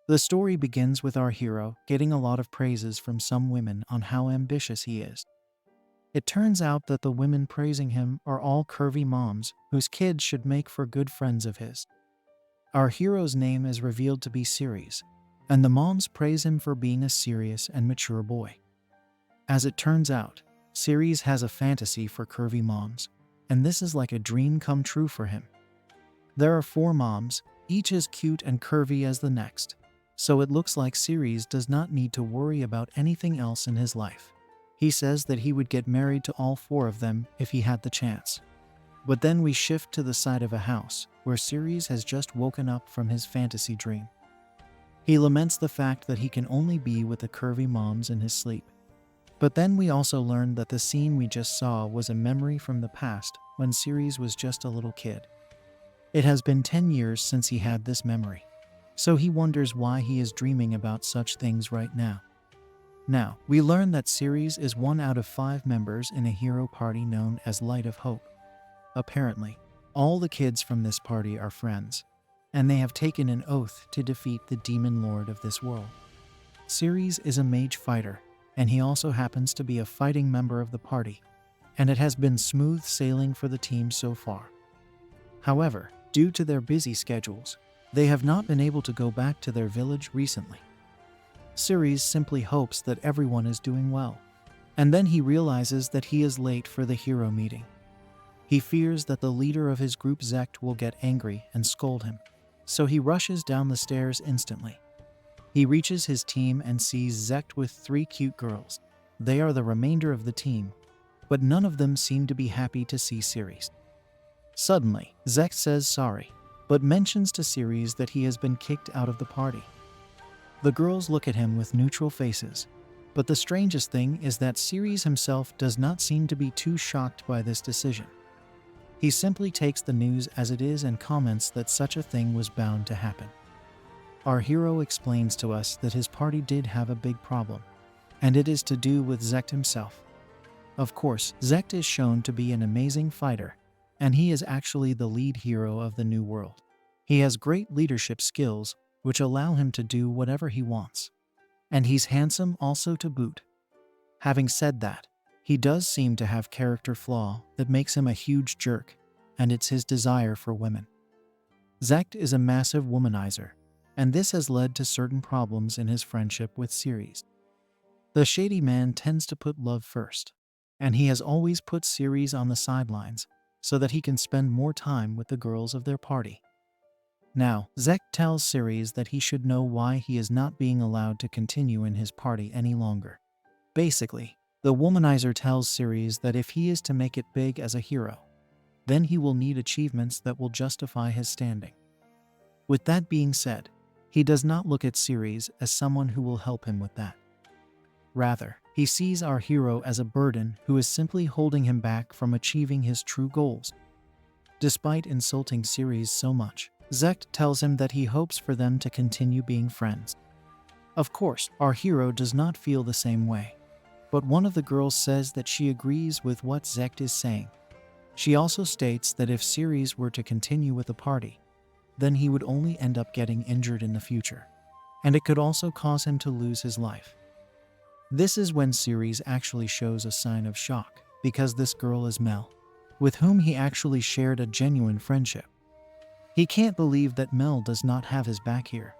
The story begins with our hero getting a lot of praises from some women on how ambitious he is. It turns out that the women praising him are all curvy moms whose kids should make for good friends of his. Our hero's name is revealed to be Ceres, and the moms praise him for being a serious and mature boy. As it turns out, Ceres has a fantasy for curvy moms, and this is like a dream come true for him. There are 4 moms, each as cute and curvy as the next, so it looks like Ceres does not need to worry about anything else in his life. He says that he would get married to all 4 of them if he had the chance. But then we shift to the side of a house where Ceres has just woken up from his fantasy dream. He laments the fact that he can only be with the curvy moms in his sleep. But then we also learn that the scene we just saw was a memory from the past when Ceres was just a little kid. It has been 10 years since he had this memory, so he wonders why he is dreaming about such things right now. Now, we learn that Ceres is 1 out of 5 members in a hero party known as Light of Hope. Apparently, all the kids from this party are friends, and they have taken an oath to defeat the demon lord of this world. Ceres is a mage fighter, and he also happens to be a fighting member of the party, and it has been smooth sailing for the team so far. However, due to their busy schedules, they have not been able to go back to their village recently. Ceres simply hopes that everyone is doing well, and then he realizes that he is late for the hero meeting. He fears that the leader of his group Zector will get angry and scold him, so he rushes down the stairs instantly. He reaches his team and sees Zector with 3 cute girls. They are the remainder of the team, but none of them seem to be happy to see Ceres. Suddenly, Zector says sorry, but mentions to Ceres that he has been kicked out of the party. The girls look at him with neutral faces, but the strangest thing is that Ceres himself does not seem to be too shocked by this decision. He simply takes the news as it is and comments that such a thing was bound to happen. Our hero explains to us that his party did have a big problem, and it is to do with Zector himself. Of course, Zector is shown to be an amazing fighter, and he is actually the lead hero of the new world. He has great leadership skills, which allow him to do whatever he wants. And he's handsome also to boot. Having said that, he does seem to have character flaw that makes him a huge jerk, and it's his desire for women. Zector is a massive womanizer, and this has led to certain problems in his friendship with Ceres. The shady man tends to put love first, and he has always put Ceres on the sidelines so that he can spend more time with the girls of their party. Now, Zector tells Ceres that he should know why he is not being allowed to continue in his party any longer. Basically, the womanizer tells Ceres that if he is to make it big as a hero, then he will need achievements that will justify his standing. With that being said, he does not look at Ceres as someone who will help him with that. Rather, he sees our hero as a burden who is simply holding him back from achieving his true goals. Despite insulting Ceres so much, Zector tells him that he hopes for them to continue being friends. Of course, our hero does not feel the same way, but one of the girls says that she agrees with what Zector is saying. She also states that if Ceres were to continue with the party, then he would only end up getting injured in the future, and it could also cause him to lose his life. This is when Ceres actually shows a sign of shock, because this girl is Mel, with whom he actually shared a genuine friendship. He can't believe that Mel does not have his back here,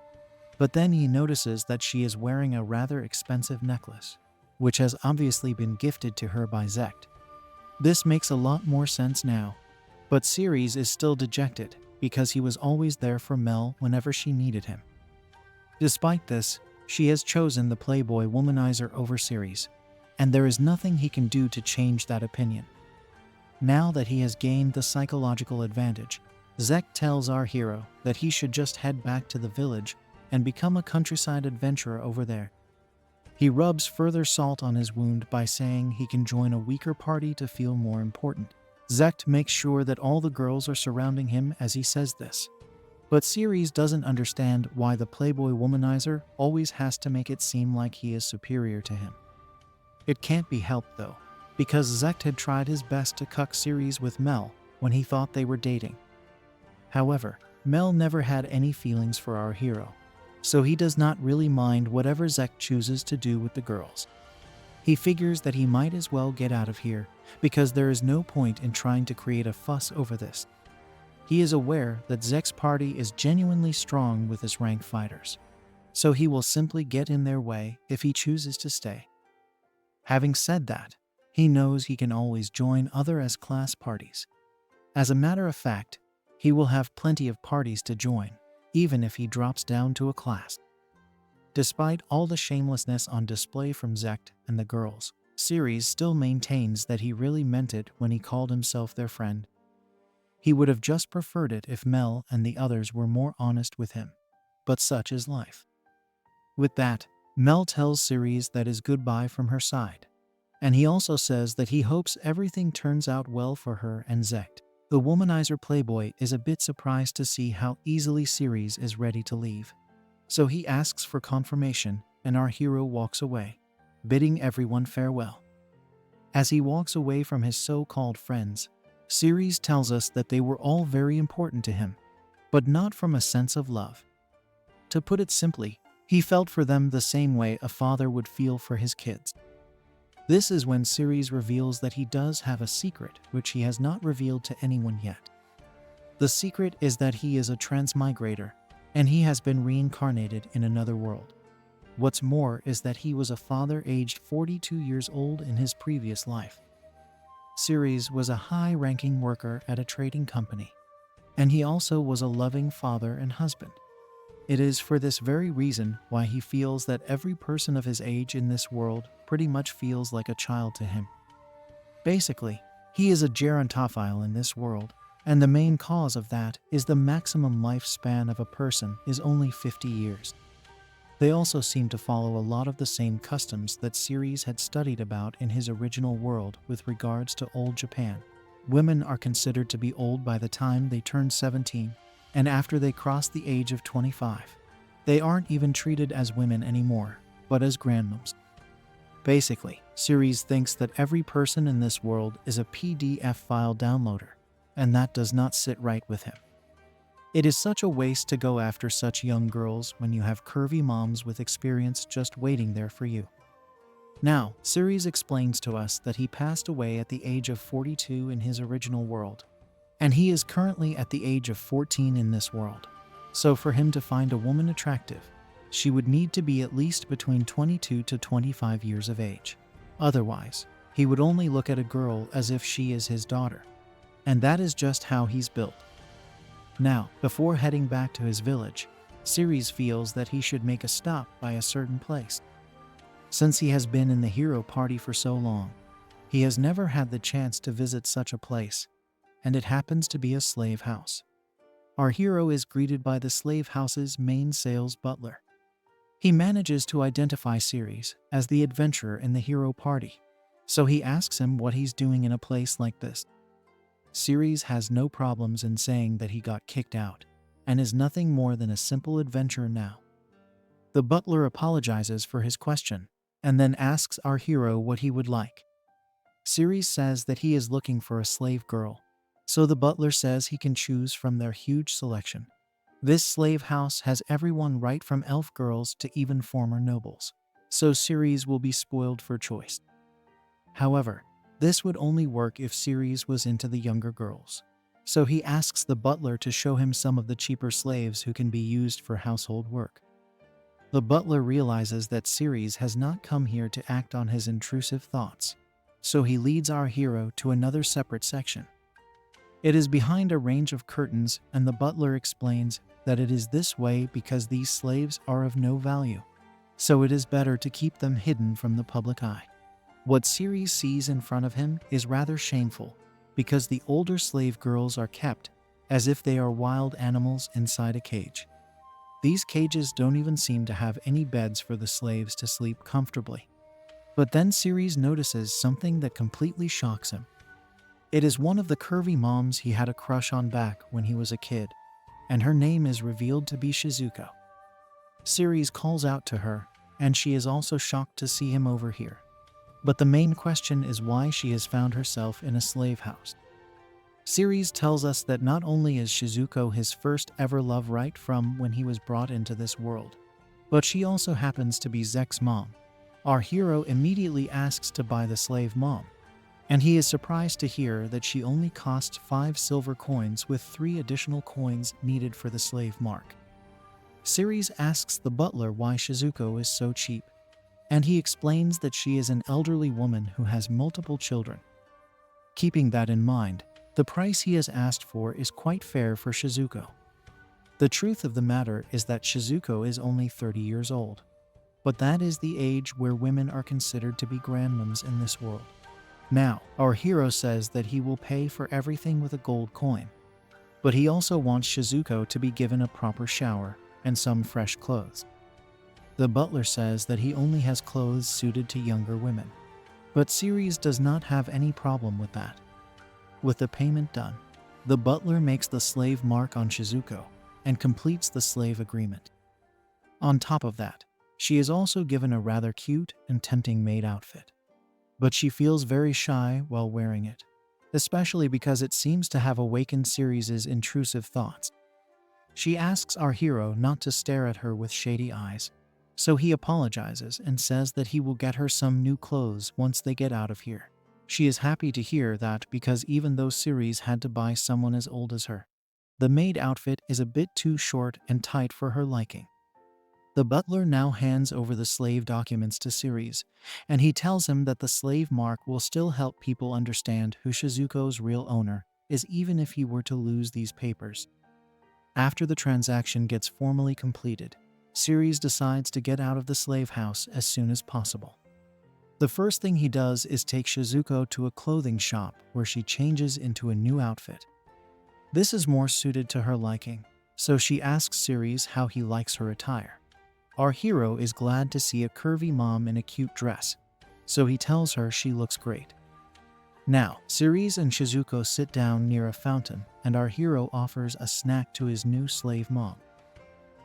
but then he notices that she is wearing a rather expensive necklace, which has obviously been gifted to her by Zector. This makes a lot more sense now, but Ceres is still dejected because he was always there for Mel whenever she needed him. Despite this, she has chosen the playboy womanizer over Ceres, and there is nothing he can do to change that opinion. Now that he has gained the psychological advantage, Zector tells our hero that he should just head back to the village and become a countryside adventurer over there. He rubs further salt on his wound by saying he can join a weaker party to feel more important. Zector makes sure that all the girls are surrounding him as he says this. But Ceres doesn't understand why the playboy womanizer always has to make it seem like he is superior to him. It can't be helped though, because Zector had tried his best to cuck Ceres with Mel when he thought they were dating. However, Mel never had any feelings for our hero, so he does not really mind whatever Zector chooses to do with the girls. He figures that he might as well get out of here, because there is no point in trying to create a fuss over this. He is aware that Zector's party is genuinely strong with his ranked fighters, so he will simply get in their way if he chooses to stay. Having said that, he knows he can always join other S-class parties. As a matter of fact, he will have plenty of parties to join, even if he drops down to a class. Despite all the shamelessness on display from Zector and the girls, Siri still maintains that he really meant it when he called himself their friend. He would have just preferred it if Mel and the others were more honest with him. But such is life. With that, Mel tells Siri that is goodbye from her side. And he also says that he hopes everything turns out well for her and Zector. The womanizer playboy is a bit surprised to see how easily Siri is ready to leave. So he asks for confirmation, and our hero walks away, bidding everyone farewell. As he walks away from his so-called friends, Siri tells us that they were all very important to him, but not from a sense of love. To put it simply, he felt for them the same way a father would feel for his kids. This is when Siri reveals that he does have a secret which he has not revealed to anyone yet. The secret is that he is a transmigrator, and he has been reincarnated in another world. What's more is that he was a father aged 42 years old in his previous life. Siri was a high-ranking worker at a trading company, and he also was a loving father and husband. It is for this very reason why he feels that every person of his age in this world pretty much feels like a child to him. Basically, he is a gerontophile in this world, and the main cause of that is the maximum lifespan of a person is only 50 years. They also seem to follow a lot of the same customs that Siri had studied about in his original world with regards to old Japan. Women are considered to be old by the time they turn 17, and after they cross the age of 25. They aren't even treated as women anymore, but as grandmoms. Basically, Siri thinks that every person in this world is a PDF file downloader, and that does not sit right with him. It is such a waste to go after such young girls when you have curvy moms with experience just waiting there for you. Now, Siri explains to us that he passed away at the age of 42 in his original world, and he is currently at the age of 14 in this world. So for him to find a woman attractive, she would need to be at least between 22 to 25 years of age. Otherwise, he would only look at a girl as if she is his daughter. And that is just how he's built. Now, before heading back to his village, Siri feels that he should make a stop by a certain place. Since he has been in the hero party for so long, he has never had the chance to visit such a place, and it happens to be a slave house. Our hero is greeted by the slave house's main sales butler. He manages to identify Siri as the adventurer in the hero party, so he asks him what he's doing in a place like this. Siri has no problems in saying that he got kicked out, and is nothing more than a simple adventurer now. The butler apologizes for his question, and then asks our hero what he would like. Siri says that he is looking for a slave girl, so the butler says he can choose from their huge selection. This slave house has everyone right from elf girls to even former nobles, so Siri will be spoiled for choice. However, this would only work if Siri was into the younger girls, so he asks the butler to show him some of the cheaper slaves who can be used for household work. The butler realizes that Siri has not come here to act on his intrusive thoughts, so he leads our hero to another separate section. It is behind a range of curtains, and the butler explains that it is this way because these slaves are of no value, so it is better to keep them hidden from the public eye. What Siri sees in front of him is rather shameful, because the older slave girls are kept as if they are wild animals inside a cage. These cages don't even seem to have any beds for the slaves to sleep comfortably. But then Siri notices something that completely shocks him. It is one of the curvy moms he had a crush on back when he was a kid, and her name is revealed to be Shizuko. Siri calls out to her, and she is also shocked to see him over here. But the main question is why she has found herself in a slave house. Siri tells us that not only is Shizuko his first ever love right from when he was brought into this world, But she also happens to be Zek's mom. Our hero immediately asks to buy the slave mom, and he is surprised to hear that she only costs 5 silver coins with 3 additional coins needed for the slave mark. Siri asks the butler why Shizuko is so cheap, and he explains that she is an elderly woman who has multiple children. Keeping that in mind, the price he has asked for is quite fair for Shizuko. The truth of the matter is that Shizuko is only 30 years old, but that is the age where women are considered to be grandmoms in this world. Now, our hero says that he will pay for everything with a gold coin, but he also wants Shizuko to be given a proper shower and some fresh clothes. The butler says that he only has clothes suited to younger women, but Siri does not have any problem with that. With the payment done, the butler makes the slave mark on Shizuko and completes the slave agreement. On top of that, she is also given a rather cute and tempting maid outfit, but she feels very shy while wearing it, especially because it seems to have awakened Siri's intrusive thoughts. She asks our hero not to stare at her with shady eyes, so he apologizes and says that he will get her some new clothes once they get out of here. She is happy to hear that because even though Siri had to buy someone as old as her, the maid outfit is a bit too short and tight for her liking. The butler now hands over the slave documents to Siri, and he tells him that the slave mark will still help people understand who Shizuko's real owner is even if he were to lose these papers. After the transaction gets formally completed, Siri decides to get out of the slave house as soon as possible. The first thing he does is take Shizuko to a clothing shop where she changes into a new outfit. This is more suited to her liking, so she asks Siri how he likes her attire. Our hero is glad to see a curvy mom in a cute dress, so he tells her she looks great. Now, Siri and Shizuko sit down near a fountain, and our hero offers a snack to his new slave mom.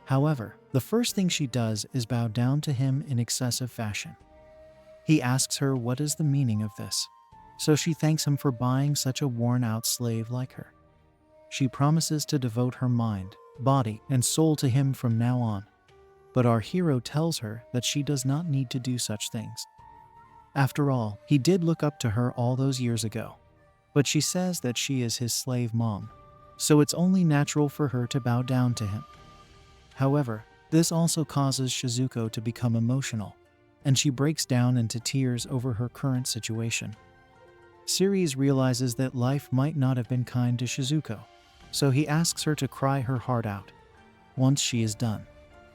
However, the first thing she does is bow down to him in excessive fashion. He asks her what is the meaning of this, so she thanks him for buying such a worn-out slave like her. She promises to devote her mind, body, and soul to him from now on, but our hero tells her that she does not need to do such things. After all, he did look up to her all those years ago, but she says that she is his slave mom, so it's only natural for her to bow down to him. However, this also causes Shizuko to become emotional, and she breaks down into tears over her current situation. Siri realizes that life might not have been kind to Shizuko, so he asks her to cry her heart out. Once she is done,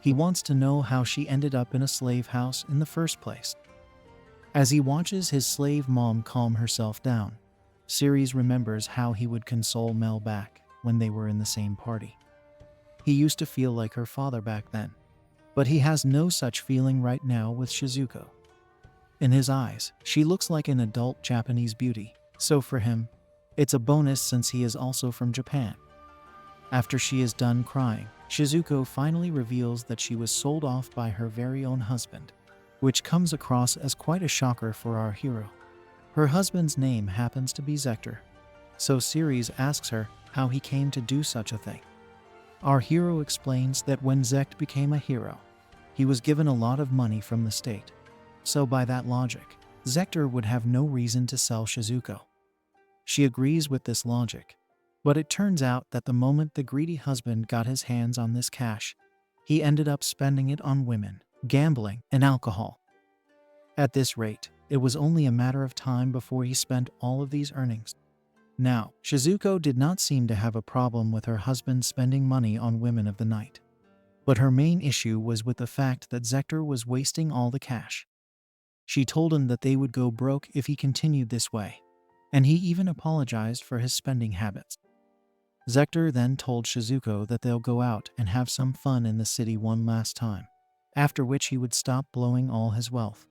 he wants to know how she ended up in a slave house in the first place. As he watches his slave mom calm herself down, Siri remembers how he would console Mel back when they were in the same party. He used to feel like her father back then, but he has no such feeling right now with Shizuko. In his eyes, she looks like an adult Japanese beauty, so for him, it's a bonus since he is also from Japan. After she is done crying, Shizuko finally reveals that she was sold off by her very own husband, which comes across as quite a shocker for our hero. Her husband's name happens to be Zector, so Siri asks her how he came to do such a thing. Our hero explains that when Zector became a hero, he was given a lot of money from the state, so by that logic, Zector would have no reason to sell Shizuko. She agrees with this logic, but it turns out that the moment the greedy husband got his hands on this cash, he ended up spending it on women, gambling, and alcohol. At this rate, it was only a matter of time before he spent all of these earnings. Now, Shizuko did not seem to have a problem with her husband spending money on women of the night, but her main issue was with the fact that Zector was wasting all the cash. She told him that they would go broke if he continued this way, and he even apologized for his spending habits. Zector then told Shizuko that they'll go out and have some fun in the city one last time, after which he would stop blowing all his wealth.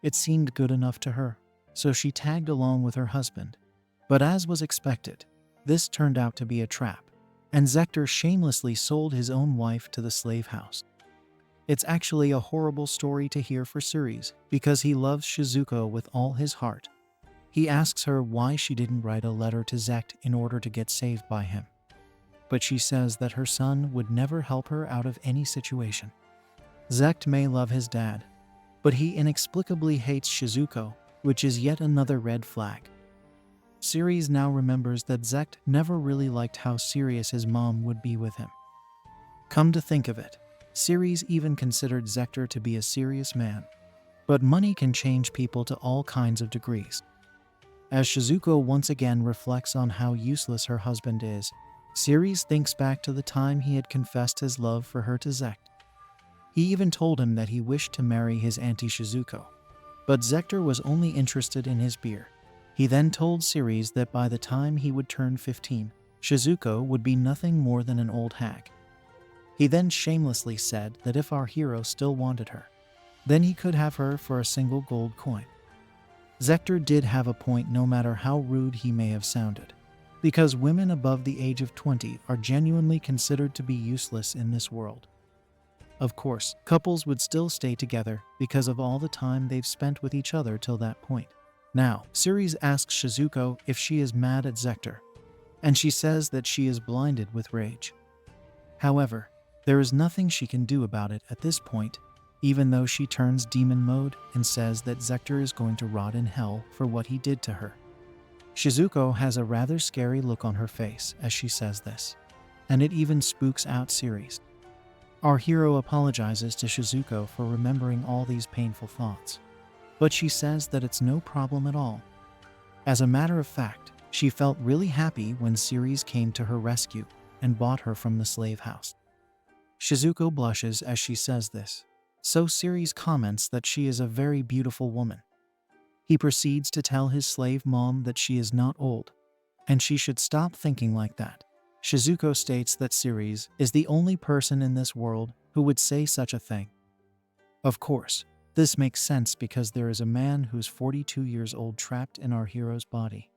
It seemed good enough to her, so she tagged along with her husband. But as was expected, this turned out to be a trap, and Zector shamelessly sold his own wife to the slave house. It's actually a horrible story to hear for Siri because he loves Shizuko with all his heart. He asks her why she didn't write a letter to Zector in order to get saved by him, but she says that her son would never help her out of any situation. Zect may love his dad, but he inexplicably hates Shizuko, which is yet another red flag. Ceres now remembers that Zect never really liked how serious his mom would be with him. Come to think of it, Ceres even considered Zector to be a serious man. But money can change people to all kinds of degrees. As Shizuko once again reflects on how useless her husband is, Ceres thinks back to the time he had confessed his love for her to Zect. He even told him that he wished to marry his auntie Shizuko. But Zector was only interested in his beer. He then told Ceres that by the time he would turn 15, Shizuko would be nothing more than an old hag. He then shamelessly said that if our hero still wanted her, then he could have her for a single gold coin. Zector did have a point, no matter how rude he may have sounded, because women above the age of 20 are genuinely considered to be useless in this world. Of course, couples would still stay together because of all the time they've spent with each other till that point. Now, Ceres asks Shizuko if she is mad at Zector, and she says that she is blinded with rage. However, there is nothing she can do about it at this point, even though she turns demon mode and says that Zector is going to rot in hell for what he did to her. Shizuko has a rather scary look on her face as she says this, and it even spooks out Ceres. Our hero apologizes to Shizuko for remembering all these painful thoughts, but she says that it's no problem at all. As a matter of fact, she felt really happy when Ceres came to her rescue and bought her from the slave house. Shizuko blushes as she says this, so Ceres comments that she is a very beautiful woman. He proceeds to tell his slave mom that she is not old, and she should stop thinking like that. Shizuko states that Ceres is the only person in this world who would say such a thing. Of course, this makes sense because there is a man who's 42 years old trapped in our hero's body,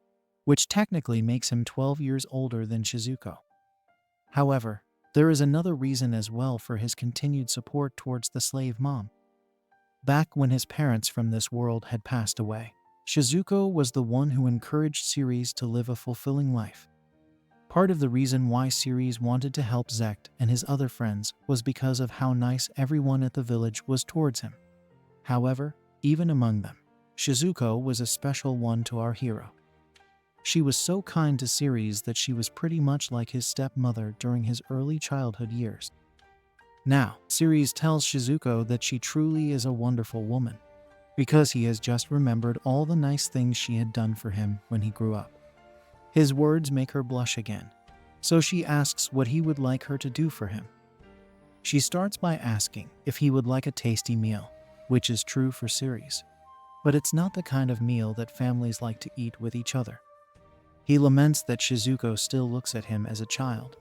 which technically makes him 12 years older than Shizuko. However, there is another reason as well for his continued support towards the slave mom. Back when his parents from this world had passed away, Shizuko was the one who encouraged Ceres to live a fulfilling life. Part of the reason why Ceres wanted to help Zect and his other friends was because of how nice everyone at the village was towards him. However, even among them, Shizuko was a special one to our hero. She was so kind to Ceres that she was pretty much like his stepmother during his early childhood years. Now, Ceres tells Shizuko that she truly is a wonderful woman, because he has just remembered all the nice things she had done for him when he grew up. His words make her blush again, so she asks what he would like her to do for him. She starts by asking if he would like a tasty meal, which is true for Ceres, but it's not the kind of meal that families like to eat with each other. He laments that Shizuko still looks at him as a child,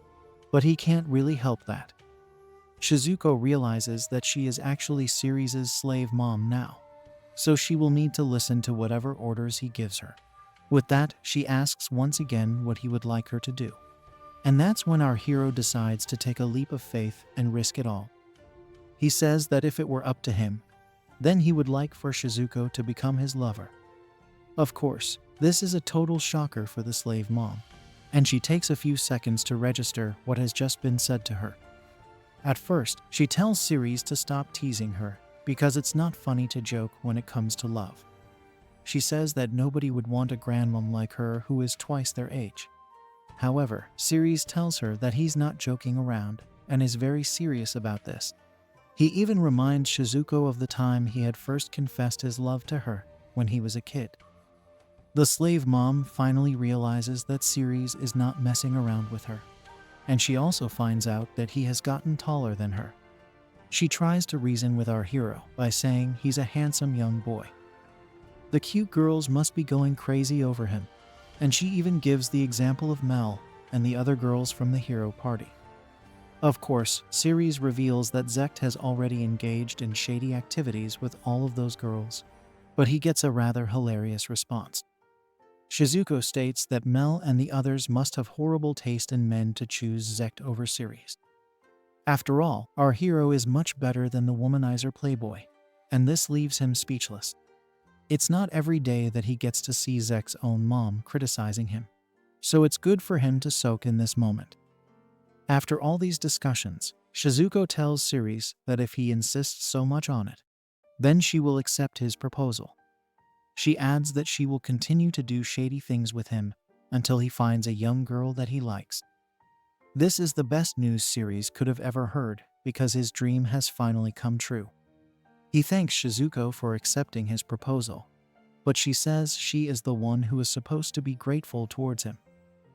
but he can't really help that. Shizuko realizes that she is actually Ceres' slave mom now, so she will need to listen to whatever orders he gives her. With that, she asks once again what he would like her to do. And that's when our hero decides to take a leap of faith and risk it all. He says that if it were up to him, then he would like for Shizuko to become his lover. Of course, this is a total shocker for the slave mom, and she takes a few seconds to register what has just been said to her. At first, she tells Ceres to stop teasing her because it's not funny to joke when it comes to love. She says that nobody would want a grandmom like her who is twice their age. However, Ceres tells her that he's not joking around and is very serious about this. He even reminds Shizuko of the time he had first confessed his love to her when he was a kid. The slave mom finally realizes that Ceres is not messing around with her, and she also finds out that he has gotten taller than her. She tries to reason with our hero by saying he's a handsome young boy. The cute girls must be going crazy over him, and she even gives the example of Mel and the other girls from the hero party. Of course, Ceres reveals that Zect has already engaged in shady activities with all of those girls, but he gets a rather hilarious response. Shizuko states that Mel and the others must have horrible taste in men to choose Zect over Ceres. After all, our hero is much better than the womanizer playboy, and this leaves him speechless. It's not every day that he gets to see Zect's own mom criticizing him, so it's good for him to soak in this moment. After all these discussions, Shizuko tells Ceres that if he insists so much on it, then she will accept his proposal. She adds that she will continue to do shady things with him until he finds a young girl that he likes. This is the best news Ceres could have ever heard because his dream has finally come true. He thanks Shizuko for accepting his proposal, but she says she is the one who is supposed to be grateful towards him.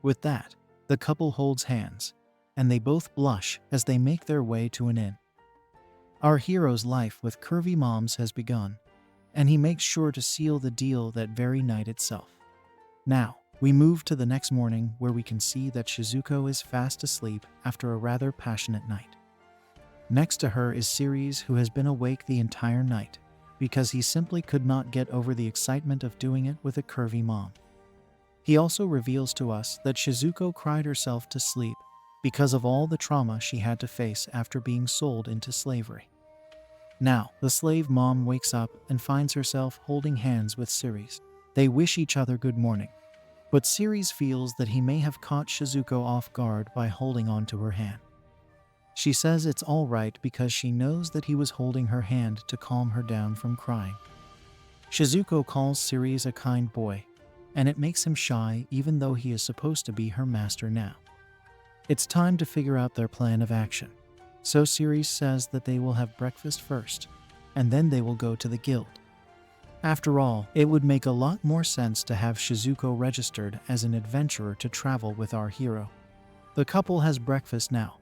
With that, the couple holds hands, and they both blush as they make their way to an inn. Our hero's life with curvy moms has begun, and he makes sure to seal the deal that very night itself. Now, we move to the next morning where we can see that Shizuko is fast asleep after a rather passionate night. Next to her is Ceres, who has been awake the entire night because he simply could not get over the excitement of doing it with a curvy mom. He also reveals to us that Shizuko cried herself to sleep because of all the trauma she had to face after being sold into slavery. Now, the slave mom wakes up and finds herself holding hands with Ceres. They wish each other good morning, but Ceres feels that he may have caught Shizuko off guard by holding on to her hand. She says it's all right because she knows that he was holding her hand to calm her down from crying. Shizuko calls Ceres a kind boy, and it makes him shy even though he is supposed to be her master now. It's time to figure out their plan of action. So Ceres says that they will have breakfast first, and then they will go to the guild. After all, it would make a lot more sense to have Shizuko registered as an adventurer to travel with our hero. The couple has breakfast now,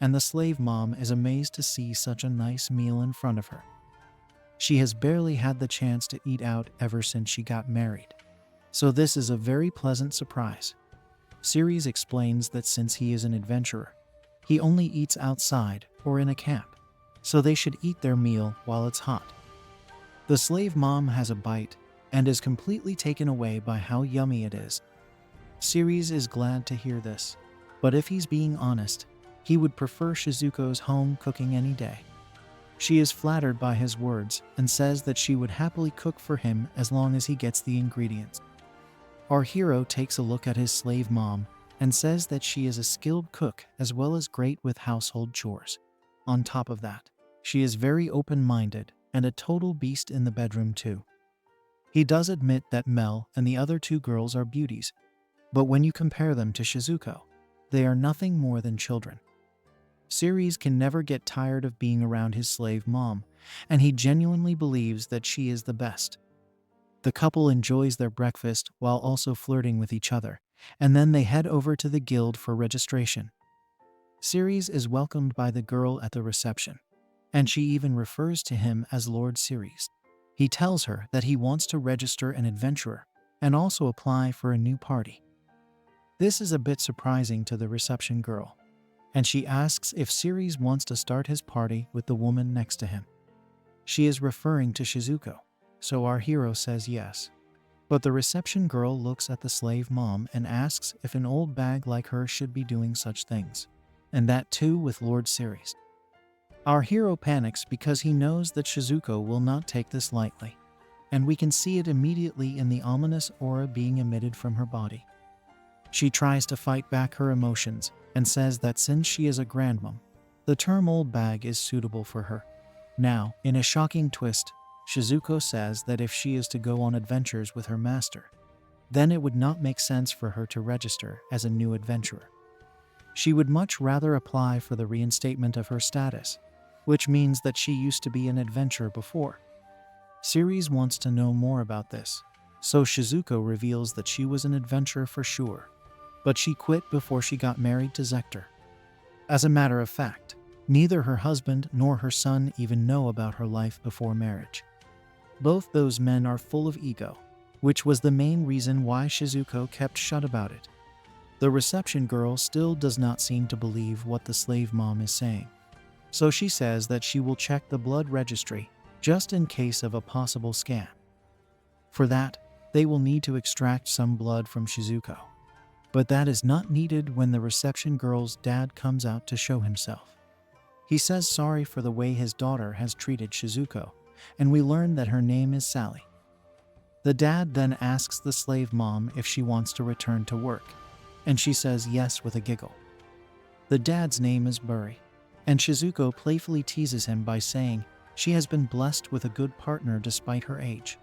and the slave mom is amazed to see such a nice meal in front of her. She has barely had the chance to eat out ever since she got married, so this is a very pleasant surprise. Ceres explains that since he is an adventurer, he only eats outside or in a camp, so they should eat their meal while it's hot. The slave mom has a bite and is completely taken away by how yummy it is. Ceres is glad to hear this, but if he's being honest, he would prefer Shizuko's home cooking any day. She is flattered by his words and says that she would happily cook for him as long as he gets the ingredients. Our hero takes a look at his slave mom and says that she is a skilled cook as well as great with household chores. On top of that, she is very open-minded and a total beast in the bedroom too. He does admit that Mel and the other two girls are beauties, but when you compare them to Shizuko, they are nothing more than children. Ceres can never get tired of being around his slave mom, and he genuinely believes that she is the best. The couple enjoys their breakfast while also flirting with each other, and then they head over to the guild for registration. Ceres is welcomed by the girl at the reception, and she even refers to him as Lord Ceres. He tells her that he wants to register an adventurer and also apply for a new party. This is a bit surprising to the reception girl, and she asks if Ceres wants to start his party with the woman next to him. She is referring to Shizuko, so our hero says yes. But the reception girl looks at the slave mom and asks if an old bag like her should be doing such things, and that too with Lord Ceres. Our hero panics because he knows that Shizuko will not take this lightly, and we can see it immediately in the ominous aura being emitted from her body. She tries to fight back her emotions and says that since she is a grandmom, the term old bag is suitable for her. Now, in a shocking twist, Shizuko says that if she is to go on adventures with her master, then it would not make sense for her to register as a new adventurer. She would much rather apply for the reinstatement of her status, which means that she used to be an adventurer before. Ceres wants to know more about this, so Shizuko reveals that she was an adventurer for sure, but she quit before she got married to Zector. As a matter of fact, neither her husband nor her son even know about her life before marriage. Both those men are full of ego, which was the main reason why Shizuko kept shut about it. The reception girl still does not seem to believe what the slave mom is saying, so she says that she will check the blood registry just in case of a possible scam. For that, they will need to extract some blood from Shizuko. But that is not needed when the reception girl's dad comes out to show himself. He says sorry for the way his daughter has treated Shizuko, and we learn that her name is Sally. The dad then asks the slave mom if she wants to return to work, and she says yes with a giggle. The dad's name is Burry, and Shizuko playfully teases him by saying she has been blessed with a good partner despite her age.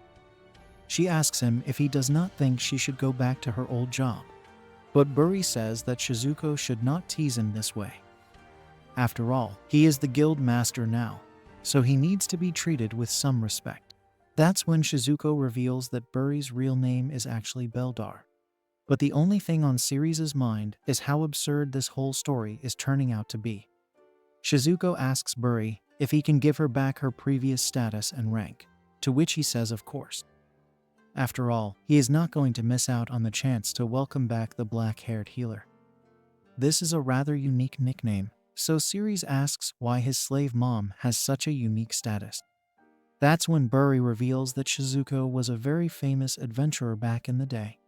She asks him if he does not think she should go back to her old job, but Buri says that Shizuko should not tease him this way. After all, he is the guild master now, so he needs to be treated with some respect. That's when Shizuko reveals that Buri's real name is actually Beldar. But the only thing on Siri's mind is how absurd this whole story is turning out to be. Shizuko asks Buri if he can give her back her previous status and rank, to which he says of course. After all, he is not going to miss out on the chance to welcome back the black-haired healer. This is a rather unique nickname, so Siri's asks why his slave mom has such a unique status. That's when Buri reveals that Shizuko was a very famous adventurer back in the day.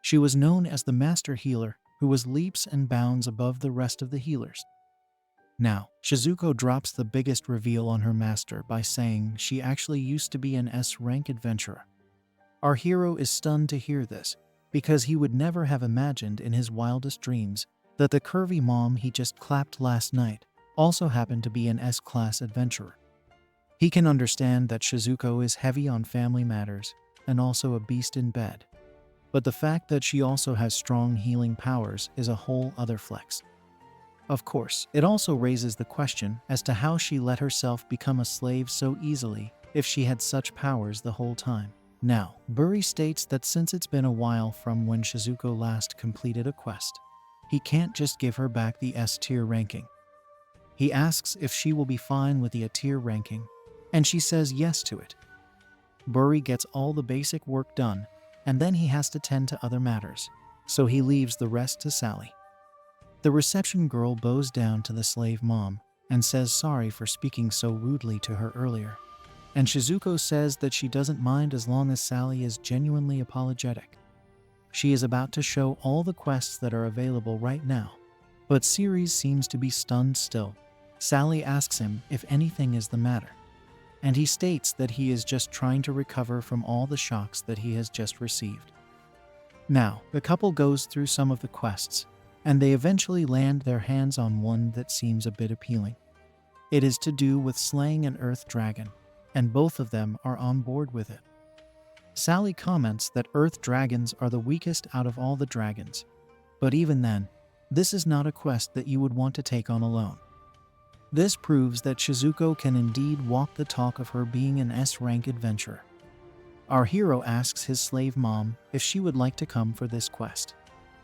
She was known as the master healer, who was leaps and bounds above the rest of the healers. Now, Shizuko drops the biggest reveal on her master by saying she actually used to be an S-rank adventurer. Our hero is stunned to hear this, because he would never have imagined in his wildest dreams that the curvy mom he just clapped last night also happened to be an S-class adventurer. He can understand that Shizuko is heavy on family matters and also a beast in bed. But the fact that she also has strong healing powers is a whole other flex. Of course, it also raises the question as to how she let herself become a slave so easily if she had such powers the whole time. Now, Buri states that since it's been a while from when Shizuko last completed a quest, he can't just give her back the S-tier ranking. He asks if she will be fine with the A-tier ranking, and she says yes to it. Buri gets all the basic work done, and then he has to tend to other matters, so he leaves the rest to Sally. The reception girl bows down to the slave mom and says sorry for speaking so rudely to her earlier, and Shizuko says that she doesn't mind as long as Sally is genuinely apologetic. She is about to show all the quests that are available right now, but Siri seems to be stunned still. Sally asks him if anything is the matter, and he states that he is just trying to recover from all the shocks that he has just received. Now, the couple goes through some of the quests, and they eventually land their hands on one that seems a bit appealing. It is to do with slaying an earth dragon, and both of them are on board with it. Sally comments that earth dragons are the weakest out of all the dragons, but even then, this is not a quest that you would want to take on alone. This proves that Shizuko can indeed walk the talk of her being an S-rank adventurer. Our hero asks his slave mom if she would like to come for this quest,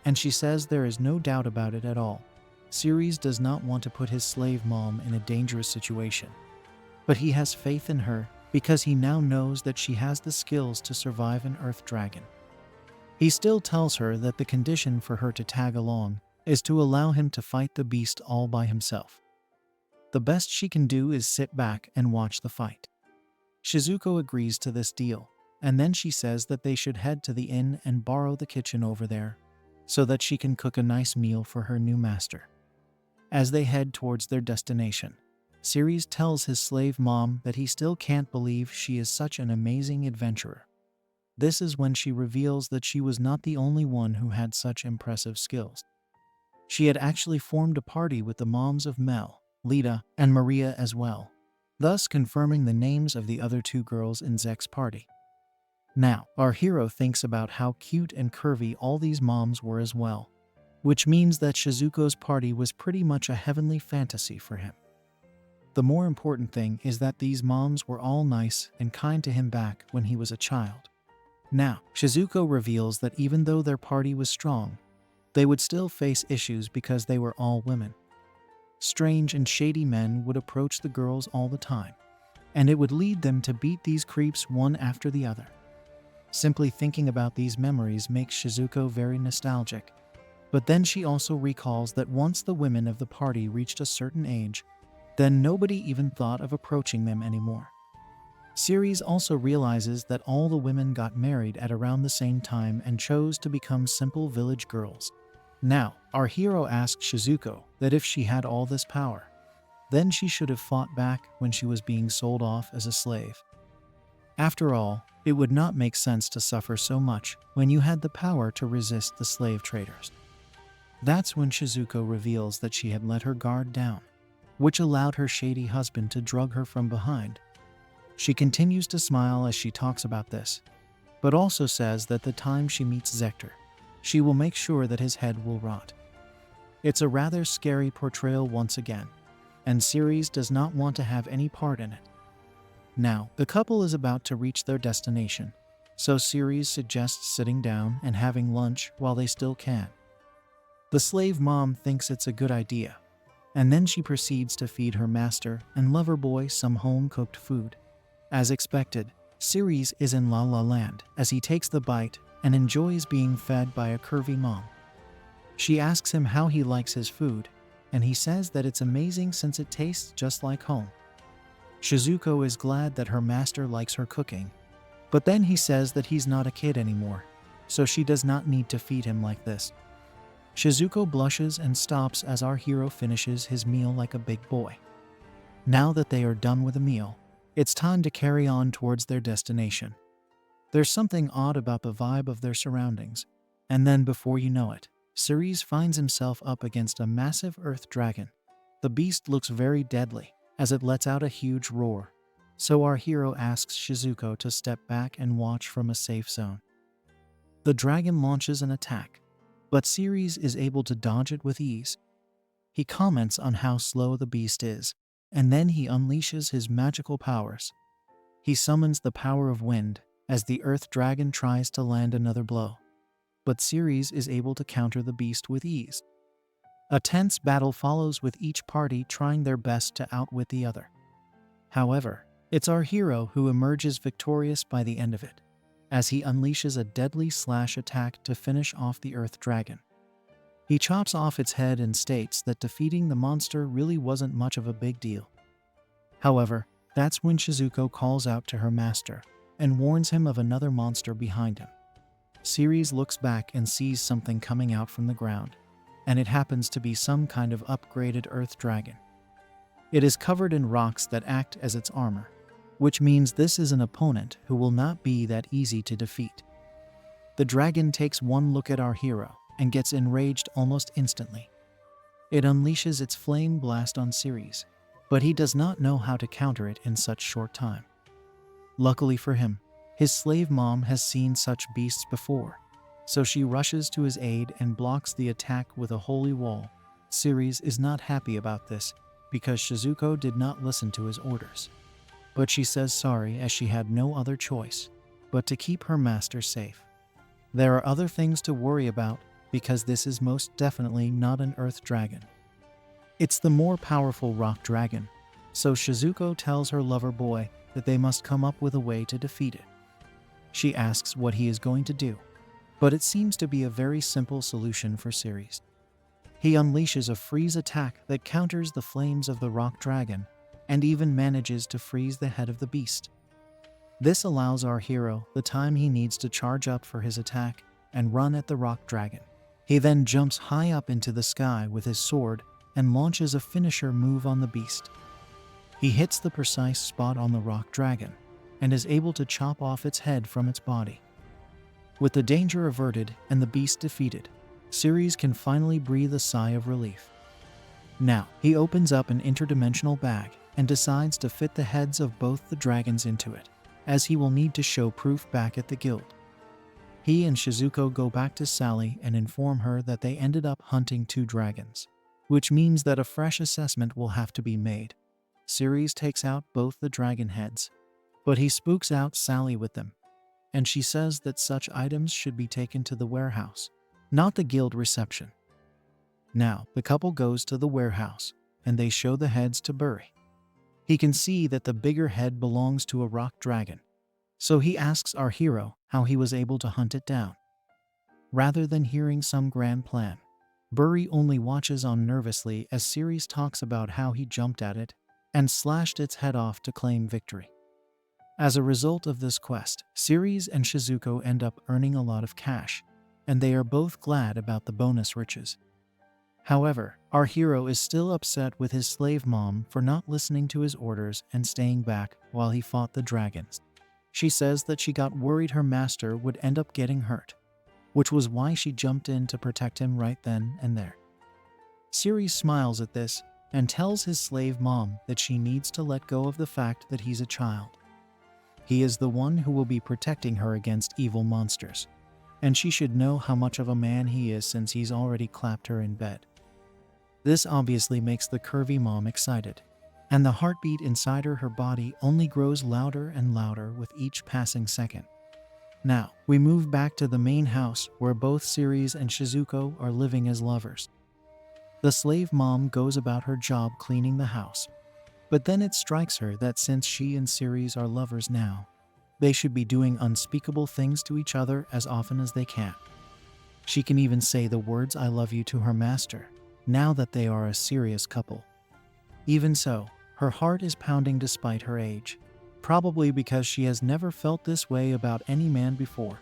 and she says there is no doubt about it at all. Siri's does not want to put his slave mom in a dangerous situation, but he has faith in her because he now knows that she has the skills to survive an earth dragon. He still tells her that the condition for her to tag along is to allow him to fight the beast all by himself. The best she can do is sit back and watch the fight. Shizuko agrees to this deal, and then she says that they should head to the inn and borrow the kitchen over there, so that she can cook a nice meal for her new master. As they head towards their destination, Siri tells his slave mom that he still can't believe she is such an amazing adventurer. This is when she reveals that she was not the only one who had such impressive skills. She had actually formed a party with the moms of Mel, Lita, and Maria as well, thus confirming the names of the other two girls in Zek's party. Now, our hero thinks about how cute and curvy all these moms were as well, which means that Shizuko's party was pretty much a heavenly fantasy for him. The more important thing is that these moms were all nice and kind to him back when he was a child. Now, Shizuko reveals that even though their party was strong, they would still face issues because they were all women. Strange and shady men would approach the girls all the time, and it would lead them to beat these creeps one after the other. Simply thinking about these memories makes Shizuko very nostalgic, but then she also recalls that once the women of the party reached a certain age, then nobody even thought of approaching them anymore. Siri also realizes that all the women got married at around the same time and chose to become simple village girls. Now, our hero asks Shizuko that if she had all this power, then she should have fought back when she was being sold off as a slave. After all, it would not make sense to suffer so much when you had the power to resist the slave traders. That's when Shizuko reveals that she had let her guard down. which allowed her shady husband to drug her from behind. She continues to smile as she talks about this, but also says that the time she meets Zector, she will make sure that his head will rot. It's a rather scary portrayal once again, and Siri does not want to have any part in it. Now, the couple is about to reach their destination, so Siri suggests sitting down and having lunch while they still can. The slave mom thinks it's a good idea, and then she proceeds to feed her master and lover boy some home-cooked food. As expected, Siri is in La La Land as he takes the bite and enjoys being fed by a curvy mom. She asks him how he likes his food, and he says that it's amazing since it tastes just like home. Shizuko is glad that her master likes her cooking, but then he says that he's not a kid anymore, so she does not need to feed him like this. Shizuko blushes and stops as our hero finishes his meal like a big boy. Now that they are done with the meal, it's time to carry on towards their destination. There's something odd about the vibe of their surroundings, and then before you know it, Ceres finds himself up against a massive earth dragon. The beast looks very deadly as it lets out a huge roar, so our hero asks Shizuko to step back and watch from a safe zone. The dragon launches an attack, but Ceres is able to dodge it with ease. He comments on how slow the beast is, and then he unleashes his magical powers. He summons the power of wind as the earth dragon tries to land another blow, but Ceres is able to counter the beast with ease. A tense battle follows with each party trying their best to outwit the other. However, it's our hero who emerges victorious by the end of it, as he unleashes a deadly slash attack to finish off the earth dragon. He chops off its head and states that defeating the monster really wasn't much of a big deal. However, that's when Shizuko calls out to her master and warns him of another monster behind him. Ceres looks back and sees something coming out from the ground, and it happens to be some kind of upgraded earth dragon. It is covered in rocks that act as its armor, which means this is an opponent who will not be that easy to defeat. The dragon takes one look at our hero and gets enraged almost instantly. It unleashes its flame blast on Ceres, but he does not know how to counter it in such short time. Luckily for him, his slave mom has seen such beasts before, so she rushes to his aid and blocks the attack with a holy wall. Ceres is not happy about this because Shizuko did not listen to his orders, but she says sorry as she had no other choice but to keep her master safe. There are other things to worry about because this is most definitely not an earth dragon. It's the more powerful rock dragon, so Shizuko tells her lover boy that they must come up with a way to defeat it. She asks what he is going to do, but it seems to be a very simple solution for Ceres. He unleashes a freeze attack that counters the flames of the rock dragon and even manages to freeze the head of the beast. This allows our hero the time he needs to charge up for his attack and run at the rock dragon. He then jumps high up into the sky with his sword and launches a finisher move on the beast. He hits the precise spot on the rock dragon and is able to chop off its head from its body. With the danger averted and the beast defeated, Ceres can finally breathe a sigh of relief. Now, he opens up an interdimensional bag and decides to fit the heads of both the dragons into it, as he will need to show proof back at the guild. He and Shizuko go back to Sally and inform her that they ended up hunting 2 dragons, which means that a fresh assessment will have to be made. Ceres takes out both the dragon heads, but he spooks out Sally with them, and she says that such items should be taken to the warehouse, not the guild reception. Now, the couple goes to the warehouse, and they show the heads to Buri. He can see that the bigger head belongs to a rock dragon, so he asks our hero how he was able to hunt it down. Rather than hearing some grand plan, Buri only watches on nervously as Ceres talks about how he jumped at it and slashed its head off to claim victory. As a result of this quest, Ceres and Shizuko end up earning a lot of cash, and they are both glad about the bonus riches. However, our hero is still upset with his slave mom for not listening to his orders and staying back while he fought the dragons. She says that she got worried her master would end up getting hurt, which was why she jumped in to protect him right then and there. Ceres smiles at this and tells his slave mom that she needs to let go of the fact that he's a child. He is the one who will be protecting her against evil monsters, and she should know how much of a man he is since he's already clapped her in bed. This obviously makes the curvy mom excited, and the heartbeat inside her body only grows louder and louder with each passing second. Now, we move back to the main house where both Siri and Shizuko are living as lovers. The slave mom goes about her job cleaning the house, but then it strikes her that since she and Siri are lovers now, they should be doing unspeakable things to each other as often as they can. She can even say the words "I love you" to her master, now that they are a serious couple. Even so, her heart is pounding despite her age, probably because she has never felt this way about any man before.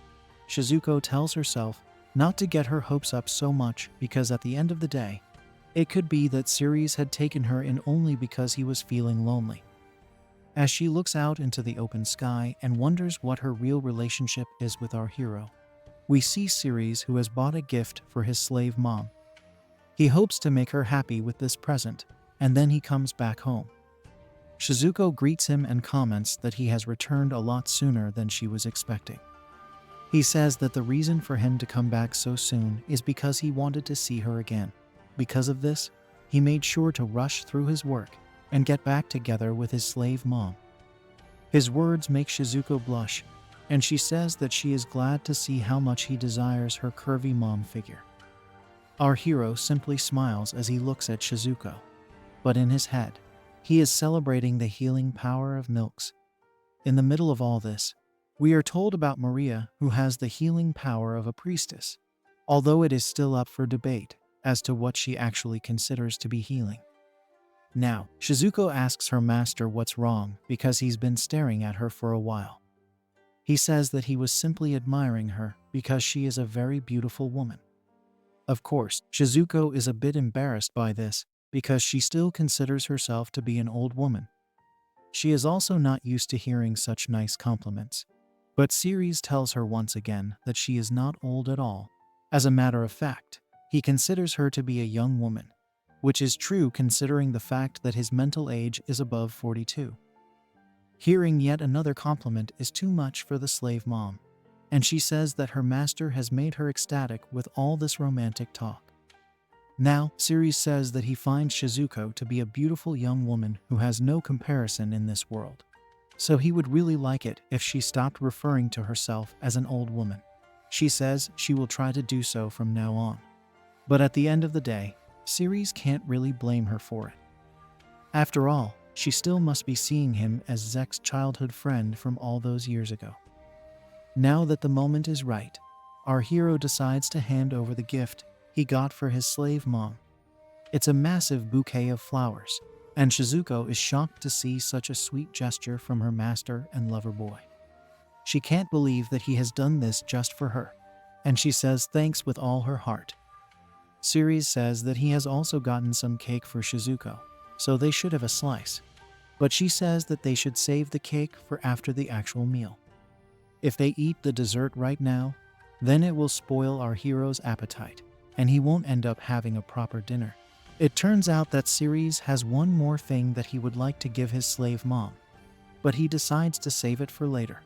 Shizuko tells herself not to get her hopes up so much because at the end of the day, it could be that Siri had taken her in only because he was feeling lonely. As she looks out into the open sky and wonders what her real relationship is with our hero, we see Siri who has bought a gift for his slave mom. He hopes to make her happy with this present, and then he comes back home. Shizuko greets him and comments that he has returned a lot sooner than she was expecting. He says that the reason for him to come back so soon is because he wanted to see her again. Because of this, he made sure to rush through his work and get back together with his slave mom. His words make Shizuko blush, and she says that she is glad to see how much he desires her curvy mom figure. Our hero simply smiles as he looks at Shizuko, but in his head, he is celebrating the healing power of milks. In the middle of all this, we are told about Maria, who has the healing power of a priestess, although it is still up for debate as to what she actually considers to be healing. Now, Shizuko asks her master what's wrong because he's been staring at her for a while. He says that he was simply admiring her because she is a very beautiful woman. Of course, Shizuko is a bit embarrassed by this because she still considers herself to be an old woman. She is also not used to hearing such nice compliments. But Siri tells her once again that she is not old at all. As a matter of fact, he considers her to be a young woman, which is true considering the fact that his mental age is above 42. Hearing yet another compliment is too much for the slave mom, and she says that her master has made her ecstatic with all this romantic talk. Now, Siri says that he finds Shizuko to be a beautiful young woman who has no comparison in this world. So he would really like it if she stopped referring to herself as an old woman. She says she will try to do so from now on. But at the end of the day, Siri can't really blame her for it. After all, she still must be seeing him as Zek's childhood friend from all those years ago. Now that the moment is right, our hero decides to hand over the gift he got for his slave mom. It's a massive bouquet of flowers, and Shizuko is shocked to see such a sweet gesture from her master and lover boy. She can't believe that he has done this just for her, and she says thanks with all her heart. Siri says that he has also gotten some cake for Shizuko, so they should have a slice. But she says that they should save the cake for after the actual meal. If they eat the dessert right now, then it will spoil our hero's appetite, and he won't end up having a proper dinner. It turns out that Siri has one more thing that he would like to give his slave mom, but he decides to save it for later.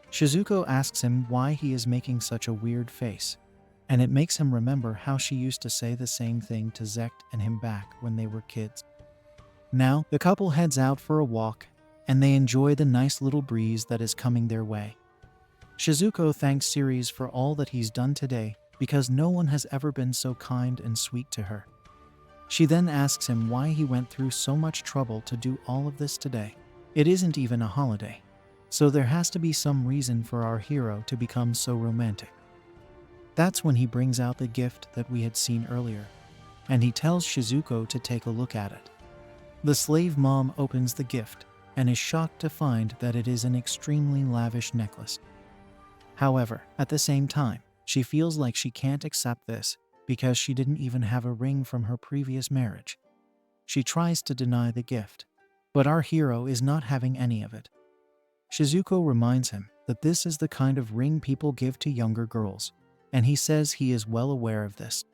Shizuko asks him why he is making such a weird face, and it makes him remember how she used to say the same thing to Zector and him back when they were kids. Now, the couple heads out for a walk, and they enjoy the nice little breeze that is coming their way. Shizuko thanks Siri for all that he's done today because no one has ever been so kind and sweet to her. She then asks him why he went through so much trouble to do all of this today. It isn't even a holiday, so there has to be some reason for our hero to become so romantic. That's when he brings out the gift that we had seen earlier, and he tells Shizuko to take a look at it. The slave mom opens the gift and is shocked to find that it is an extremely lavish necklace. However, at the same time, she feels like she can't accept this because she didn't even have a ring from her previous marriage. She tries to deny the gift, but our hero is not having any of it. Shizuko reminds him that this is the kind of ring people give to younger girls, and he says he is well aware of this.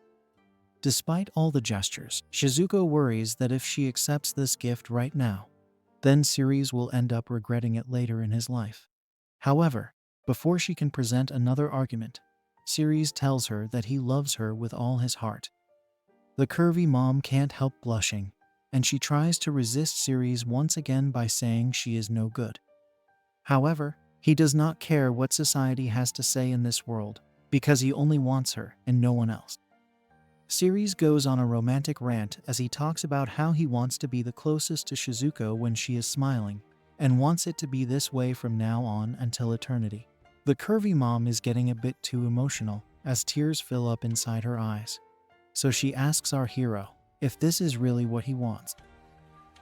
Despite all the gestures, Shizuko worries that if she accepts this gift right now, then Ceres will end up regretting it later in his life. However, before she can present another argument, Ceres tells her that he loves her with all his heart. The curvy mom can't help blushing, and she tries to resist Ceres once again by saying she is no good. However, he does not care what society has to say in this world, because he only wants her and no one else. Ceres goes on a romantic rant as he talks about how he wants to be the closest to Shizuko when she is smiling, and wants it to be this way from now on until eternity. The curvy mom is getting a bit too emotional as tears fill up inside her eyes. So she asks our hero if this is really what he wants.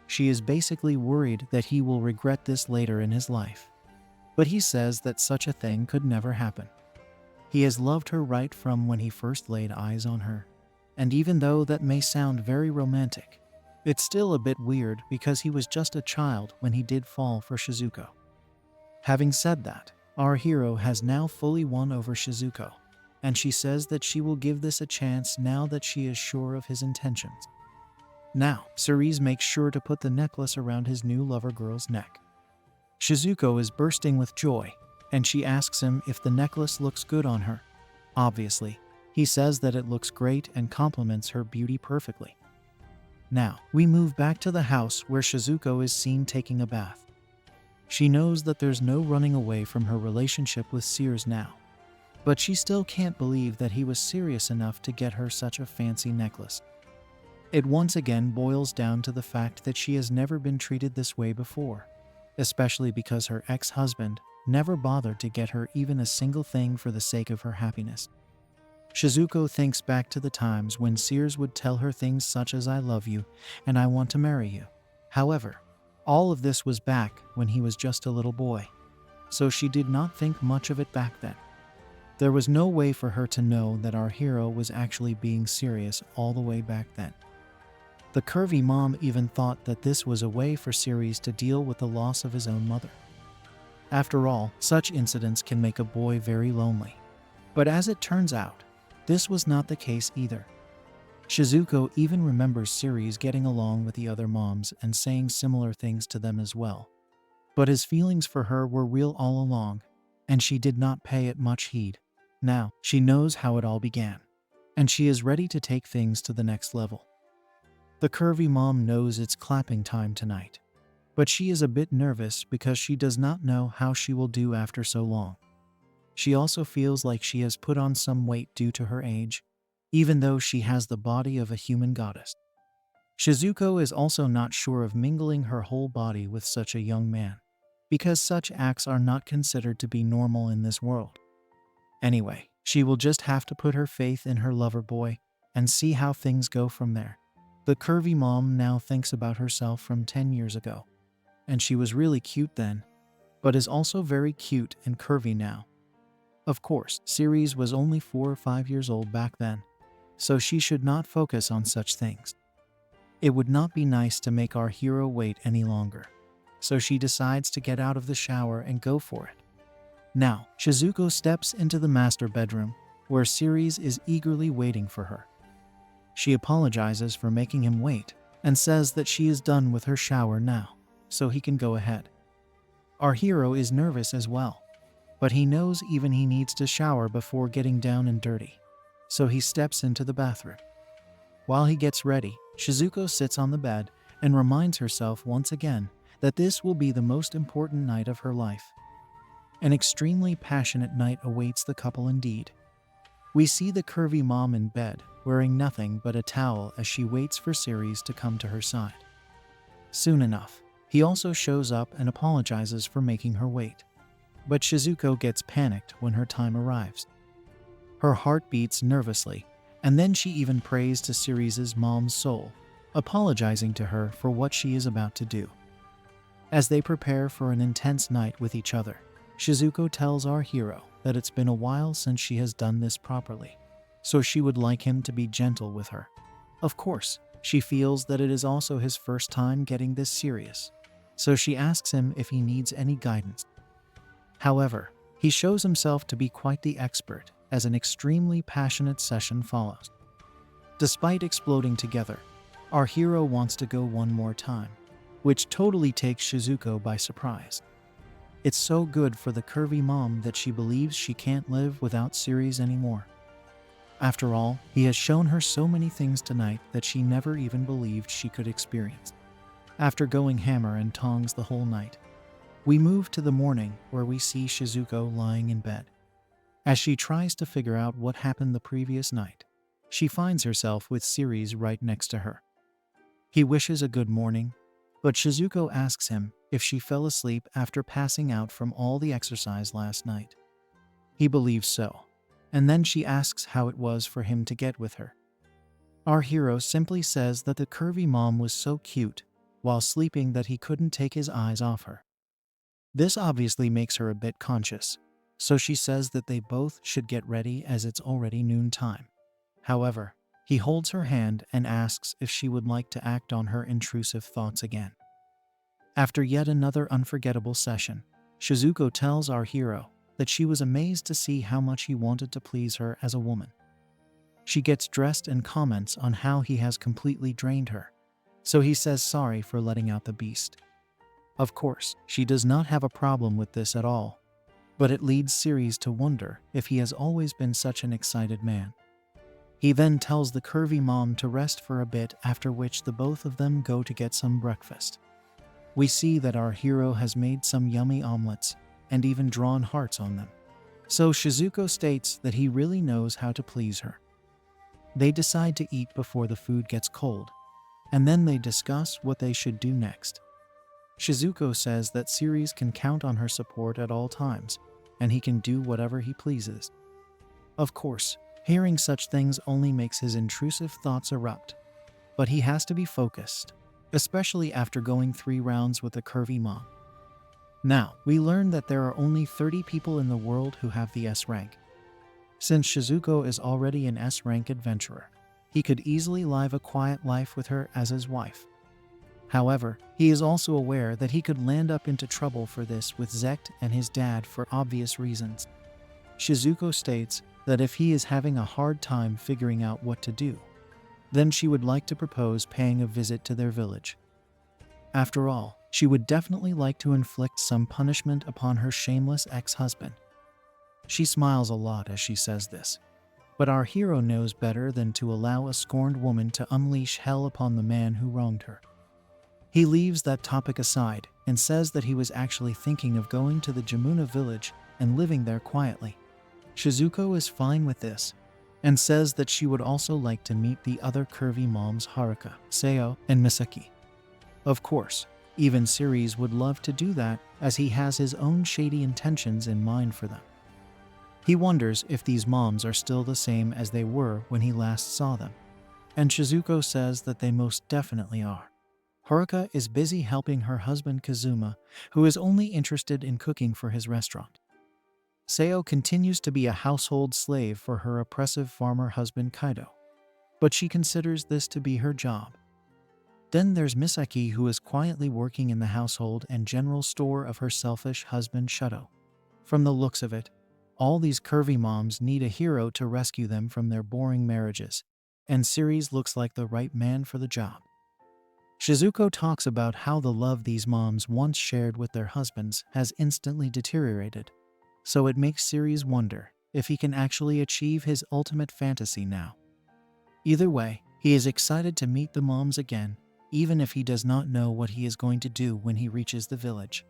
She is basically worried that he will regret this later in his life. But he says that such a thing could never happen. He has loved her right from when he first laid eyes on her. And even though that may sound very romantic, it's still a bit weird because he was just a child when he did fall for Shizuko. Having said that, our hero has now fully won over Shizuko, and she says that she will give this a chance now that she is sure of his intentions. Now, Ceres makes sure to put the necklace around his new lover girl's neck. Shizuko is bursting with joy, and she asks him if the necklace looks good on her. Obviously, he says that it looks great and complements her beauty perfectly. Now, we move back to the house where Shizuko is seen taking a bath. She knows that there's no running away from her relationship with Ceres now, but she still can't believe that he was serious enough to get her such a fancy necklace. It once again boils down to the fact that she has never been treated this way before, especially because her ex-husband never bothered to get her even a single thing for the sake of her happiness. Shizuko thinks back to the times when Ceres would tell her things such as "I love you" and "I want to marry you." However, all of this was back when he was just a little boy, so she did not think much of it back then. There was no way for her to know that our hero was actually being serious all the way back then. The curvy mom even thought that this was a way for Ceres to deal with the loss of his own mother. After all, such incidents can make a boy very lonely. But as it turns out, this was not the case either. Shizuko even remembers Ceres getting along with the other moms and saying similar things to them as well. But his feelings for her were real all along, and she did not pay it much heed. Now, she knows how it all began, and she is ready to take things to the next level. The curvy mom knows it's clapping time tonight, but she is a bit nervous because she does not know how she will do after so long. She also feels like she has put on some weight due to her age, even though she has the body of a human goddess. Shizuko is also not sure of mingling her whole body with such a young man, because such acts are not considered to be normal in this world. Anyway, she will just have to put her faith in her lover boy and see how things go from there. The curvy mom now thinks about herself from 10 years ago, and she was really cute then, but is also very cute and curvy now. Of course, Ceres was only 4 or 5 years old back then, so she should not focus on such things. It would not be nice to make our hero wait any longer, so she decides to get out of the shower and go for it. Now, Shizuko steps into the master bedroom, where Ceres is eagerly waiting for her. She apologizes for making him wait and says that she is done with her shower now, so he can go ahead. Our hero is nervous as well, but he knows even he needs to shower before getting down and dirty, so he steps into the bathroom. While he gets ready, Shizuko sits on the bed and reminds herself once again that this will be the most important night of her life. An extremely passionate night awaits the couple indeed. We see the curvy mom in bed, wearing nothing but a towel as she waits for Ceres to come to her side. Soon enough, he also shows up and apologizes for making her wait. But Shizuko gets panicked when her time arrives. Her heart beats nervously, and then she even prays to Ceres' mom's soul, apologizing to her for what she is about to do. As they prepare for an intense night with each other, Shizuko tells our hero that it's been a while since she has done this properly, so she would like him to be gentle with her. Of course, she feels that it is also his first time getting this serious, so she asks him if he needs any guidance. However, he shows himself to be quite the expert as an extremely passionate session follows. Despite exploding together, our hero wants to go one more time, which totally takes Shizuko by surprise. It's so good for the curvy mom that she believes she can't live without Siri's anymore. After all, he has shown her so many things tonight that she never even believed she could experience. After going hammer and tongs the whole night, we move to the morning where we see Shizuko lying in bed. As she tries to figure out what happened the previous night, she finds herself with Siri's right next to her. He wishes a good morning, but Shizuko asks him if she fell asleep after passing out from all the exercise last night. He believes so, and then she asks how it was for him to get with her. Our hero simply says that the curvy mom was so cute while sleeping that he couldn't take his eyes off her. This obviously makes her a bit conscious, so she says that they both should get ready as it's already noontime. However, he holds her hand and asks if she would like to act on her intrusive thoughts again. After yet another unforgettable session, Shizuko tells our hero that she was amazed to see how much he wanted to please her as a woman. She gets dressed and comments on how he has completely drained her, so he says sorry for letting out the beast. Of course, she does not have a problem with this at all, but it leads Siri to wonder if he has always been such an excited man. He then tells the curvy mom to rest for a bit, after which the both of them go to get some breakfast. We see that our hero has made some yummy omelets and even drawn hearts on them. So Shizuko states that he really knows how to please her. They decide to eat before the food gets cold, and then they discuss what they should do next. Shizuko says that Siri can count on her support at all times, and he can do whatever he pleases. Of course, hearing such things only makes his intrusive thoughts erupt, but he has to be focused, especially after going 3 rounds with a curvy mom. Now, we learn that there are only 30 people in the world who have the S rank. Since Shizuko is already an S rank adventurer, he could easily live a quiet life with her as his wife. However, he is also aware that he could land up into trouble for this with Zector and his dad for obvious reasons. Shizuko states that if he is having a hard time figuring out what to do, then she would like to propose paying a visit to their village. After all, she would definitely like to inflict some punishment upon her shameless ex-husband. She smiles a lot as she says this, but our hero knows better than to allow a scorned woman to unleash hell upon the man who wronged her. He leaves that topic aside and says that he was actually thinking of going to the Jamuna village and living there quietly. Shizuko is fine with this and says that she would also like to meet the other curvy moms Haruka, Seo, and Misaki. Of course, even Siri would love to do that, as he has his own shady intentions in mind for them. He wonders if these moms are still the same as they were when he last saw them, and Shizuko says that they most definitely are. Haruka is busy helping her husband Kazuma, who is only interested in cooking for his restaurant. Seo continues to be a household slave for her oppressive farmer husband Kaido, but she considers this to be her job. Then there's Misaki, who is quietly working in the household and general store of her selfish husband Shuto. From the looks of it, all these curvy moms need a hero to rescue them from their boring marriages, and Siri looks like the right man for the job. Shizuko talks about how the love these moms once shared with their husbands has instantly deteriorated, so it makes Siri wonder if he can actually achieve his ultimate fantasy now. Either way, he is excited to meet the moms again, even if he does not know what he is going to do when he reaches the village.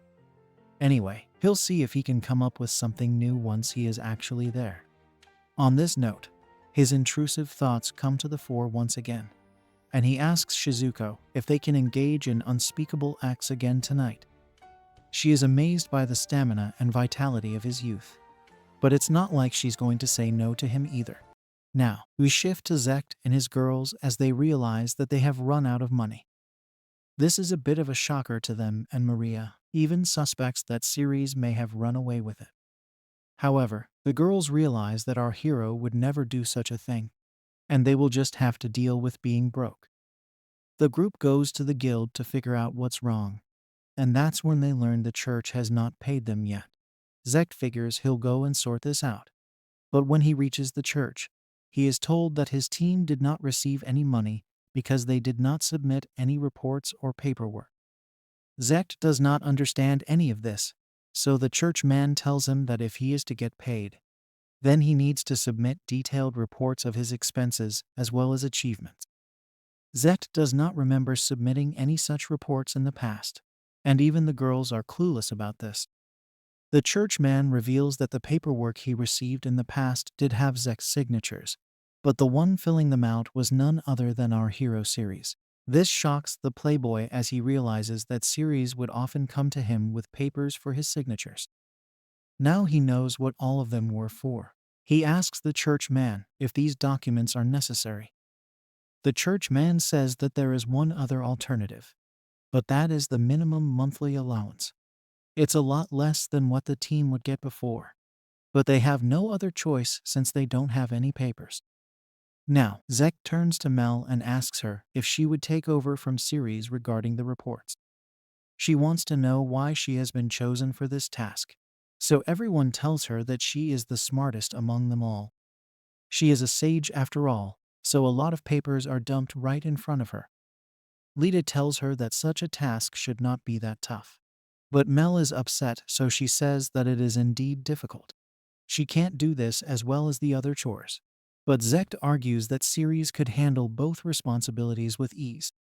Anyway, he'll see if he can come up with something new once he is actually there. On this note, his intrusive thoughts come to the fore once again, and he asks Shizuko if they can engage in unspeakable acts again tonight. She is amazed by the stamina and vitality of his youth, but it's not like she's going to say no to him either. Now, we shift to Zector and his girls as they realize that they have run out of money. This is a bit of a shocker to them, and Maria even suspects that Siri may have run away with it. However, the girls realize that our hero would never do such a thing, and they will just have to deal with being broke. The group goes to the guild to figure out what's wrong, and that's when they learn the church has not paid them yet. Zector figures he'll go and sort this out, but when he reaches the church, he is told that his team did not receive any money because they did not submit any reports or paperwork. Zector does not understand any of this, so the church man tells him that if he is to get paid, then he needs to submit detailed reports of his expenses as well as achievements. Zector does not remember submitting any such reports in the past, and even the girls are clueless about this. The church man reveals that the paperwork he received in the past did have Zector's signatures, but the one filling them out was none other than our hero Siri's. This shocks the playboy as he realizes that Siri's would often come to him with papers for his signatures. Now he knows what all of them were for. He asks the church man if these documents are necessary. The church man says that there is one other alternative, but that is the minimum monthly allowance. It's a lot less than what the team would get before, but they have no other choice since they don't have any papers. Now, Zector turns to Mel and asks her if she would take over from Siri's regarding the reports. She wants to know why she has been chosen for this task, so everyone tells her that she is the smartest among them all. She is a sage after all, so a lot of papers are dumped right in front of her. Lita tells her that such a task should not be that tough. But Mel is upset, so she says that it is indeed difficult. She can't do this as well as the other chores. But Zector argues that Siri's could handle both responsibilities with ease.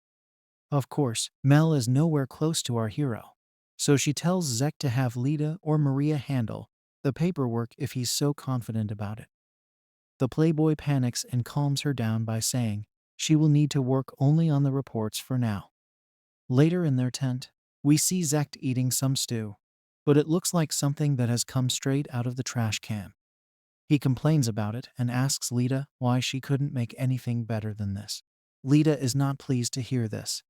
Of course, Mel is nowhere close to our hero, so she tells Zector to have Lita or Maria handle the paperwork if he's so confident about it. The playboy panics and calms her down by saying she will need to work only on the reports for now. Later in their tent, we see Zector eating some stew, but it looks like something that has come straight out of the trash can. He complains about it and asks Lita why she couldn't make anything better than this. Lita is not pleased to hear this,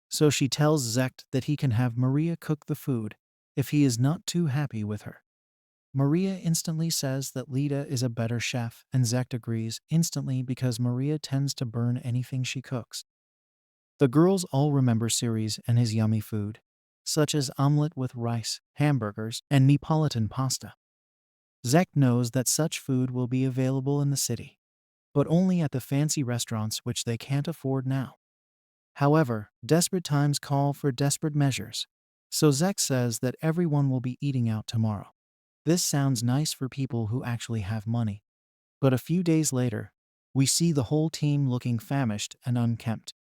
so she tells Zector that he can have Maria cook the food if he is not too happy with her. Maria instantly says that Lita is a better chef, and Zector agrees instantly because Maria tends to burn anything she cooks. The girls all remember Siri's and his yummy food, such as omelette with rice, hamburgers, and Neapolitan pasta. Zector knows that such food will be available in the city, but only at the fancy restaurants which they can't afford now. However, desperate times call for desperate measures, so Zector says that everyone will be eating out tomorrow. This sounds nice for people who actually have money, but a few days later, we see the whole team looking famished and unkempt.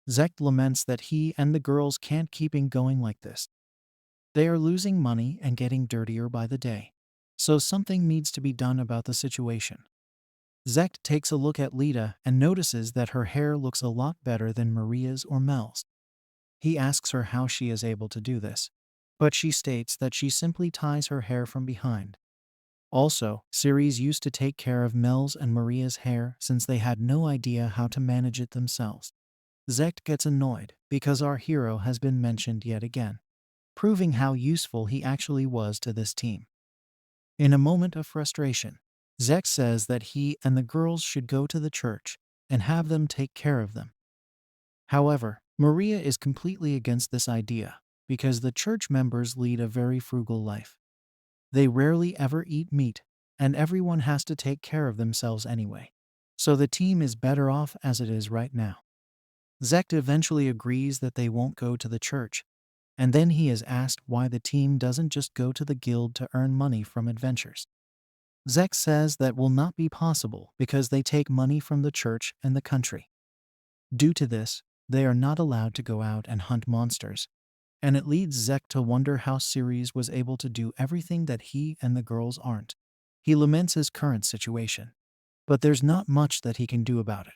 Zector laments that he and the girls can't keep going like this. They are losing money and getting dirtier by the day, so something needs to be done about the situation. Zector takes a look at Lita and notices that her hair looks a lot better than Maria's or Mel's. He asks her how she is able to do this, but she states that she simply ties her hair from behind. Also, Siri's used to take care of Mel's and Maria's hair since they had no idea how to manage it themselves. Zector gets annoyed because our hero has been mentioned yet again, proving how useful he actually was to this team. In a moment of frustration, Zector says that he and the girls should go to the church and have them take care of them. However, Maria is completely against this idea because the church members lead a very frugal life. They rarely ever eat meat, and everyone has to take care of themselves anyway. So the team is better off as it is right now. Zector eventually agrees that they won't go to the church, and then he is asked why the team doesn't just go to the guild to earn money from adventures. Zector says that will not be possible because they take money from the church and the country. Due to this, they are not allowed to go out and hunt monsters, and it leads Zector to wonder how Siri's was able to do everything that he and the girls aren't. He laments his current situation, but there's not much that he can do about it.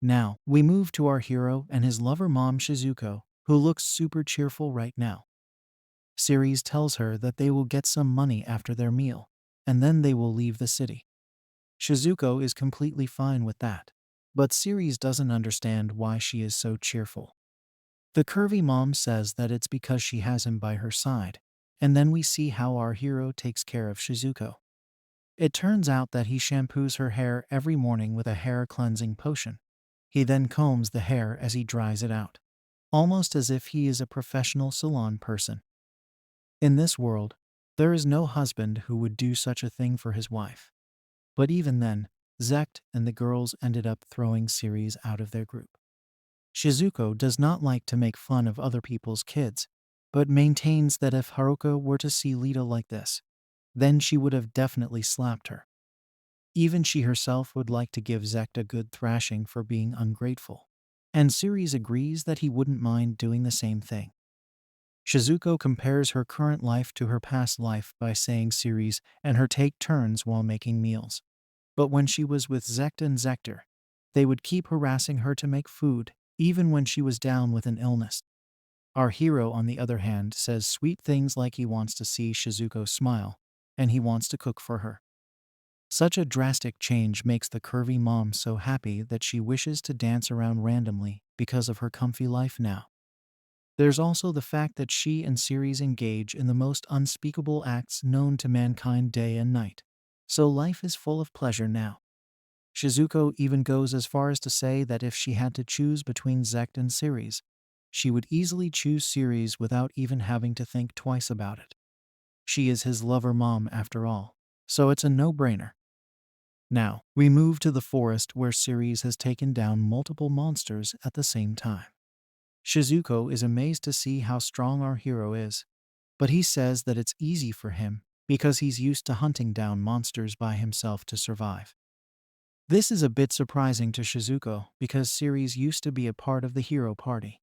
Now, we move to our hero and his lover mom Shizuko, who looks super cheerful right now. Siri's tells her that they will get some money after their meal, and then they will leave the city. Shizuko is completely fine with that, but Siri's doesn't understand why she is so cheerful. The curvy mom says that it's because she has him by her side, and then we see how our hero takes care of Shizuko. It turns out that he shampoos her hair every morning with a hair cleansing potion. He then combs the hair as he dries it out, almost as if he is a professional salon person. In this world, there is no husband who would do such a thing for his wife. But even then, Zector and the girls ended up throwing Ceres out of their group. Shizuko does not like to make fun of other people's kids, but maintains that if Haruka were to see Lita like this, then she would have definitely slapped her. Even she herself would like to give Zector a good thrashing for being ungrateful. And Ceres agrees that he wouldn't mind doing the same thing. Shizuko compares her current life to her past life by saying Ceres and her take turns while making meals. But when she was with Zector and Zector, they would keep harassing her to make food, even when she was down with an illness. Our hero, on the other hand, says sweet things like he wants to see Shizuko smile, and he wants to cook for her. Such a drastic change makes the curvy mom so happy that she wishes to dance around randomly because of her comfy life now. There's also the fact that she and Ceres engage in the most unspeakable acts known to mankind day and night. So life is full of pleasure now. Shizuko even goes as far as to say that if she had to choose between Zector and Ceres, she would easily choose Ceres without even having to think twice about it. She is his lover mom after all, so it's a no-brainer. Now, we move to the forest where Ceres has taken down multiple monsters at the same time. Shizuko is amazed to see how strong our hero is, but he says that it's easy for him because he's used to hunting down monsters by himself to survive. This is a bit surprising to Shizuko because Ceres used to be a part of the hero party,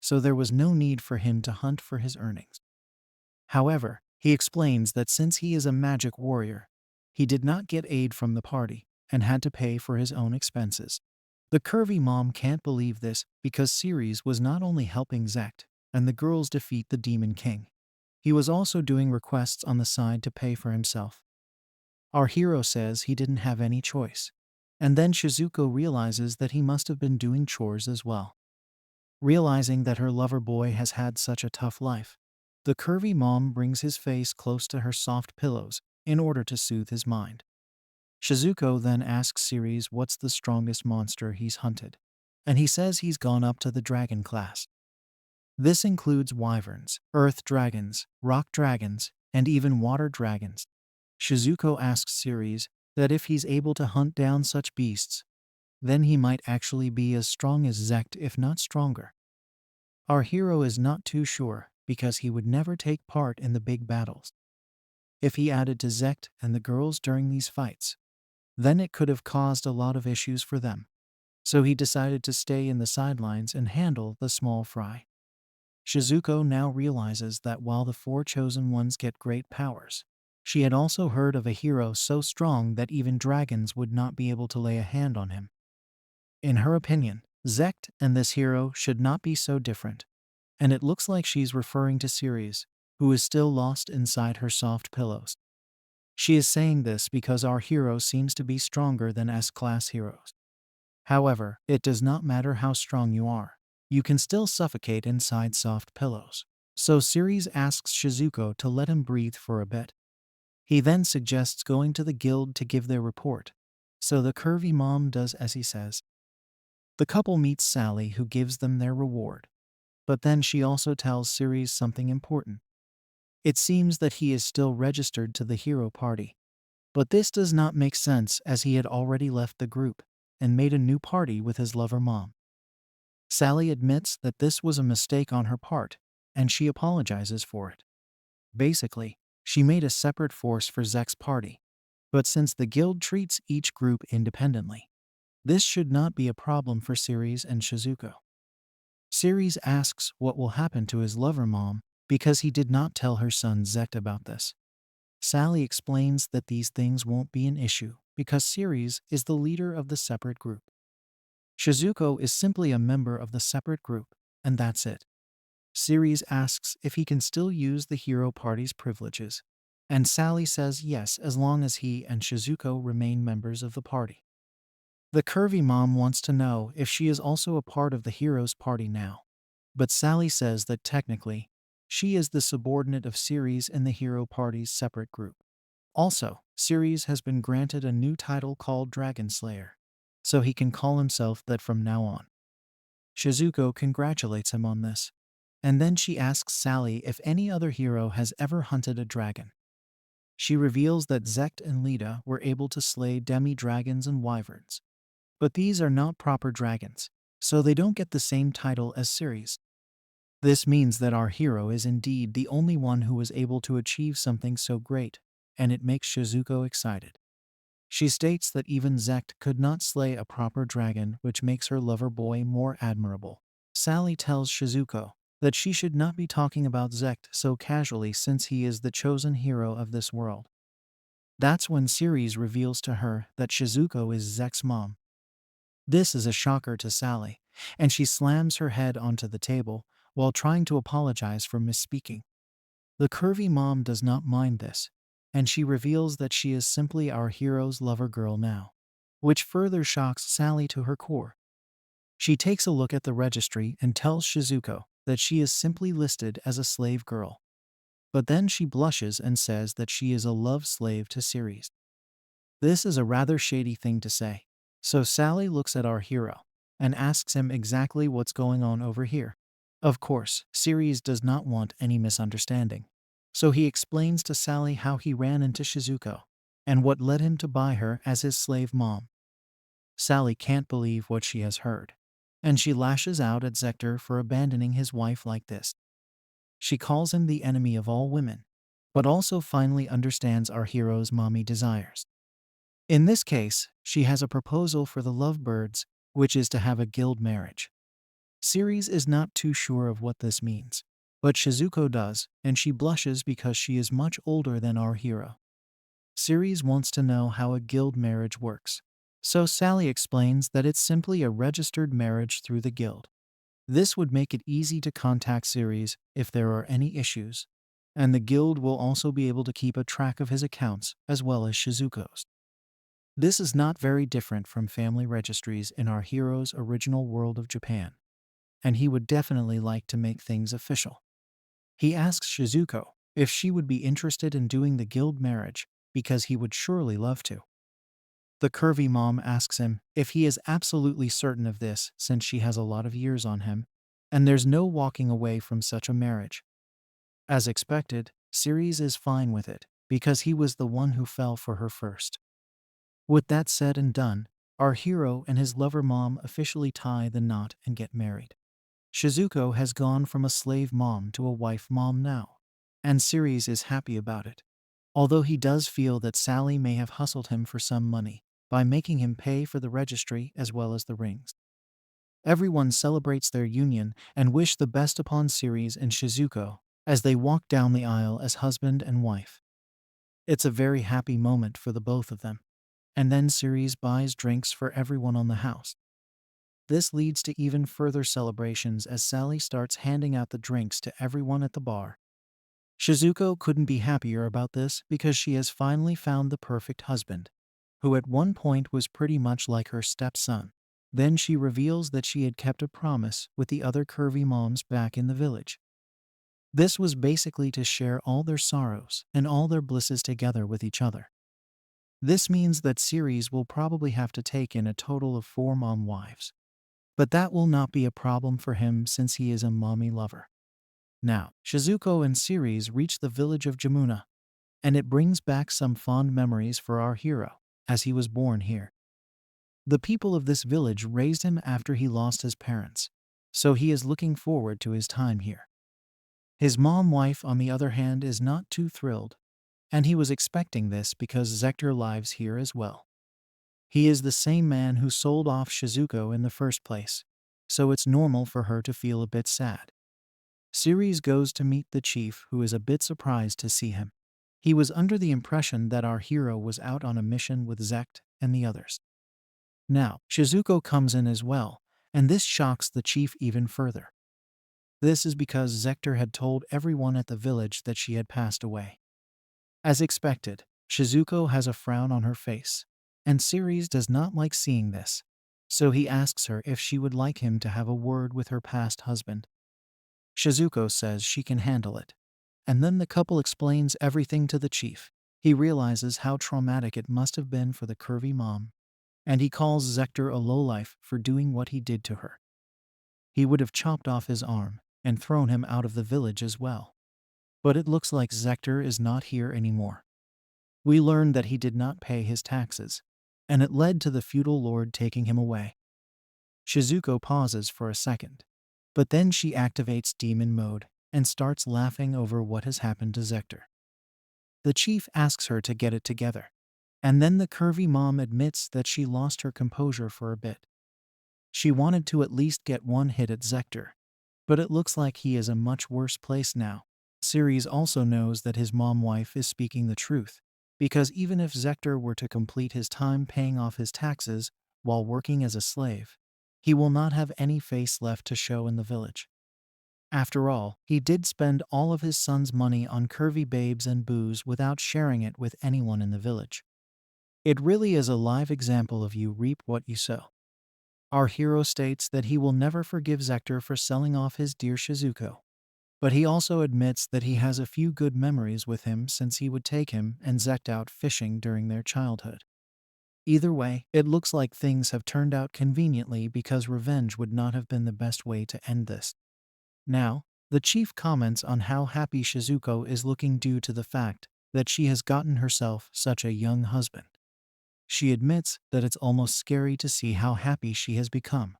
so there was no need for him to hunt for his earnings. However, he explains that since he is a magic warrior, he did not get aid from the party and had to pay for his own expenses. The curvy mom can't believe this because Ceres was not only helping Zector and the girls defeat the Demon King, he was also doing requests on the side to pay for himself. Our hero says he didn't have any choice, and then Shizuko realizes that he must have been doing chores as well. Realizing that her lover boy has had such a tough life, the curvy mom brings his face close to her soft pillows in order to soothe his mind. Shizuko then asks Ceres what's the strongest monster he's hunted, and he says he's gone up to the dragon class. This includes wyverns, earth dragons, rock dragons, and even water dragons. Shizuko asks Ceres that if he's able to hunt down such beasts, then he might actually be as strong as Zector if not stronger. Our hero is not too sure because he would never take part in the big battles. If he added to Zector and the girls during these fights, then it could have caused a lot of issues for them. So he decided to stay in the sidelines and handle the small fry. Shizuko now realizes that while the four chosen ones get great powers, she had also heard of a hero so strong that even dragons would not be able to lay a hand on him. In her opinion, Zector and this hero should not be so different, and it looks like she's referring to Ceres, who is still lost inside her soft pillows. She is saying this because our hero seems to be stronger than S-class heroes. However, it does not matter how strong you are. You can still suffocate inside soft pillows. So Ceres asks Shizuko to let him breathe for a bit. He then suggests going to the guild to give their report, so the curvy mom does as he says. The couple meets Sally, who gives them their reward. But then she also tells Ceres something important. It seems that he is still registered to the hero party. But this does not make sense as he had already left the group and made a new party with his lover mom. Sally admits that this was a mistake on her part, and she apologizes for it. Basically, she made a separate force for Zek's party, but since the guild treats each group independently, this should not be a problem for Ceres and Shizuko. Ceres asks what will happen to his lover mom because he did not tell her son Zector about this. Sally explains that these things won't be an issue because Ceres is the leader of the separate group. Shizuko is simply a member of the separate group, and that's it. Ceres asks if he can still use the hero party's privileges, and Sally says yes as long as he and Shizuko remain members of the party. The curvy mom wants to know if she is also a part of the hero's party now, but Sally says that technically, she is the subordinate of Ceres in the hero party's separate group. Also, Ceres has been granted a new title called Dragon Slayer, so he can call himself that from now on. Shizuko congratulates him on this, and then she asks Sally if any other hero has ever hunted a dragon. She reveals that Zect and Lita were able to slay demi-dragons and wyverns. But these are not proper dragons, so they don't get the same title as Ceres. This means that our hero is indeed the only one who was able to achieve something so great, and it makes Shizuko excited. She states that even Zect could not slay a proper dragon, which makes her lover boy more admirable. Sally tells Shizuko that she should not be talking about Zect so casually since he is the chosen hero of this world. That's when Ceres reveals to her that Shizuko is Zect's mom. This is a shocker to Sally, and she slams her head onto the table while trying to apologize for misspeaking. The curvy mom does not mind this, and she reveals that she is simply our hero's lover girl now, which further shocks Sally to her core. She takes a look at the registry and tells Shizuko that she is simply listed as a slave girl. But then she blushes and says that she is a love slave to Ceres. This is a rather shady thing to say. So Sally looks at our hero and asks him exactly what's going on over here. Of course, Ceres does not want any misunderstanding. So he explains to Sally how he ran into Shizuko and what led him to buy her as his slave mom. Sally can't believe what she has heard, and she lashes out at Zector for abandoning his wife like this. She calls him the enemy of all women, but also finally understands our hero's mommy desires. In this case, she has a proposal for the lovebirds, which is to have a guild marriage. Ceres is not too sure of what this means, but Shizuko does, and she blushes because she is much older than our hero. Ceres wants to know how a guild marriage works, so Sally explains that it's simply a registered marriage through the guild. This would make it easy to contact Ceres if there are any issues, and the guild will also be able to keep a track of his accounts as well as Shizuko's. This is not very different from family registries in our hero's original world of Japan, and he would definitely like to make things official. He asks Shizuko if she would be interested in doing the guild marriage because he would surely love to. The curvy mom asks him if he is absolutely certain of this since she has a lot of years on him, and there's no walking away from such a marriage. As expected, Ceres is fine with it because he was the one who fell for her first. With that said and done, our hero and his lover mom officially tie the knot and get married. Shizuko has gone from a slave mom to a wife mom now, and Ceres is happy about it. Although he does feel that Sally may have hustled him for some money by making him pay for the registry as well as the rings. Everyone celebrates their union and wish the best upon Ceres and Shizuko as they walk down the aisle as husband and wife. It's a very happy moment for the both of them. And then Ceres buys drinks for everyone on the house. This leads to even further celebrations as Sally starts handing out the drinks to everyone at the bar. Shizuko couldn't be happier about this because she has finally found the perfect husband, who at one point was pretty much like her stepson. Then she reveals that she had kept a promise with the other curvy moms back in the village. This was basically to share all their sorrows and all their blisses together with each other. This means that Ceres will probably have to take in a total of 4 mom wives. But that will not be a problem for him since he is a mommy lover. Now, Shizuko and Ceres reach the village of Jamuna, and it brings back some fond memories for our hero, as he was born here. The people of this village raised him after he lost his parents, so he is looking forward to his time here. His mom wife, on the other hand, is not too thrilled, and he was expecting this because Zector lives here as well. He is the same man who sold off Shizuko in the first place, so it's normal for her to feel a bit sad. Ceres goes to meet the chief, who is a bit surprised to see him. He was under the impression that our hero was out on a mission with Zect and the others. Now, Shizuko comes in as well, and this shocks the chief even further. This is because Zector had told everyone at the village that she had passed away. As expected, Shizuko has a frown on her face, and Ceres does not like seeing this, so he asks her if she would like him to have a word with her past husband. Shizuko says she can handle it, and then the couple explains everything to the chief. He realizes how traumatic it must have been for the curvy mom, and he calls Zector a lowlife for doing what he did to her. He would have chopped off his arm and thrown him out of the village as well. But it looks like Zector is not here anymore. We learn that he did not pay his taxes, and it led to the feudal lord taking him away. Shizuko pauses for a second, but then she activates demon mode and starts laughing over what has happened to Zector. The chief asks her to get it together, and then the curvy mom admits that she lost her composure for a bit. She wanted to at least get one hit at Zector, but it looks like he is a much worse place now. Siri also knows that his mom-wife is speaking the truth, because even if Zector were to complete his time paying off his taxes while working as a slave, he will not have any face left to show in the village. After all, he did spend all of his son's money on curvy babes and booze without sharing it with anyone in the village. It really is a live example of you reap what you sow. Our hero states that he will never forgive Zector for selling off his dear Shizuko. But he also admits that he has a few good memories with him since he would take him and Zect out fishing during their childhood. Either way, it looks like things have turned out conveniently because revenge would not have been the best way to end this. Now, the chief comments on how happy Shizuko is looking due to the fact that she has gotten herself such a young husband. She admits that it's almost scary to see how happy she has become.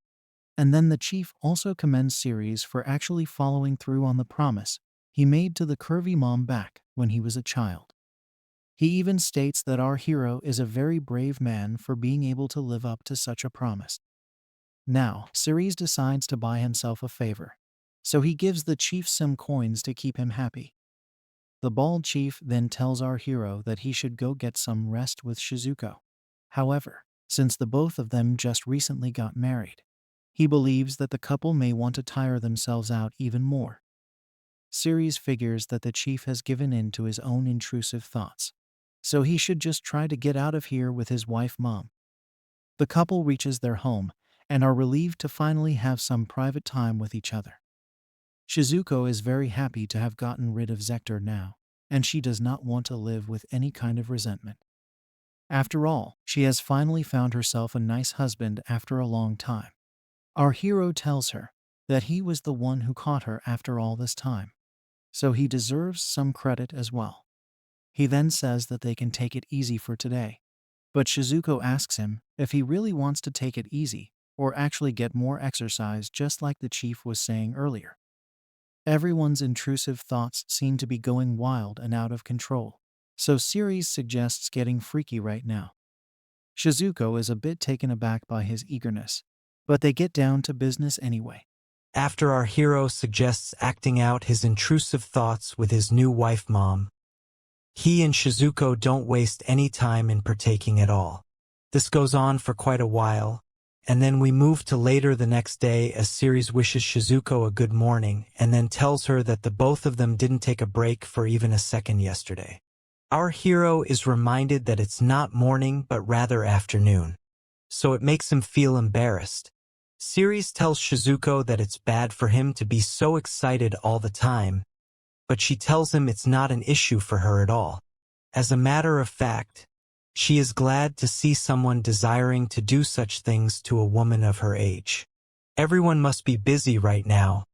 And then the chief also commends Siri for actually following through on the promise he made to the curvy mom back when he was a child. He even states that our hero is a very brave man for being able to live up to such a promise. Now, Siri decides to buy himself a favor, so he gives the chief some coins to keep him happy. The bald chief then tells our hero that he should go get some rest with Shizuko. However, since the both of them just recently got married, he believes that the couple may want to tire themselves out even more. Siri figures that the chief has given in to his own intrusive thoughts, so he should just try to get out of here with his wife mom. The couple reaches their home and are relieved to finally have some private time with each other. Shizuko is very happy to have gotten rid of Zector now, and she does not want to live with any kind of resentment. After all, she has finally found herself a nice husband after a long time. Our hero tells her that he was the one who caught her after all this time, so he deserves some credit as well. He then says that they can take it easy for today, but Shizuko asks him if he really wants to take it easy or actually get more exercise, just like the chief was saying earlier. Everyone's intrusive thoughts seem to be going wild and out of control, so Siri suggests getting freaky right now. Shizuko is a bit taken aback by his eagerness, but they get down to business anyway. After our hero suggests acting out his intrusive thoughts with his new wife mom, he and Shizuko don't waste any time in partaking at all. This goes on for quite a while, and then we move to later the next day as Siri wishes Shizuko a good morning and then tells her that the both of them didn't take a break for even a second yesterday. Our hero is reminded that it's not morning but rather afternoon, so it makes him feel embarrassed. Siri tells Shizuko that it's bad for him to be so excited all the time, but she tells him it's not an issue for her at all. As a matter of fact, she is glad to see someone desiring to do such things to a woman of her age. Everyone must be busy right now,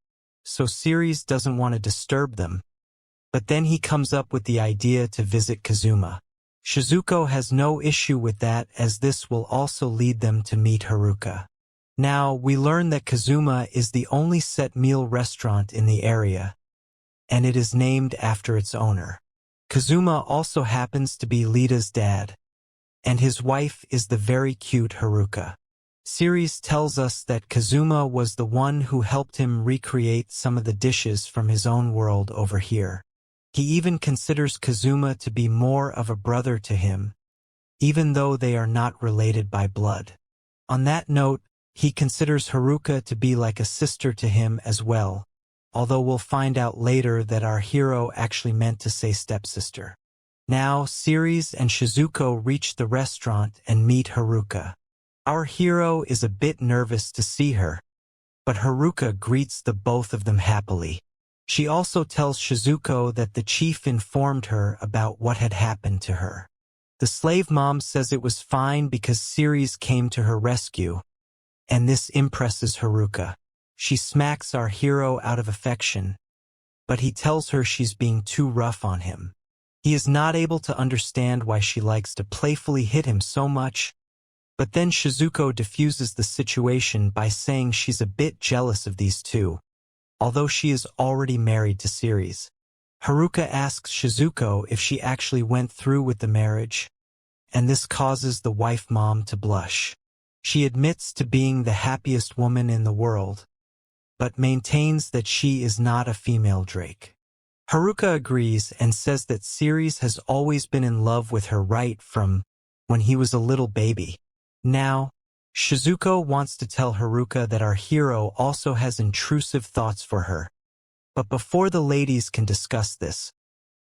so Siri doesn't want to disturb them. But then he comes up with the idea to visit Kazuma. Shizuko has no issue with that, as this will also lead them to meet Haruka. Now, we learn that Kazuma is the only set meal restaurant in the area, and it is named after its owner. Kazuma also happens to be Lita's dad, and his wife is the very cute Haruka. Siri tells us that Kazuma was the one who helped him recreate some of the dishes from his own world over here. He even considers Kazuma to be more of a brother to him, even though they are not related by blood. On that note, he considers Haruka to be like a sister to him as well, although we'll find out later that our hero actually meant to say stepsister. Now, Siri and Shizuko reach the restaurant and meet Haruka. Our hero is a bit nervous to see her, but Haruka greets the both of them happily. She also tells Shizuko that the chief informed her about what had happened to her. The slave mom says it was fine because Siri came to her rescue, and this impresses Haruka. She smacks our hero out of affection, but he tells her she's being too rough on him. He is not able to understand why she likes to playfully hit him so much, but then Shizuko diffuses the situation by saying she's a bit jealous of these two, although she is already married to Ceres. Haruka asks Shizuko if she actually went through with the marriage, and this causes the wife mom to blush. She admits to being the happiest woman in the world, but maintains that she is not a female Drake. Haruka agrees and says that Ceres has always been in love with her right from when he was a little baby. Now, Shizuko wants to tell Haruka that our hero also has intrusive thoughts for her. But before the ladies can discuss this,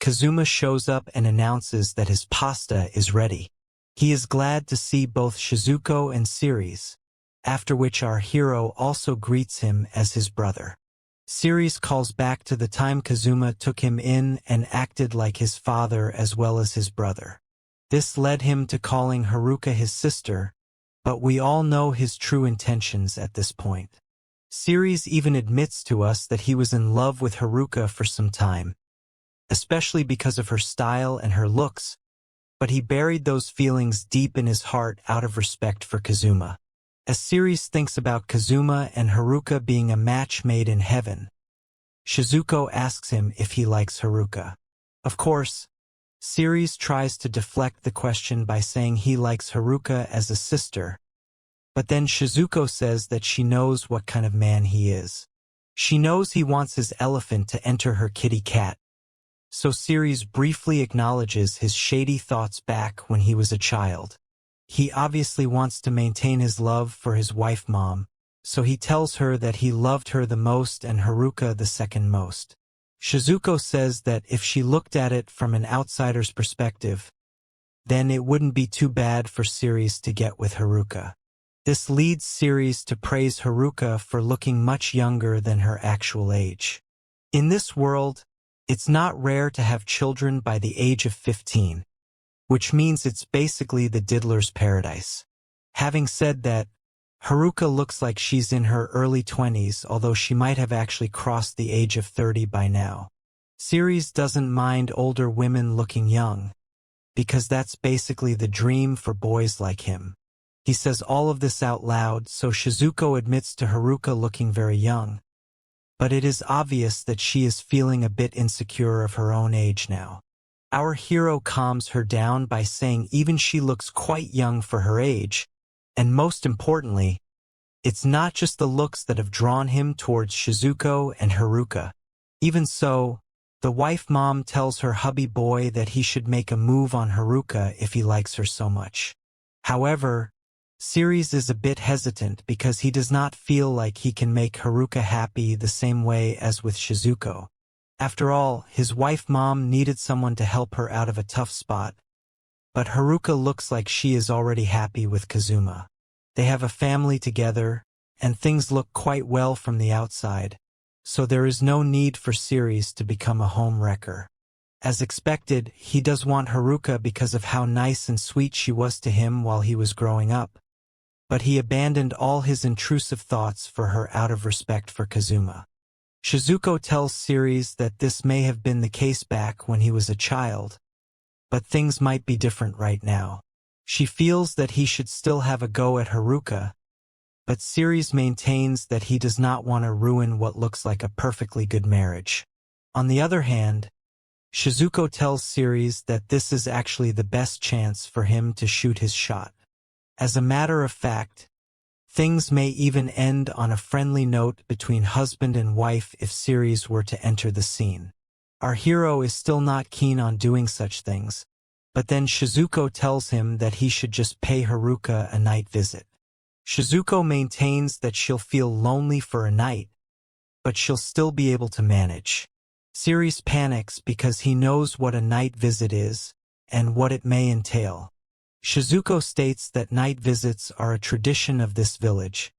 Kazuma shows up and announces that his pasta is ready. He is glad to see both Shizuko and Ceres, after which our hero also greets him as his brother. Ceres calls back to the time Kazuma took him in and acted like his father as well as his brother. This led him to calling Haruka his sister, but we all know his true intentions at this point. Ceres even admits to us that he was in love with Haruka for some time, especially because of her style and her looks, but he buried those feelings deep in his heart out of respect for Kazuma. As Ceres thinks about Kazuma and Haruka being a match made in heaven, Shizuko asks him if he likes Haruka. Of course, Ceres tries to deflect the question by saying he likes Haruka as a sister, but then Shizuko says that she knows what kind of man he is. She knows he wants his elephant to enter her kitty cat, so Ceres briefly acknowledges his shady thoughts back when he was a child. He obviously wants to maintain his love for his wife mom, so he tells her that he loved her the most and Haruka the second most. Shizuko says that if she looked at it from an outsider's perspective, then it wouldn't be too bad for Ceres to get with Haruka. This leads Ceres to praise Haruka for looking much younger than her actual age. In this world, it's not rare to have children by the age of 15. Which means it's basically the diddler's paradise. Having said that, Haruka looks like she's in her early 20s, although she might have actually crossed the age of 30 by now. Ceres doesn't mind older women looking young, because that's basically the dream for boys like him. He says all of this out loud, so Shizuko admits to Haruka looking very young. But it is obvious that she is feeling a bit insecure of her own age now. Our hero calms her down by saying even she looks quite young for her age, and most importantly, it's not just the looks that have drawn him towards Shizuko and Haruka. Even so, the wife mom tells her hubby boy that he should make a move on Haruka if he likes her so much. However, Ceres is a bit hesitant because he does not feel like he can make Haruka happy the same way as with Shizuko. After all, his wife mom needed someone to help her out of a tough spot, but Haruka looks like she is already happy with Kazuma. They have a family together, and things look quite well from the outside, so there is no need for Ceres to become a home wrecker. As expected, he does want Haruka because of how nice and sweet she was to him while he was growing up, but he abandoned all his intrusive thoughts for her out of respect for Kazuma. Shizuko tells Ceres that this may have been the case back when he was a child, but things might be different right now. She feels that he should still have a go at Haruka, but Ceres maintains that he does not want to ruin what looks like a perfectly good marriage. On the other hand, Shizuko tells Ceres that this is actually the best chance for him to shoot his shot. As a matter of fact, things may even end on a friendly note between husband and wife if Ceres were to enter the scene. Our hero is still not keen on doing such things, but then Shizuko tells him that he should just pay Haruka a night visit. Shizuko maintains that she'll feel lonely for a night, but she'll still be able to manage. Ceres panics because he knows what a night visit is and what it may entail. Shizuko states that night visits are a tradition of this village,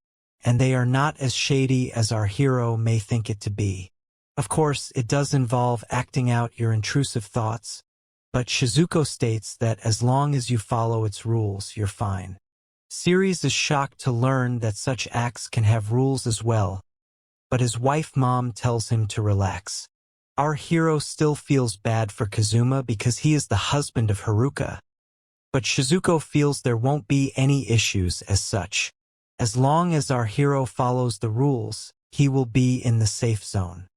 and they are not as shady as our hero may think it to be. Of course, it does involve acting out your intrusive thoughts, but Shizuko states that as long as you follow its rules, you're fine. Ceres is shocked to learn that such acts can have rules as well, but his wife mom tells him to relax. Our hero still feels bad for Kazuma because he is the husband of Haruka. But Shizuko feels there won't be any issues as such. As long as our hero follows the rules, he will be in the safe zone.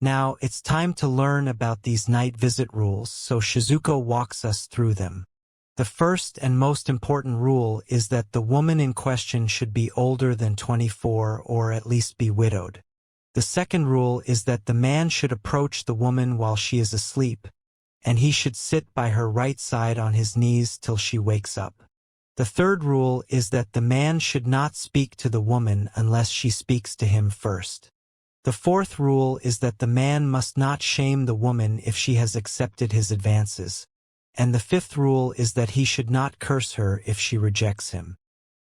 Now, it's time to learn about these night visit rules, so Shizuko walks us through them. The first and most important rule is that the woman in question should be older than 24 or at least be widowed. The second rule is that the man should approach the woman while she is asleep, and he should sit by her right side on his knees till she wakes up. The third rule is that the man should not speak to the woman unless she speaks to him first. The fourth rule is that the man must not shame the woman if she has accepted his advances. And the fifth rule is that he should not curse her if she rejects him.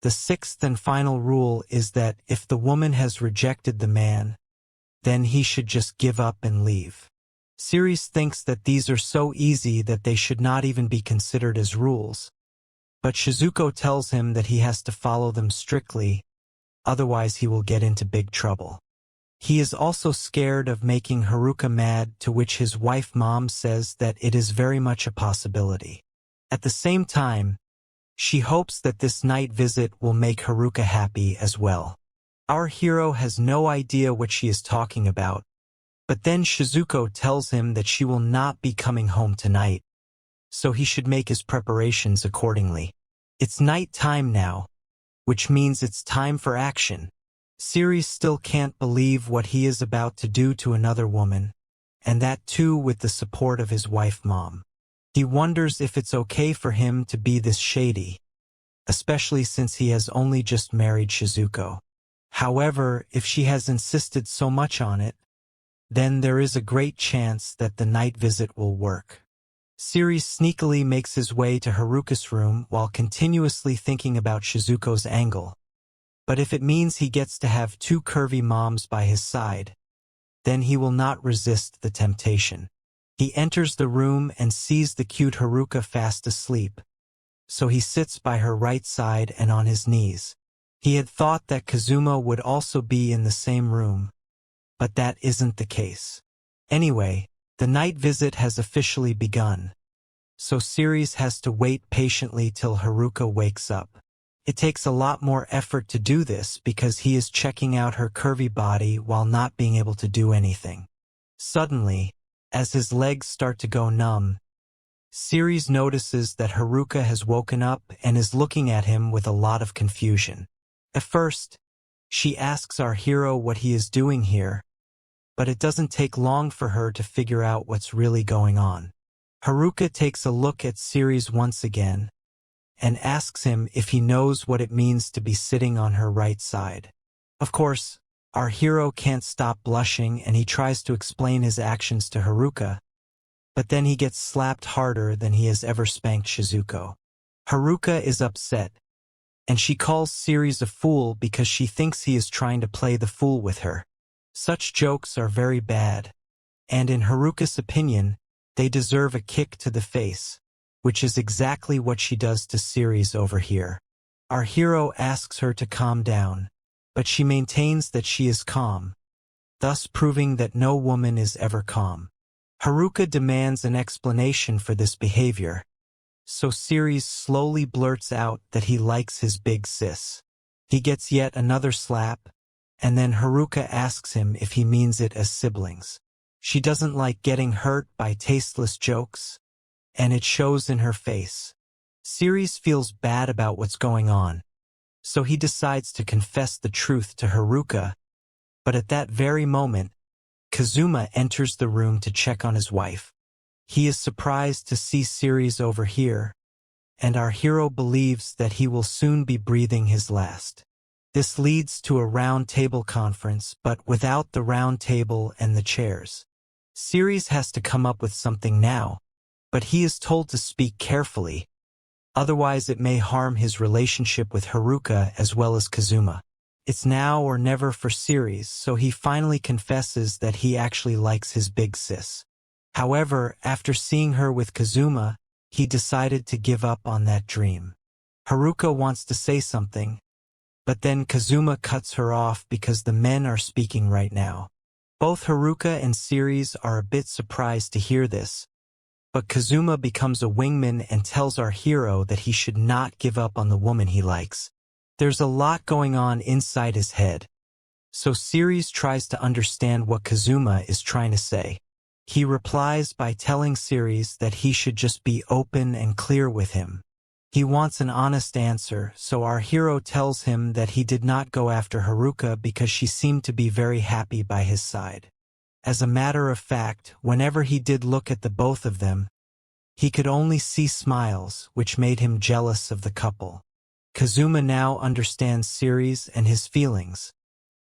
The sixth and final rule is that if the woman has rejected the man, then he should just give up and leave. Siri thinks that these are so easy that they should not even be considered as rules. But Shizuko tells him that he has to follow them strictly, otherwise he will get into big trouble. He is also scared of making Haruka mad, to which his wife mom says that it is very much a possibility. At the same time, she hopes that this night visit will make Haruka happy as well. Our hero has no idea what she is talking about, but then Shizuko tells him that she will not be coming home tonight, so he should make his preparations accordingly. It's night time now, which means it's time for action. Siri still can't believe what he is about to do to another woman, and that too with the support of his wife mom. He wonders if it's okay for him to be this shady, especially since he has only just married Shizuko. However, if she has insisted so much on it, then there is a great chance that the night visit will work. Siri sneakily makes his way to Haruka's room while continuously thinking about Shizuko's angle. But if it means he gets to have two curvy moms by his side, then he will not resist the temptation. He enters the room and sees the cute Haruka fast asleep, so he sits by her right side and on his knees. He had thought that Kazuma would also be in the same room, but that isn't the case. Anyway, the night visit has officially begun, so Siri has to wait patiently till Haruka wakes up. It takes a lot more effort to do this because he is checking out her curvy body while not being able to do anything. Suddenly, as his legs start to go numb, Siri notices that Haruka has woken up and is looking at him with a lot of confusion. At first, she asks our hero what he is doing here, but it doesn't take long for her to figure out what's really going on. Haruka takes a look at Siri once again, and asks him if he knows what it means to be sitting on her right side. Of course, our hero can't stop blushing and he tries to explain his actions to Haruka, but then he gets slapped harder than he has ever spanked Shizuko. Haruka is upset, and she calls Siri a fool because she thinks he is trying to play the fool with her. Such jokes are very bad, and in Haruka's opinion, they deserve a kick to the face, which is exactly what she does to Siri over here. Our hero asks her to calm down, but she maintains that she is calm, thus proving that no woman is ever calm. Haruka demands an explanation for this behavior, so Siri slowly blurts out that he likes his big sis. He gets yet another slap, and then Haruka asks him if he means it as siblings. She doesn't like getting hurt by tasteless jokes, and it shows in her face. Siri feels bad about what's going on, so he decides to confess the truth to Haruka, but at that very moment, Kazuma enters the room to check on his wife. He is surprised to see Siri over here, and our hero believes that he will soon be breathing his last. This leads to a round table conference, but without the round table and the chairs. Siri has to come up with something now, but he is told to speak carefully, otherwise it may harm his relationship with Haruka as well as Kazuma. It's now or never for Siri, so he finally confesses that he actually likes his big sis. However, after seeing her with Kazuma, he decided to give up on that dream. Haruka wants to say something, but then Kazuma cuts her off because the men are speaking right now. Both Haruka and Ceres are a bit surprised to hear this, but Kazuma becomes a wingman and tells our hero that he should not give up on the woman he likes. There's a lot going on inside his head, so Ceres tries to understand what Kazuma is trying to say. He replies by telling Ceres that he should just be open and clear with him. He wants an honest answer, so our hero tells him that he did not go after Haruka because she seemed to be very happy by his side. As a matter of fact, whenever he did look at the both of them, he could only see smiles, which made him jealous of the couple. Kazuma now understands Ceres and his feelings,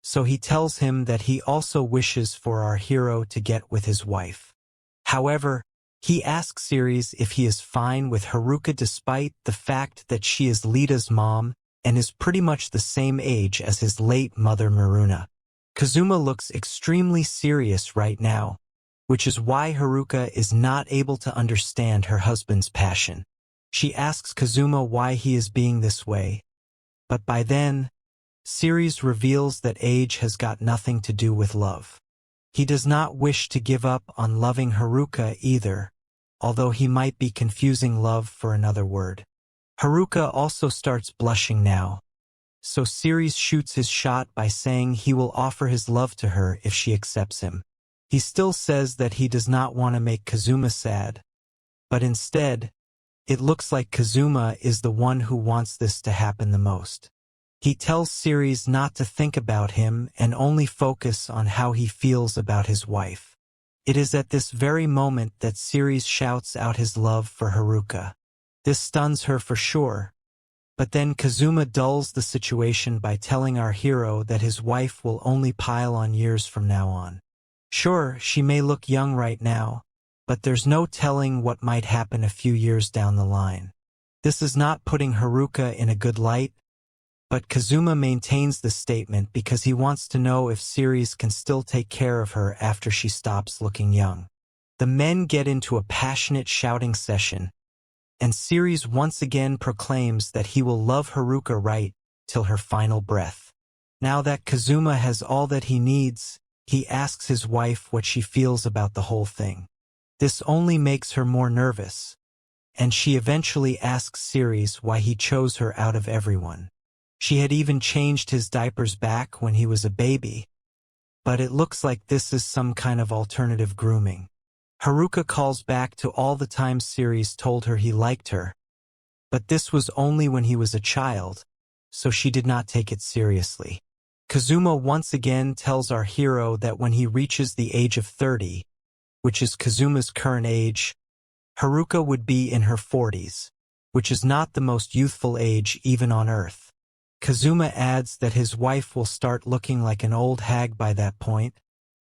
so he tells him that he also wishes for our hero to get with his wife. However, he asks Ceres if he is fine with Haruka despite the fact that she is Lita's mom and is pretty much the same age as his late mother Maruna. Kazuma looks extremely serious right now, which is why Haruka is not able to understand her husband's passion. She asks Kazuma why he is being this way, but by then, Ceres reveals that age has got nothing to do with love. He does not wish to give up on loving Haruka either, although he might be confusing love for another word. Haruka also starts blushing now, so Ceres shoots his shot by saying he will offer his love to her if she accepts him. He still says that he does not want to make Kazuma sad, but instead, it looks like Kazuma is the one who wants this to happen the most. He tells Ceres not to think about him and only focus on how he feels about his wife. It is at this very moment that Ceres shouts out his love for Haruka. This stuns her for sure, but then Kazuma dulls the situation by telling our hero that his wife will only pile on years from now on. Sure, she may look young right now, but there's no telling what might happen a few years down the line. This is not putting Haruka in a good light, but Kazuma maintains this statement because he wants to know if Ceres can still take care of her after she stops looking young. The men get into a passionate shouting session, and Ceres once again proclaims that he will love Haruka right till her final breath. Now that Kazuma has all that he needs, he asks his wife what she feels about the whole thing. This only makes her more nervous, and she eventually asks Ceres why he chose her out of everyone. She had even changed his diapers back when he was a baby, but it looks like this is some kind of alternative grooming. Haruka calls back to all the times Ceres told her he liked her, but this was only when he was a child, so she did not take it seriously. Kazuma once again tells our hero that when he reaches the age of 30, which is Kazuma's current age, Haruka would be in her 40s, which is not the most youthful age even on Earth. Kazuma adds that his wife will start looking like an old hag by that point,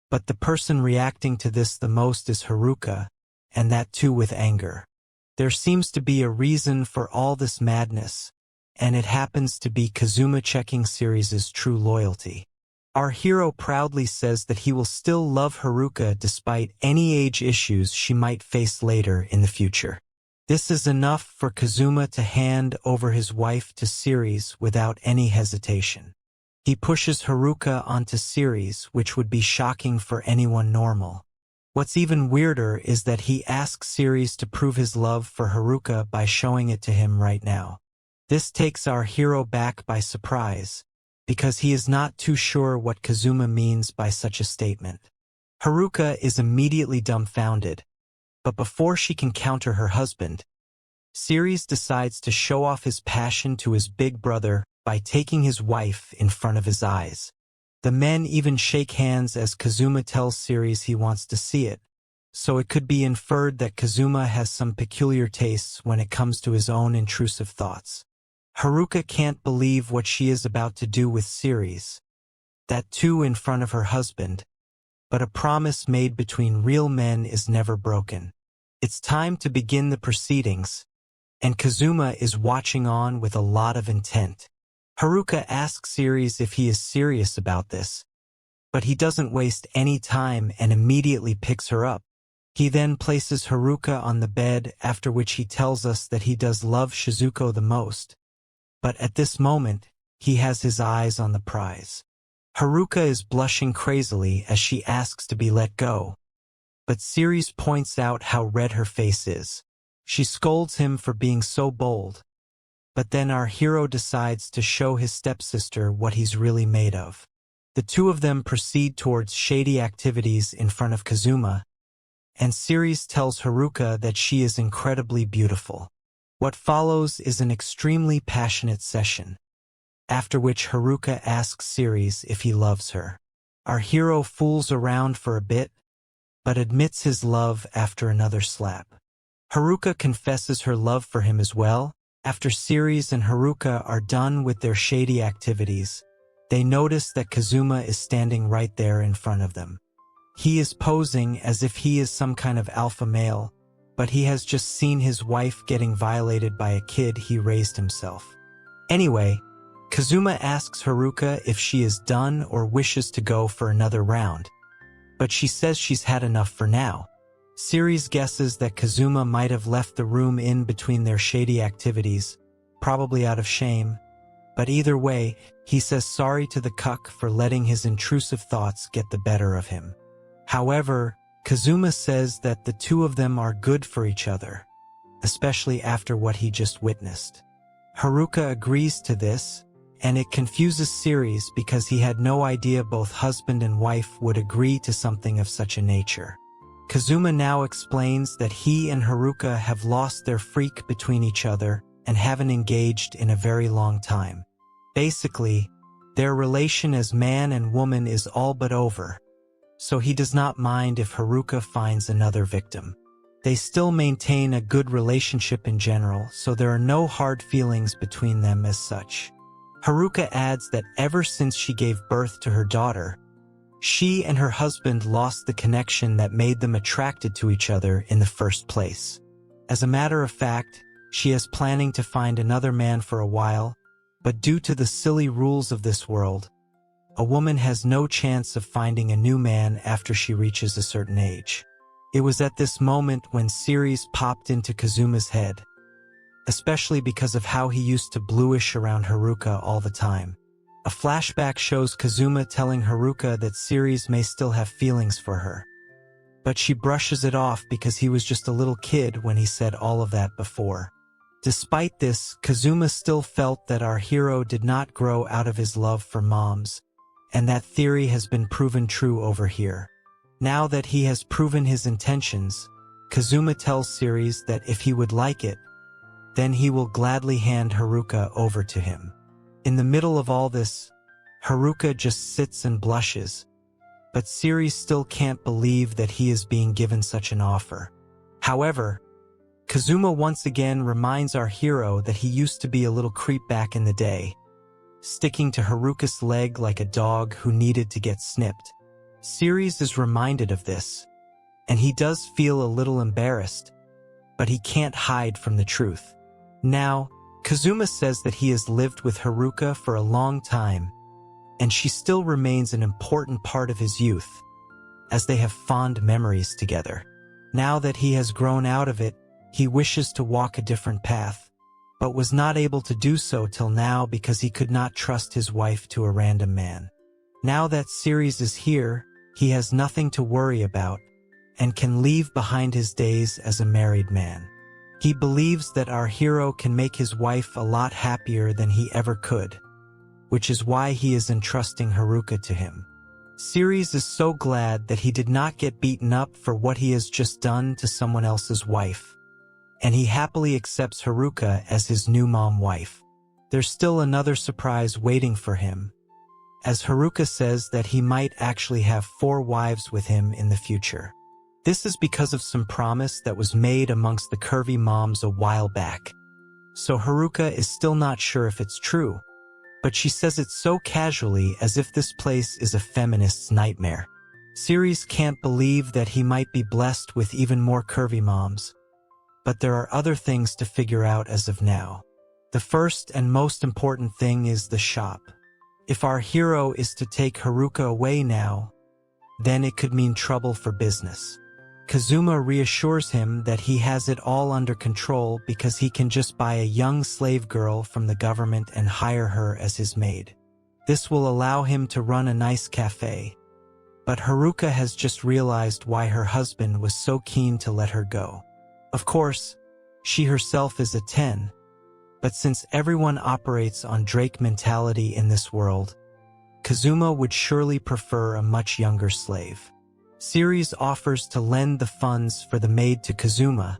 but the person reacting to this the most is Haruka, and that too with anger. There seems to be a reason for all this madness, and it happens to be Kazuma checking Ceres' true loyalty. Our hero proudly says that he will still love Haruka despite any age issues she might face later in the future. This is enough for Kazuma to hand over his wife to Ceres without any hesitation. He pushes Haruka onto Ceres, which would be shocking for anyone normal. What's even weirder is that he asks Ceres to prove his love for Haruka by showing it to him right now. This takes our hero back by surprise, because he is not too sure what Kazuma means by such a statement. Haruka is immediately dumbfounded, but before she can counter her husband, Ceres decides to show off his passion to his big brother by taking his wife in front of his eyes. The men even shake hands as Kazuma tells Ceres he wants to see it, so it could be inferred that Kazuma has some peculiar tastes when it comes to his own intrusive thoughts. Haruka can't believe what she is about to do with Ceres, that too in front of her husband, but a promise made between real men is never broken. It's time to begin the proceedings, and Kazuma is watching on with a lot of intent. Haruka asks Ceres if he is serious about this, but he doesn't waste any time and immediately picks her up. He then places Haruka on the bed, after which he tells us that he does love Shizuko the most, but at this moment, he has his eyes on the prize. Haruka is blushing crazily as she asks to be let go. But Ceres points out how red her face is. She scolds him for being so bold. But then our hero decides to show his stepsister what he's really made of. The two of them proceed towards shady activities in front of Kazuma, and Ceres tells Haruka that she is incredibly beautiful. What follows is an extremely passionate session, after which Haruka asks Ceres if he loves her. Our hero fools around for a bit, but admits his love after another slap. Haruka confesses her love for him as well. After Ceres and Haruka are done with their shady activities, they notice that Kazuma is standing right there in front of them. He is posing as if he is some kind of alpha male, but he has just seen his wife getting violated by a kid he raised himself. Anyway, Kazuma asks Haruka if she is done or wishes to go for another round, but she says she's had enough for now. Ceres guesses that Kazuma might have left the room in between their shady activities, probably out of shame, but either way, he says sorry to the cuck for letting his intrusive thoughts get the better of him. However, Kazuma says that the two of them are good for each other, especially after what he just witnessed. Haruka agrees to this, and it confuses Ceres because he had no idea both husband and wife would agree to something of such a nature. Kazuma now explains that he and Haruka have lost their freak between each other and haven't engaged in a very long time. Basically, their relation as man and woman is all but over, so he does not mind if Haruka finds another victim. They still maintain a good relationship in general, so there are no hard feelings between them as such. Haruka adds that ever since she gave birth to her daughter, she and her husband lost the connection that made them attracted to each other in the first place. As a matter of fact, she is planning to find another man for a while, but due to the silly rules of this world, a woman has no chance of finding a new man after she reaches a certain age. It was at this moment when Ceres popped into Kazuma's head, especially because of how he used to bluish around Haruka all the time. A flashback shows Kazuma telling Haruka that Ceres may still have feelings for her, but she brushes it off because he was just a little kid when he said all of that before. Despite this, Kazuma still felt that our hero did not grow out of his love for moms, and that theory has been proven true over here. Now that he has proven his intentions, Kazuma tells Ceres that if he would like it, then he will gladly hand Haruka over to him. In the middle of all this, Haruka just sits and blushes, but Ceres still can't believe that he is being given such an offer. However, Kazuma once again reminds our hero that he used to be a little creep back in the day, sticking to Haruka's leg like a dog who needed to get snipped. Ceres is reminded of this, and he does feel a little embarrassed, but he can't hide from the truth. Now, Kazuma says that he has lived with Haruka for a long time, and she still remains an important part of his youth, as they have fond memories together. Now that he has grown out of it, he wishes to walk a different path, but was not able to do so till now because he could not trust his wife to a random man. Now that Ceres is here, he has nothing to worry about, and can leave behind his days as a married man. He believes that our hero can make his wife a lot happier than he ever could, which is why he is entrusting Haruka to him. Ceres is so glad that he did not get beaten up for what he has just done to someone else's wife, and he happily accepts Haruka as his new mom wife. There's still another surprise waiting for him, as Haruka says that he might actually have 4 wives with him in the future. This is because of some promise that was made amongst the curvy moms a while back. So Haruka is still not sure if it's true, but she says it so casually as if this place is a feminist's nightmare. Ceres can't believe that he might be blessed with even more curvy moms, but there are other things to figure out as of now. The first and most important thing is the shop. If our hero is to take Haruka away now, then it could mean trouble for business. Kazuma reassures him that he has it all under control because he can just buy a young slave girl from the government and hire her as his maid. This will allow him to run a nice cafe. But Haruka has just realized why her husband was so keen to let her go. Of course, she herself is a 10, but since everyone operates on Drake mentality in this world, Kazuma would surely prefer a much younger slave. Ceres offers to lend the funds for the maid to Kazuma,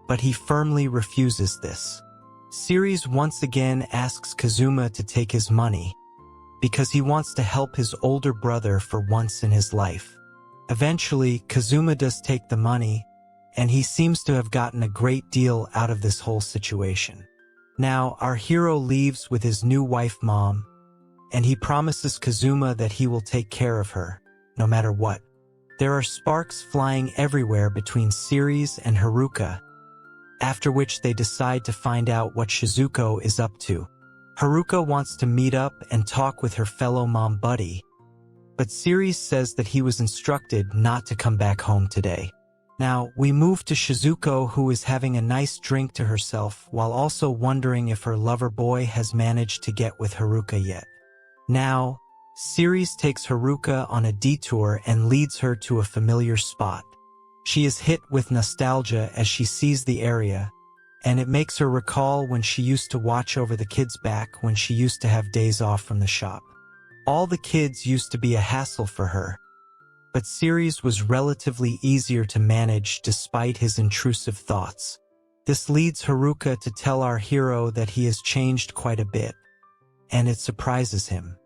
but he firmly refuses this. Ceres once again asks Kazuma to take his money, because he wants to help his older brother for once in his life. Eventually, Kazuma does take the money, and he seems to have gotten a great deal out of this whole situation. Now, our hero leaves with his new wife mom, and he promises Kazuma that he will take care of her, no matter what. There are sparks flying everywhere between Ceres and Haruka, after which they decide to find out what Shizuko is up to. Haruka wants to meet up and talk with her fellow mom buddy, but Ceres says that he was instructed not to come back home today. Now, we move to Shizuko, who is having a nice drink to herself while also wondering if her lover boy has managed to get with Haruka yet. Now, Ceres takes Haruka on a detour and leads her to a familiar spot. She is hit with nostalgia as she sees the area, and it makes her recall when she used to watch over the kids back when she used to have days off from the shop. All the kids used to be a hassle for her, but Ceres was relatively easier to manage despite his intrusive thoughts. This leads Haruka to tell our hero that he has changed quite a bit, and it surprises him.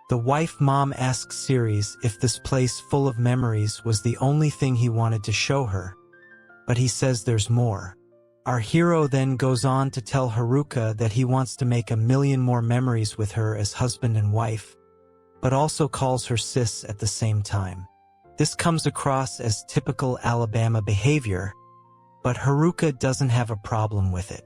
The wife mom asks Ceres if this place full of memories was the only thing he wanted to show her, but he says there's more. Our hero then goes on to tell Haruka that he wants to make 1,000,000 more memories with her as husband and wife, but also calls her sis at the same time. This comes across as typical Alabama behavior, but Haruka doesn't have a problem with it.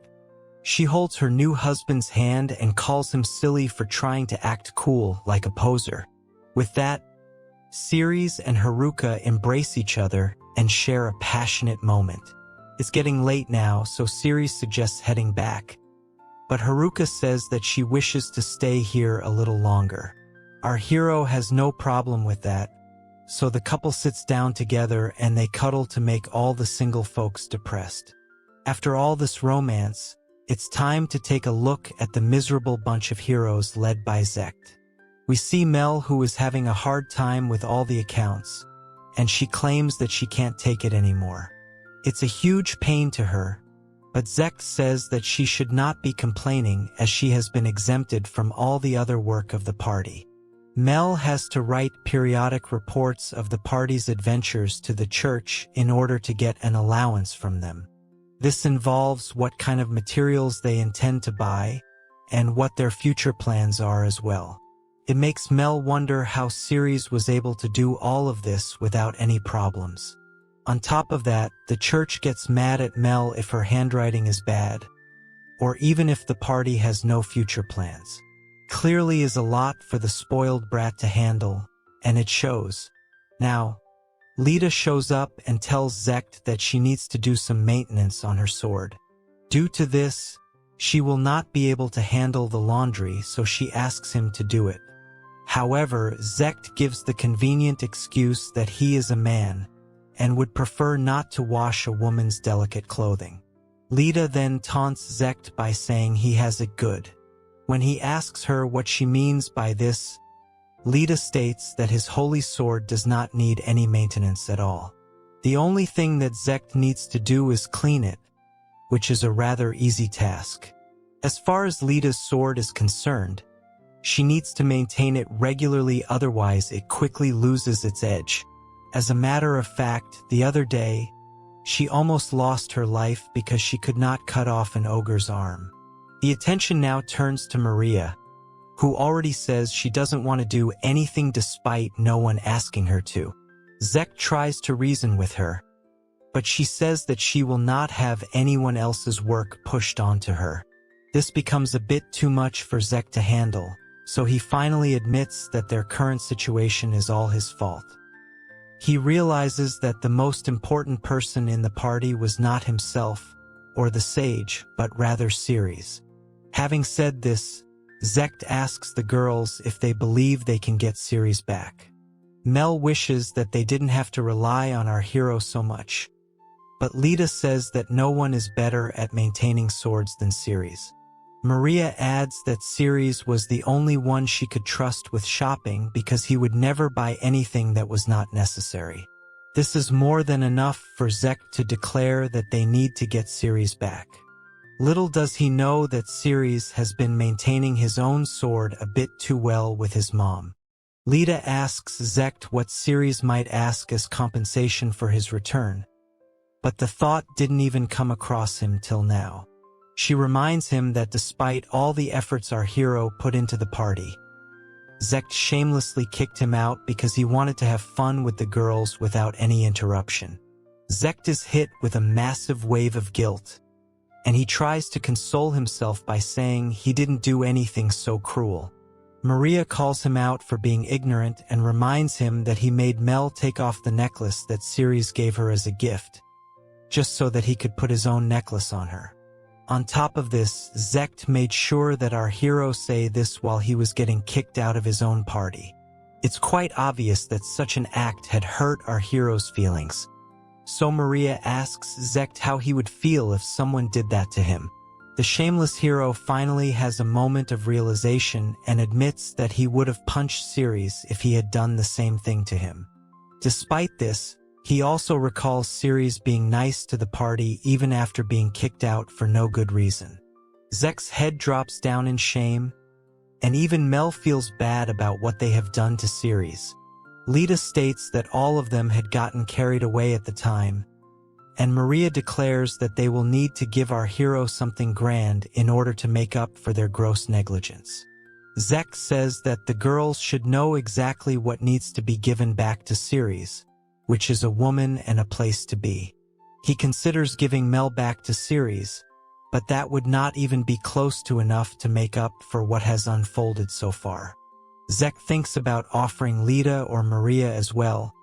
She holds her new husband's hand and calls him silly for trying to act cool like a poser. With that, Ceres and Haruka embrace each other and share a passionate moment. It's getting late now, so Ceres suggests heading back, but Haruka says that she wishes to stay here a little longer. Our hero has no problem with that, so the couple sits down together and they cuddle to make all the single folks depressed. After all this romance, it's time to take a look at the miserable bunch of heroes led by Zector. We see Mel, who is having a hard time with all the accounts, and she claims that she can't take it anymore. It's a huge pain to her, but Zector says that she should not be complaining as she has been exempted from all the other work of the party. Mel has to write periodic reports of the party's adventures to the church in order to get an allowance from them. This involves what kind of materials they intend to buy and what their future plans are as well. It makes Mel wonder how Ceres was able to do all of this without any problems. On top of that, the church gets mad at Mel if her handwriting is bad, or even if the party has no future plans. Clearly is a lot for the spoiled brat to handle, and it shows. Now, Lita shows up and tells Zector that she needs to do some maintenance on her sword. Due to this, she will not be able to handle the laundry, so she asks him to do it. However, Zector gives the convenient excuse that he is a man and would prefer not to wash a woman's delicate clothing. Lita then taunts Zector by saying he has it good. When he asks her what she means by this, Lita states that his holy sword does not need any maintenance at all. The only thing that Zector needs to do is clean it, which is a rather easy task. As far as Lita's sword is concerned, she needs to maintain it regularly, otherwise it quickly loses its edge. As a matter of fact, the other day, she almost lost her life because she could not cut off an ogre's arm. The attention now turns to Maria, who already says she doesn't want to do anything despite no one asking her to. Zector tries to reason with her, but she says that she will not have anyone else's work pushed onto her. This becomes a bit too much for Zector to handle, so he finally admits that their current situation is all his fault. He realizes that the most important person in the party was not himself or the sage, but rather Ceres. Having said this, Zector asks the girls if they believe they can get Siri's back. Mel wishes that they didn't have to rely on our hero so much. But Lita says that no one is better at maintaining swords than Siri's. Maria adds that Siri's was the only one she could trust with shopping because he would never buy anything that was not necessary. This is more than enough for Zector to declare that they need to get Siri's back. Little does he know that Siri's has been maintaining his own sword a bit too well with his mom. Lita asks Zector what Siri's might ask as compensation for his return, but the thought didn't even come across him till now. She reminds him that despite all the efforts our hero put into the party, Zector shamelessly kicked him out because he wanted to have fun with the girls without any interruption. Zector is hit with a massive wave of guilt, and he tries to console himself by saying he didn't do anything so cruel. Maria calls him out for being ignorant and reminds him that he made Mel take off the necklace that Siri's gave her as a gift, just so that he could put his own necklace on her. On top of this, Zector made sure that our hero say this while he was getting kicked out of his own party. It's quite obvious that such an act had hurt our hero's feelings. So Maria asks Zector how he would feel if someone did that to him. The shameless hero finally has a moment of realization and admits that he would have punched Siri's if he had done the same thing to him. Despite this, he also recalls Siri's being nice to the party even after being kicked out for no good reason. Zector's head drops down in shame, and even Mel feels bad about what they have done to Siri's. Lita states that all of them had gotten carried away at the time, and Maria declares that they will need to give our hero something grand in order to make up for their gross negligence. Zector says that the girls should know exactly what needs to be given back to Siri's, which is a woman and a place to be. He considers giving Mel back to Siri's, but that would not even be close to enough to make up for what has unfolded so far. Zector thinks about offering Lita or Maria as well,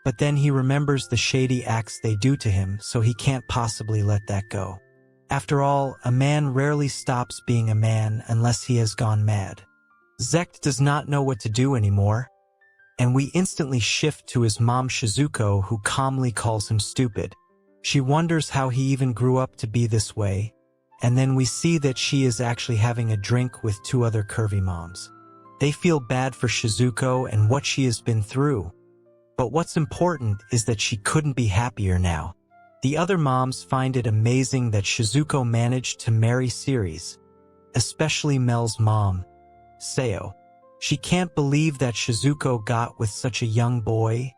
but then he remembers the shady acts they do to him, so he can't possibly let that go. After all, a man rarely stops being a man unless he has gone mad. Zector does not know what to do anymore, and we instantly shift to his mom Shizuko, who calmly calls him stupid. She wonders how he even grew up to be this way, and then we see that she is actually having a drink with two other curvy moms. They feel bad for Shizuko and what she has been through, but what's important is that she couldn't be happier now. The other moms find it amazing that Shizuko managed to marry Siri's, especially Mel's mom, Seo. She can't believe that Shizuko got with such a young boy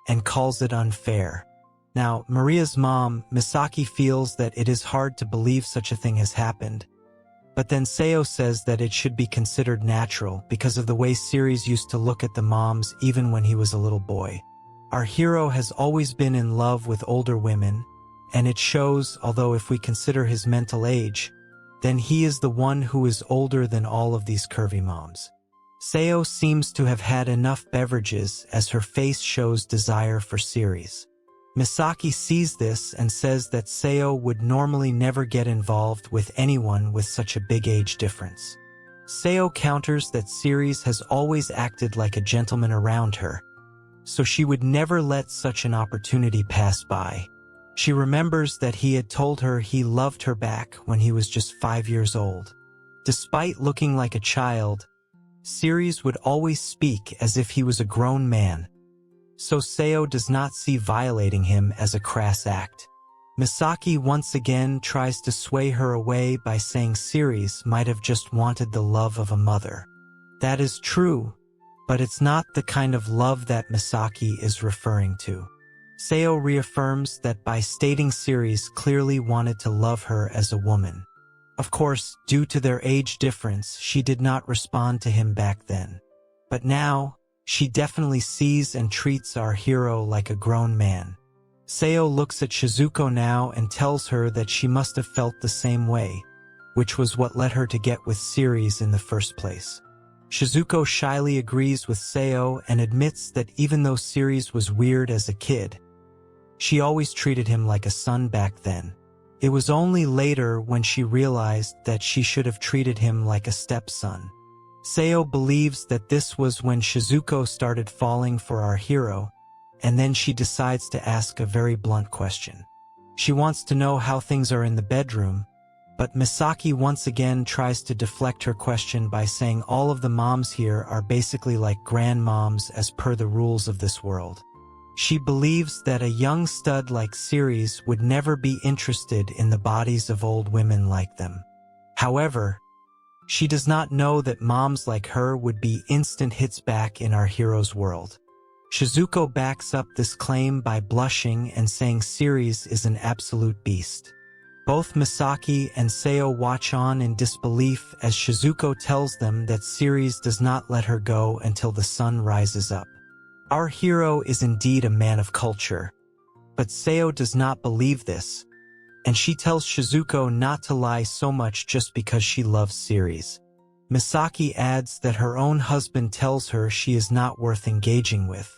and calls it unfair. Now, Maria's mom, Misaki, feels that it is hard to believe such a thing has happened, but then Seo says that it should be considered natural because of the way Siri's used to look at the moms even when he was a little boy. Our hero has always been in love with older women, and it shows, although if we consider his mental age, then he is the one who is older than all of these curvy moms. Seo seems to have had enough beverages as her face shows desire for Siri's. Misaki sees this and says that Seo would normally never get involved with anyone with such a big age difference. Seo counters that Siri's has always acted like a gentleman around her, so she would never let such an opportunity pass by. She remembers that he had told her he loved her back when he was just 5 years old. Despite looking like a child, Siri's would always speak as if he was a grown man, so Seo does not see violating him as a crass act. Misaki once again tries to sway her away by saying Siri's might have just wanted the love of a mother. That is true, but it's not the kind of love that Misaki is referring to. Seo reaffirms that by stating Siri's clearly wanted to love her as a woman. Of course, due to their age difference, she did not respond to him back then. But now, she definitely sees and treats our hero like a grown man. Seo looks at Shizuko now and tells her that she must have felt the same way, which was what led her to get with Siri's in the first place. Shizuko shyly agrees with Seo and admits that even though Siri's was weird as a kid, she always treated him like a son back then. It was only later when she realized that she should have treated him like a stepson. Seo believes that this was when Shizuko started falling for our hero, and then she decides to ask a very blunt question. She wants to know how things are in the bedroom, but Misaki once again tries to deflect her question by saying all of the moms here are basically like grandmoms as per the rules of this world. She believes that a young stud like Siri would never be interested in the bodies of old women like them. However, she does not know that moms like her would be instant hits back in our hero's world. Shizuko backs up this claim by blushing and saying Siri is an absolute beast. Both Misaki and Seo watch on in disbelief as Shizuko tells them that Siri does not let her go until the sun rises up. Our hero is indeed a man of culture, but Seo does not believe this, and she tells Shizuko not to lie so much just because she loves Siri. Misaki adds that her own husband tells her she is not worth engaging with,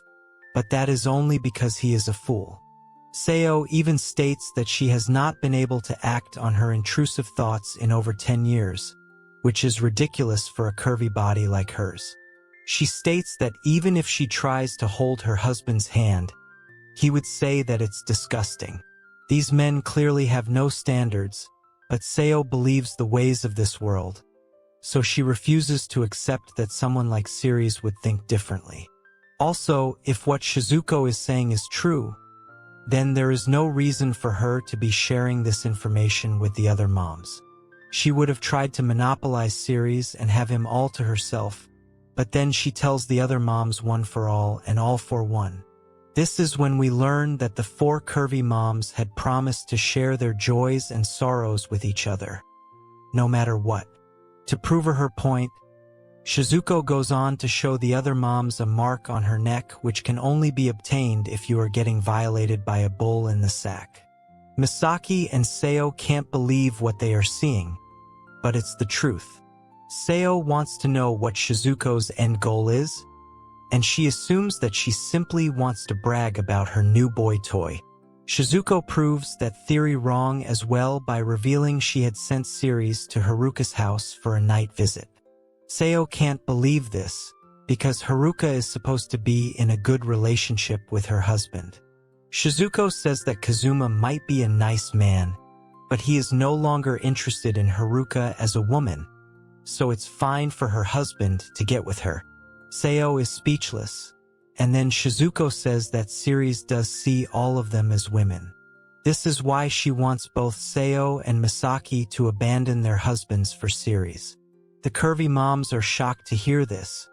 but that is only because he is a fool. Seo even states that she has not been able to act on her intrusive thoughts in over 10 years, which is ridiculous for a curvy body like hers. She states that even if she tries to hold her husband's hand, he would say that it's disgusting. These men clearly have no standards, but Seo believes the ways of this world, so she refuses to accept that someone like Siri would think differently. Also, if what Shizuko is saying is true, then there is no reason for her to be sharing this information with the other moms. She would have tried to monopolize Siri and have him all to herself, but then she tells the other moms one for all and all for one. This is when we learn that the 4 curvy moms had promised to share their joys and sorrows with each other, no matter what. To prove her point, Shizuko goes on to show the other moms a mark on her neck which can only be obtained if you are getting violated by a bull in the sack. Misaki and Seo can't believe what they are seeing, but it's the truth. Seo wants to know what Shizuko's end goal is, and she assumes that she simply wants to brag about her new boy toy. Shizuko proves that theory wrong as well by revealing she had sent Siri to Haruka's house for a night visit. Seo can't believe this, because Haruka is supposed to be in a good relationship with her husband. Shizuko says that Kazuma might be a nice man, but he is no longer interested in Haruka as a woman, so it's fine for her husband to get with her. Seo is speechless, and then Shizuko says that Siri does see all of them as women. This is why she wants both Seo and Misaki to abandon their husbands for Siri. The curvy moms are shocked to hear this,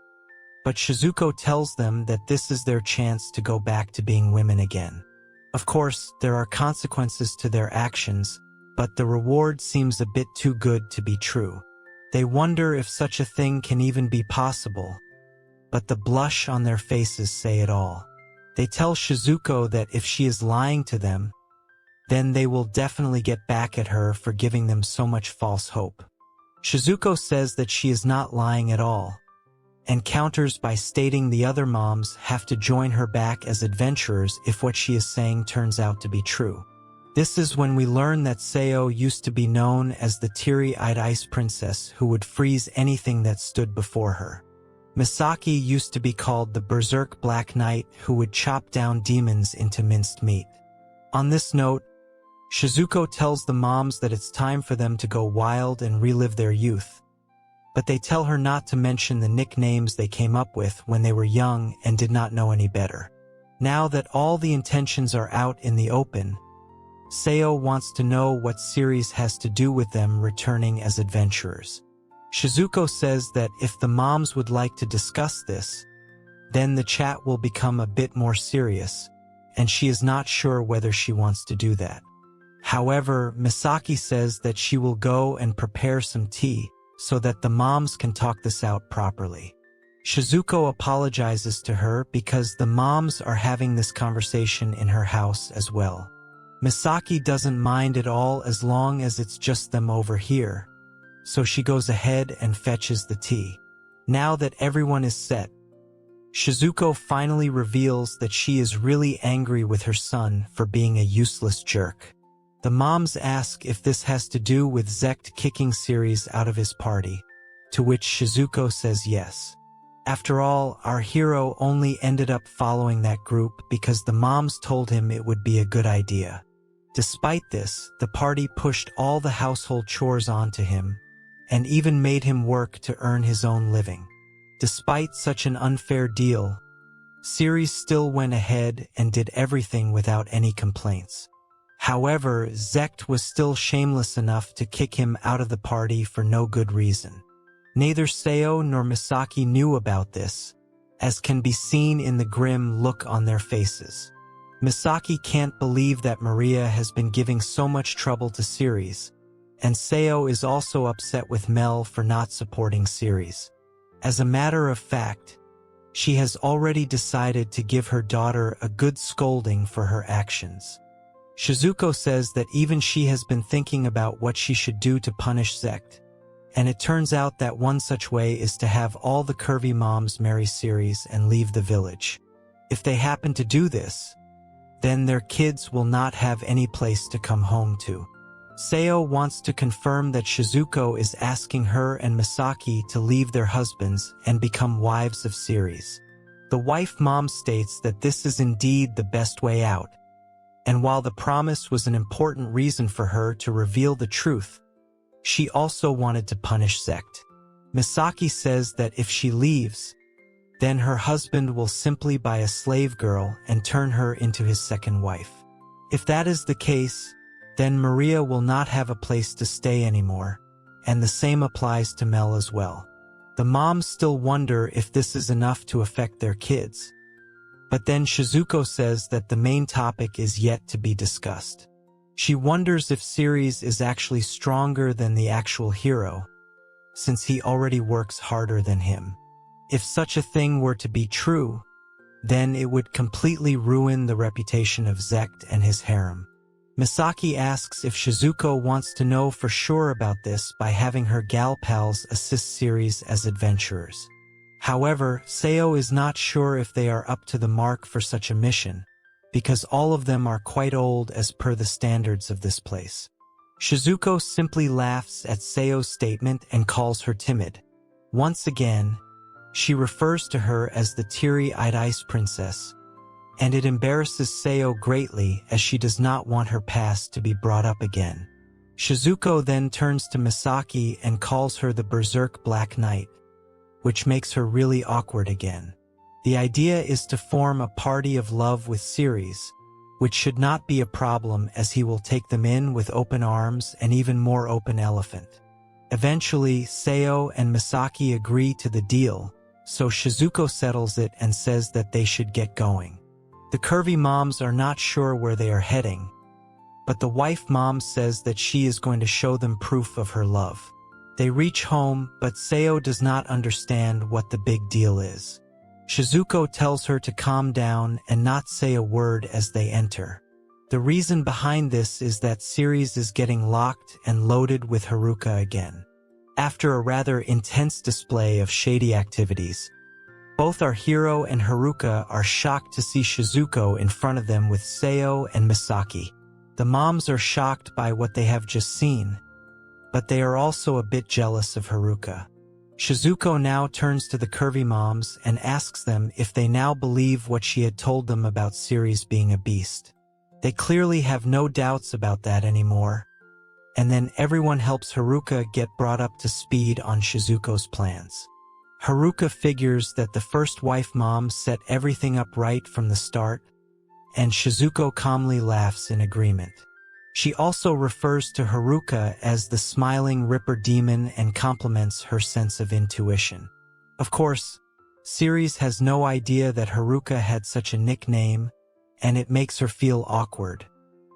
but Shizuko tells them that this is their chance to go back to being women again. Of course, there are consequences to their actions, but the reward seems a bit too good to be true. They wonder if such a thing can even be possible, but the blush on their faces say it all. They tell Shizuko that if she is lying to them, then they will definitely get back at her for giving them so much false hope. Shizuko says that she is not lying at all, and counters by stating the other moms have to join her back as adventurers if what she is saying turns out to be true. This is when we learn that Seo used to be known as the teary-eyed ice princess who would freeze anything that stood before her. Misaki used to be called the berserk black knight who would chop down demons into minced meat. On this note, Shizuko tells the moms that it's time for them to go wild and relive their youth, but they tell her not to mention the nicknames they came up with when they were young and did not know any better. Now that all the intentions are out in the open, Seo wants to know what Siri has to do with them returning as adventurers. Shizuko says that if the moms would like to discuss this, then the chat will become a bit more serious, and she is not sure whether she wants to do that. However, Misaki says that she will go and prepare some tea so that the moms can talk this out properly. Shizuko apologizes to her because the moms are having this conversation in her house as well. Misaki doesn't mind at all as long as it's just them over here, so she goes ahead and fetches the tea. Now that everyone is set, Shizuko finally reveals that she is really angry with her son for being a useless jerk. The moms ask if this has to do with Zector kicking Siri out of his party. to which Shizuko says yes. After all, our hero only ended up following that group because the moms told him it would be a good idea. Despite this, the party pushed all the household chores onto him, and even made him work to earn his own living. Despite such an unfair deal, Siri still went ahead and did everything without any complaints. However, Zector was still shameless enough to kick him out of the party for no good reason. Neither Seo nor Misaki knew about this, as can be seen in the grim look on their faces. Misaki can't believe that Maria has been giving so much trouble to Siri, and Seo is also upset with Mel for not supporting Siri. As a matter of fact, she has already decided to give her daughter a good scolding for her actions. Shizuko says that even she has been thinking about what she should do to punish Zector, and it turns out that one such way is to have all the curvy moms marry Siri and leave the village. If they happen to do this, then their kids will not have any place to come home to. Seo wants to confirm that Shizuko is asking her and Misaki to leave their husbands and become wives of Siri. The wife mom states that this is indeed the best way out, and while the promise was an important reason for her to reveal the truth, she also wanted to punish Zector. Misaki says that if she leaves, then her husband will simply buy a slave girl and turn her into his second wife. If that is the case, then Maria will not have a place to stay anymore, and the same applies to Mel as well. The moms still wonder if this is enough to affect their kids, but then Shizuko says that the main topic is yet to be discussed. She wonders if Siri is actually stronger than the actual hero, since he already works harder than him. If such a thing were to be true, then it would completely ruin the reputation of Zector and his harem. Misaki asks if Shizuko wants to know for sure about this by having her gal pals assist Siri as adventurers. However, Seo is not sure if they are up to the mark for such a mission, because all of them are quite old as per the standards of this place. Shizuko simply laughs at Seo's statement and calls her timid. Once again, she refers to her as the teary-eyed ice princess, and it embarrasses Seo greatly as she does not want her past to be brought up again. Shizuko then turns to Misaki and calls her the Berserk Black Knight, which makes her really awkward again. The idea is to form a party of love with Siri, which should not be a problem as he will take them in with open arms and even more open elephant. Eventually, Seo and Misaki agree to the deal, so Shizuko settles it and says that they should get going. The curvy moms are not sure where they are heading, but the wife mom says that she is going to show them proof of her love. They reach home, but Seo does not understand what the big deal is. Shizuko tells her to calm down and not say a word as they enter. The reason behind this is that Siri is getting locked and loaded with Haruka again. After a rather intense display of shady activities, both our hero and Haruka are shocked to see Shizuko in front of them with Seo and Misaki. The moms are shocked by what they have just seen, but they are also a bit jealous of Haruka. Shizuko now turns to the curvy moms and asks them if they now believe what she had told them about Siri being a beast. They clearly have no doubts about that anymore, and then everyone helps Haruka get brought up to speed on Shizuko's plans. Haruka figures that the first wife mom set everything up right from the start, and Shizuko calmly laughs in agreement. She also refers to Haruka as the smiling Ripper demon and compliments her sense of intuition. Of course, Siri has no idea that Haruka had such a nickname, and it makes her feel awkward.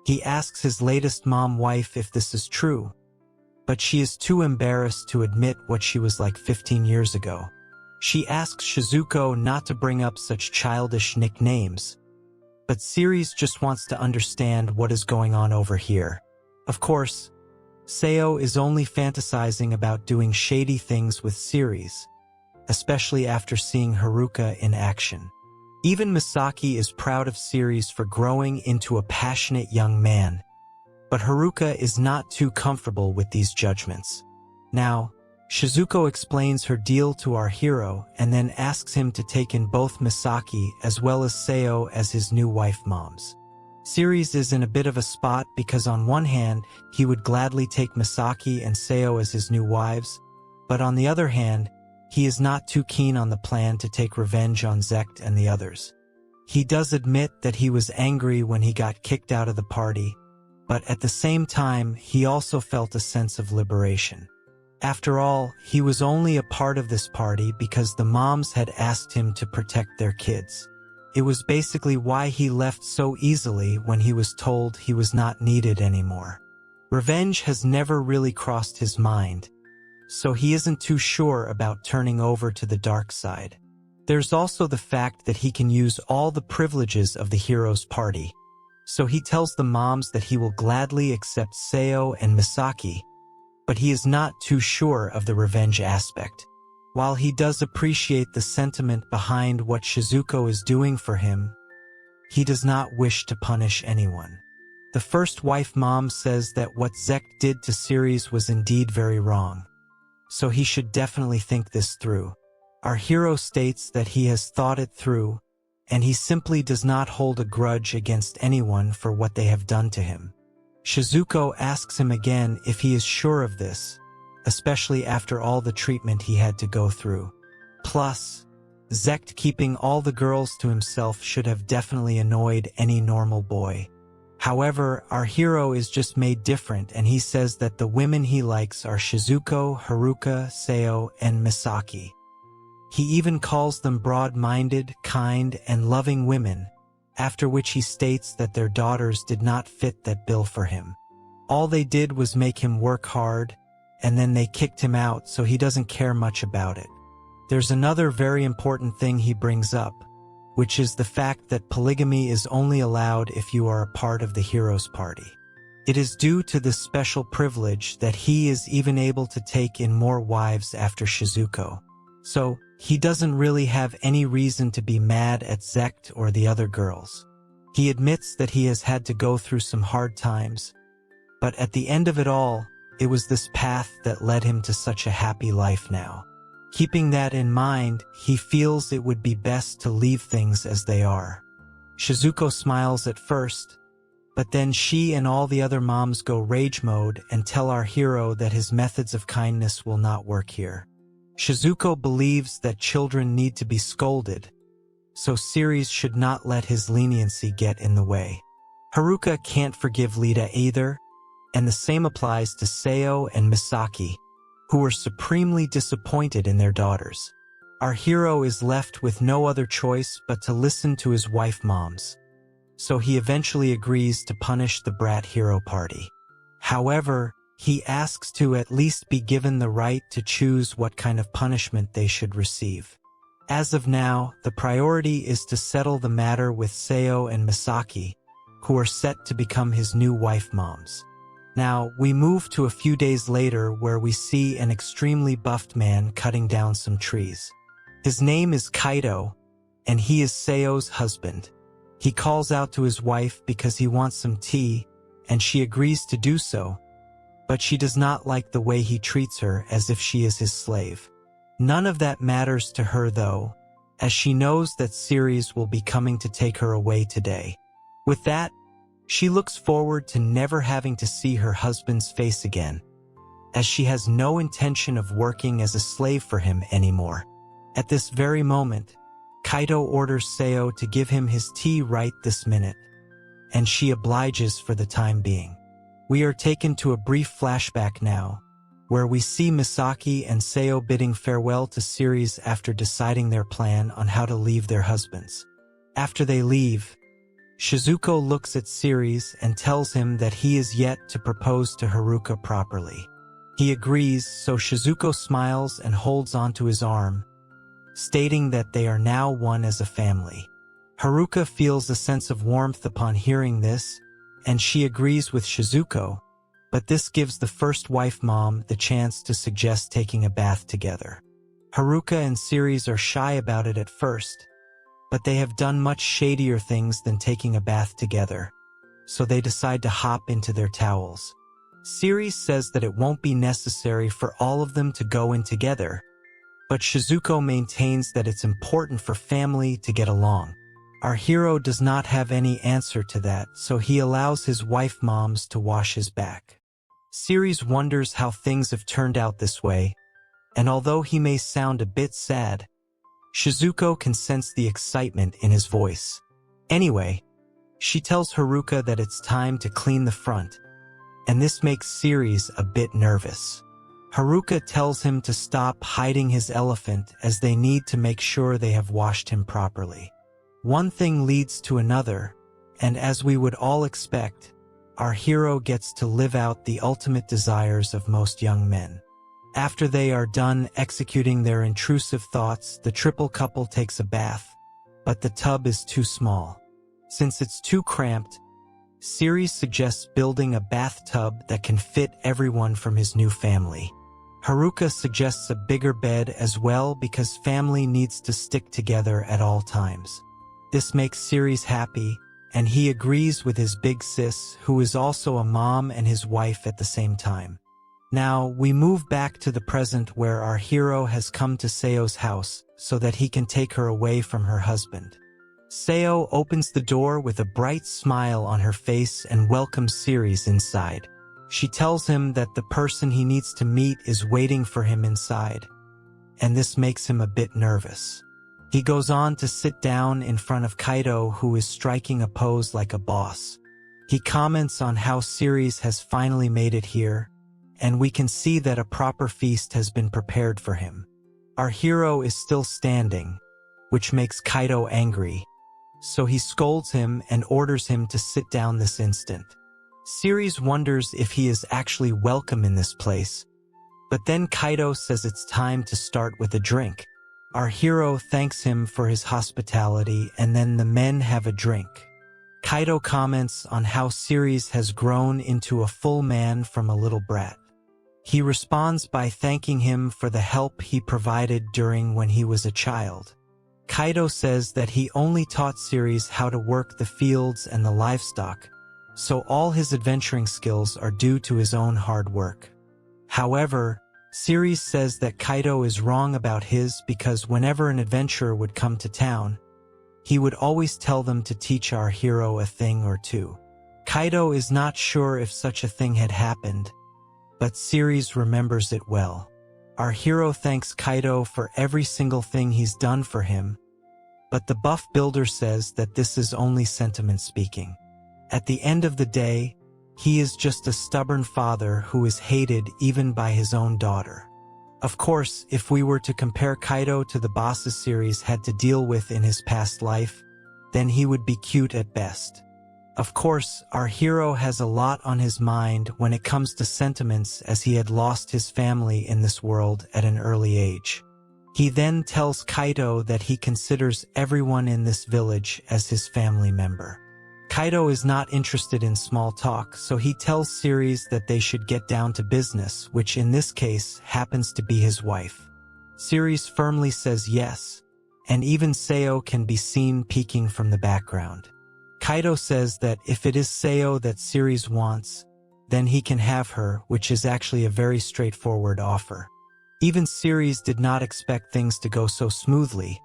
He asks his latest mom-wife if this is true, but she is too embarrassed to admit what she was like 15 years ago. She asks Shizuko not to bring up such childish nicknames, but Siri just wants to understand what is going on over here. Of course, Seo is only fantasizing about doing shady things with Siri, especially after seeing Haruka in action. Even Misaki is proud of Siri for growing into a passionate young man, but Haruka is not too comfortable with these judgments. Now, Shizuko explains her deal to our hero and then asks him to take in both Misaki as well as Seo as his new wife moms. Siri's is in a bit of a spot because on one hand, he would gladly take Misaki and Seo as his new wives, but on the other hand, he is not too keen on the plan to take revenge on Zector and the others. He does admit that he was angry when he got kicked out of the party, but at the same time, he also felt a sense of liberation. After all, he was only a part of this party because the moms had asked him to protect their kids. It was basically why he left so easily when he was told he was not needed anymore. Revenge has never really crossed his mind, so he isn't too sure about turning over to the dark side. There's also the fact that he can use all the privileges of the hero's party, so he tells the moms that he will gladly accept Seo and Misaki, but he is not too sure of the revenge aspect. While he does appreciate the sentiment behind what Shizuko is doing for him, he does not wish to punish anyone. The first wife mom says that what Zector did to Siri was indeed very wrong, so he should definitely think this through. Our hero states that he has thought it through, and he simply does not hold a grudge against anyone for what they have done to him. Shizuko asks him again if he is sure of this, especially after all the treatment he had to go through. Plus, Zector keeping all the girls to himself should have definitely annoyed any normal boy. However, our hero is just made different, and he says that the women he likes are Shizuko, Haruka, Seo, and Misaki. He even calls them broad-minded, kind, and loving women, after which he states that their daughters did not fit that bill for him. All they did was make him work hard, and then they kicked him out, so he doesn't care much about it. There's another very important thing he brings up, which is the fact that polygamy is only allowed if you are a part of the hero's party. It is due to this special privilege that he is even able to take in more wives after Shizuko. So, he doesn't really have any reason to be mad at Zector or the other girls. He admits that he has had to go through some hard times, but at the end of it all, it was this path that led him to such a happy life now. Keeping that in mind, he feels it would be best to leave things as they are. Shizuko smiles at first, but then she and all the other moms go rage mode and tell our hero that his methods of kindness will not work here. Shizuko believes that children need to be scolded, so Siri should not let his leniency get in the way. Haruka can't forgive Lita either, and the same applies to Seo and Misaki, who are supremely disappointed in their daughters. Our hero is left with no other choice but to listen to his wife moms, so he eventually agrees to punish the brat hero party. However, he asks to at least be given the right to choose what kind of punishment they should receive. As of now, the priority is to settle the matter with Seo and Misaki, who are set to become his new wife moms. Now, we move to a few days later where we see an extremely buffed man cutting down some trees. His name is Kaido, and he is Seo's husband. He calls out to his wife because he wants some tea, and she agrees to do so, but she does not like the way he treats her as if she is his slave. None of that matters to her though, as she knows that Siri will be coming to take her away today. With that, she looks forward to never having to see her husband's face again, as she has no intention of working as a slave for him anymore. At this very moment, Kaido orders Seo to give him his tea right this minute, and she obliges for the time being. We are taken to a brief flashback now, where we see Misaki and Seo bidding farewell to Siri after deciding their plan on how to leave their husbands. After they leave, Shizuko looks at Siri and tells him that he is yet to propose to Haruka properly. He agrees, so Shizuko smiles and holds onto his arm, stating that they are now one as a family. Haruka feels a sense of warmth upon hearing this, and she agrees with Shizuko, but this gives the first wife mom the chance to suggest taking a bath together. Haruka and Siri are shy about it at first, but they have done much shadier things than taking a bath together, so they decide to hop into their towels. Siri says that it won't be necessary for all of them to go in together, but Shizuko maintains that it's important for family to get along. Our hero does not have any answer to that, so he allows his wife moms to wash his back. Siri wonders how things have turned out this way, and although he may sound a bit sad, Shizuko can sense the excitement in his voice. Anyway, she tells Haruka that it's time to clean the front, and this makes Siri a bit nervous. Haruka tells him to stop hiding his elephant as they need to make sure they have washed him properly. One thing leads to another, and as we would all expect, our hero gets to live out the ultimate desires of most young men. After they are done executing their intrusive thoughts, the triple couple takes a bath, but the tub is too small. Since it's too cramped, Siri suggests building a bathtub that can fit everyone from his new family. Haruka suggests a bigger bed as well because family needs to stick together at all times. This makes Siri happy, and he agrees with his big sis, who is also a mom and his wife at the same time. Now, we move back to the present where our hero has come to Seo's house so that he can take her away from her husband. Seo opens the door with a bright smile on her face and welcomes Siri inside. She tells him that the person he needs to meet is waiting for him inside, and this makes him a bit nervous. He goes on to sit down in front of Kaido, who is striking a pose like a boss. He comments on how Siri has finally made it here, and we can see that a proper feast has been prepared for him. Our hero is still standing, which makes Kaido angry, so he scolds him and orders him to sit down this instant. Siri wonders if he is actually welcome in this place, but then Kaido says it's time to start with a drink. Our hero thanks him for his hospitality, and then the men have a drink. Kaido comments on how Siri has grown into a full man from a little brat. He responds by thanking him for the help he provided during when he was a child. Kaido says that he only taught Siri how to work the fields and the livestock, so all his adventuring skills are due to his own hard work. However, Siri says that Kaido is wrong about his because whenever an adventurer would come to town, he would always tell them to teach our hero a thing or two. Kaido is not sure if such a thing had happened, but Siri remembers it well. Our hero thanks Kaido for every single thing he's done for him, but the buff builder says that this is only sentiment speaking. At the end of the day, he is just a stubborn father who is hated even by his own daughter. Of course, if we were to compare Kaido to the bosses Siri had to deal with in his past life, then he would be cute at best. Of course, our hero has a lot on his mind when it comes to sentiments, as he had lost his family in this world at an early age. He then tells Kaido that he considers everyone in this village as his family member. Kaido is not interested in small talk, so he tells Siri that they should get down to business, which in this case happens to be his wife. Siri firmly says yes, and even Seo can be seen peeking from the background. Kaido says that if it is Seo that Siri wants, then he can have her, which is actually a very straightforward offer. Even Siri did not expect things to go so smoothly,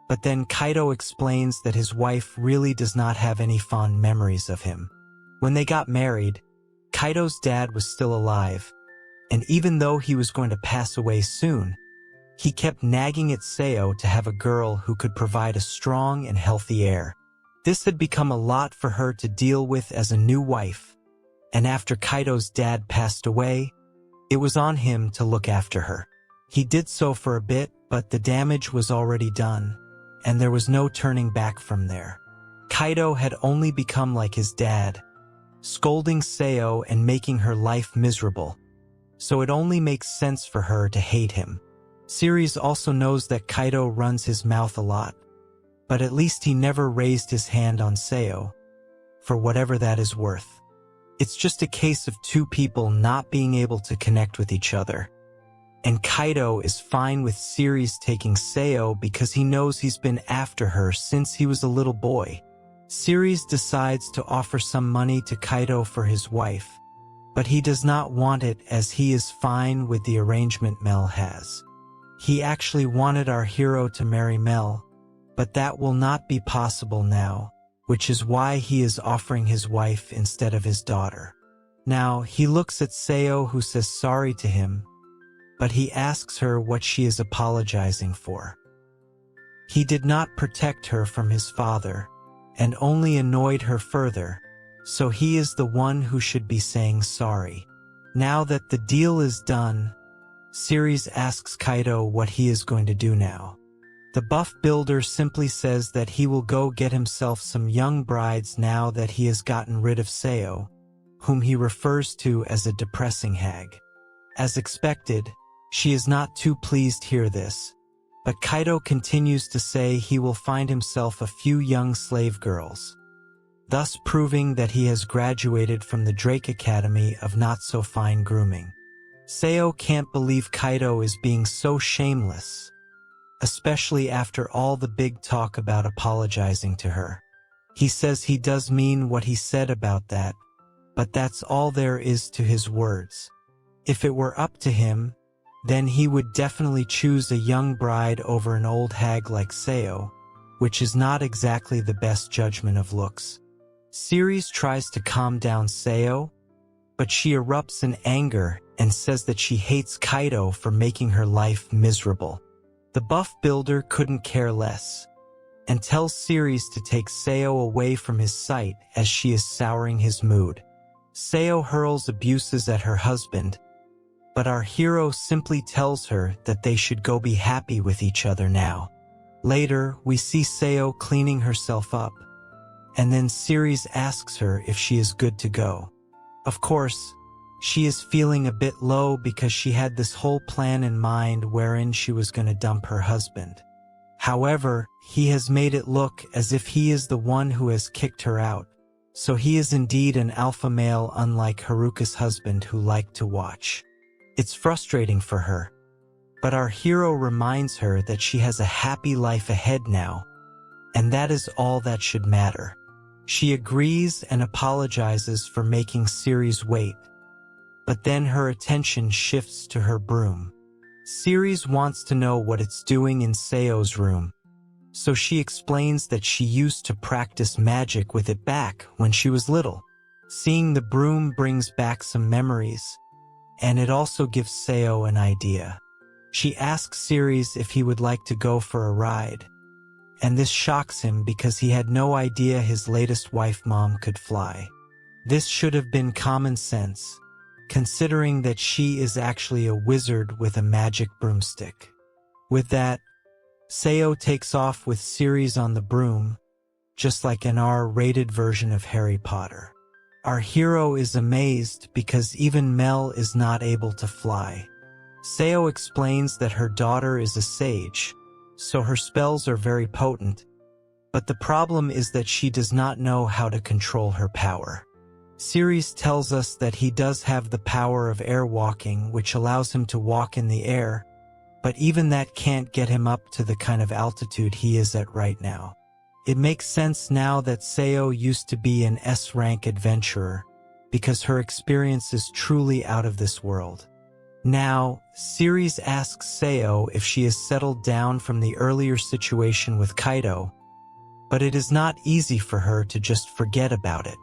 but then Kaido explains that his wife really does not have any fond memories of him. When they got married, Kaido's dad was still alive, and even though he was going to pass away soon, he kept nagging at Seo to have a girl who could provide a strong and healthy heir. This had become a lot for her to deal with as a new wife, and after Kaido's dad passed away, it was on him to look after her. He did so for a bit, but the damage was already done, and there was no turning back from there. Kaido had only become like his dad, scolding Seo and making her life miserable, so it only makes sense for her to hate him. Siri also knows that Kaido runs his mouth a lot, but at least he never raised his hand on Seo, for whatever that is worth. It's just a case of two people not being able to connect with each other. And Kaido is fine with Siri taking Seo because he knows he's been after her since he was a little boy. Siri decides to offer some money to Kaido for his wife, but he does not want it as he is fine with the arrangement Mel has. He actually wanted our hero to marry Mel, but that will not be possible now, which is why he is offering his wife instead of his daughter. Now, he looks at Seo, who says sorry to him, but he asks her what she is apologizing for. He did not protect her from his father, and only annoyed her further, so he is the one who should be saying sorry. Now that the deal is done, Ceres asks Kaido what he is going to do now. The buff builder simply says that he will go get himself some young brides now that he has gotten rid of Seo, whom he refers to as a depressing hag. As expected, she is not too pleased to hear this, but Kaido continues to say he will find himself a few young slave girls, thus proving that he has graduated from the Drake Academy of not-so-fine grooming. Seo can't believe Kaido is being so shameless, especially after all the big talk about apologizing to her. He says he does mean what he said about that, but that's all there is to his words. If it were up to him, then he would definitely choose a young bride over an old hag like Seo, which is not exactly the best judgment of looks. Ceres tries to calm down Seo, but she erupts in anger and says that she hates Kaido for making her life miserable. The buff builder couldn't care less, and tells Ceres to take Seo away from his sight as she is souring his mood. Seo hurls abuses at her husband, but our hero simply tells her that they should go be happy with each other now. Later, we see Seo cleaning herself up, and then Ceres asks her if she is good to go. Of course, she is feeling a bit low because she had this whole plan in mind wherein she was going to dump her husband. However, he has made it look as if he is the one who has kicked her out, so he is indeed an alpha male unlike Haruka's husband who liked to watch. It's frustrating for her, but our hero reminds her that she has a happy life ahead now, and that is all that should matter. She agrees and apologizes for making Ceres wait, but then her attention shifts to her broom. Ceres wants to know what it's doing in Seo's room, so she explains that she used to practice magic with it back when she was little. Seeing the broom brings back some memories, and it also gives Seo an idea. She asks Ceres if he would like to go for a ride, and this shocks him because he had no idea his latest wife mom could fly. This should have been common sense, considering that she is actually a wizard with a magic broomstick. With that, Seo takes off with Ceres on the broom, just like an R-rated version of Harry Potter. Our hero is amazed because even Mel is not able to fly. Seo explains that her daughter is a sage, so her spells are very potent, but the problem is that she does not know how to control her power. Ceres tells us that he does have the power of air walking, which allows him to walk in the air, but even that can't get him up to the kind of altitude he is at right now. It makes sense now that Seo used to be an S-rank adventurer, because her experience is truly out of this world. Now, Ceres asks Seo if she has settled down from the earlier situation with Kaido, but it is not easy for her to just forget about it.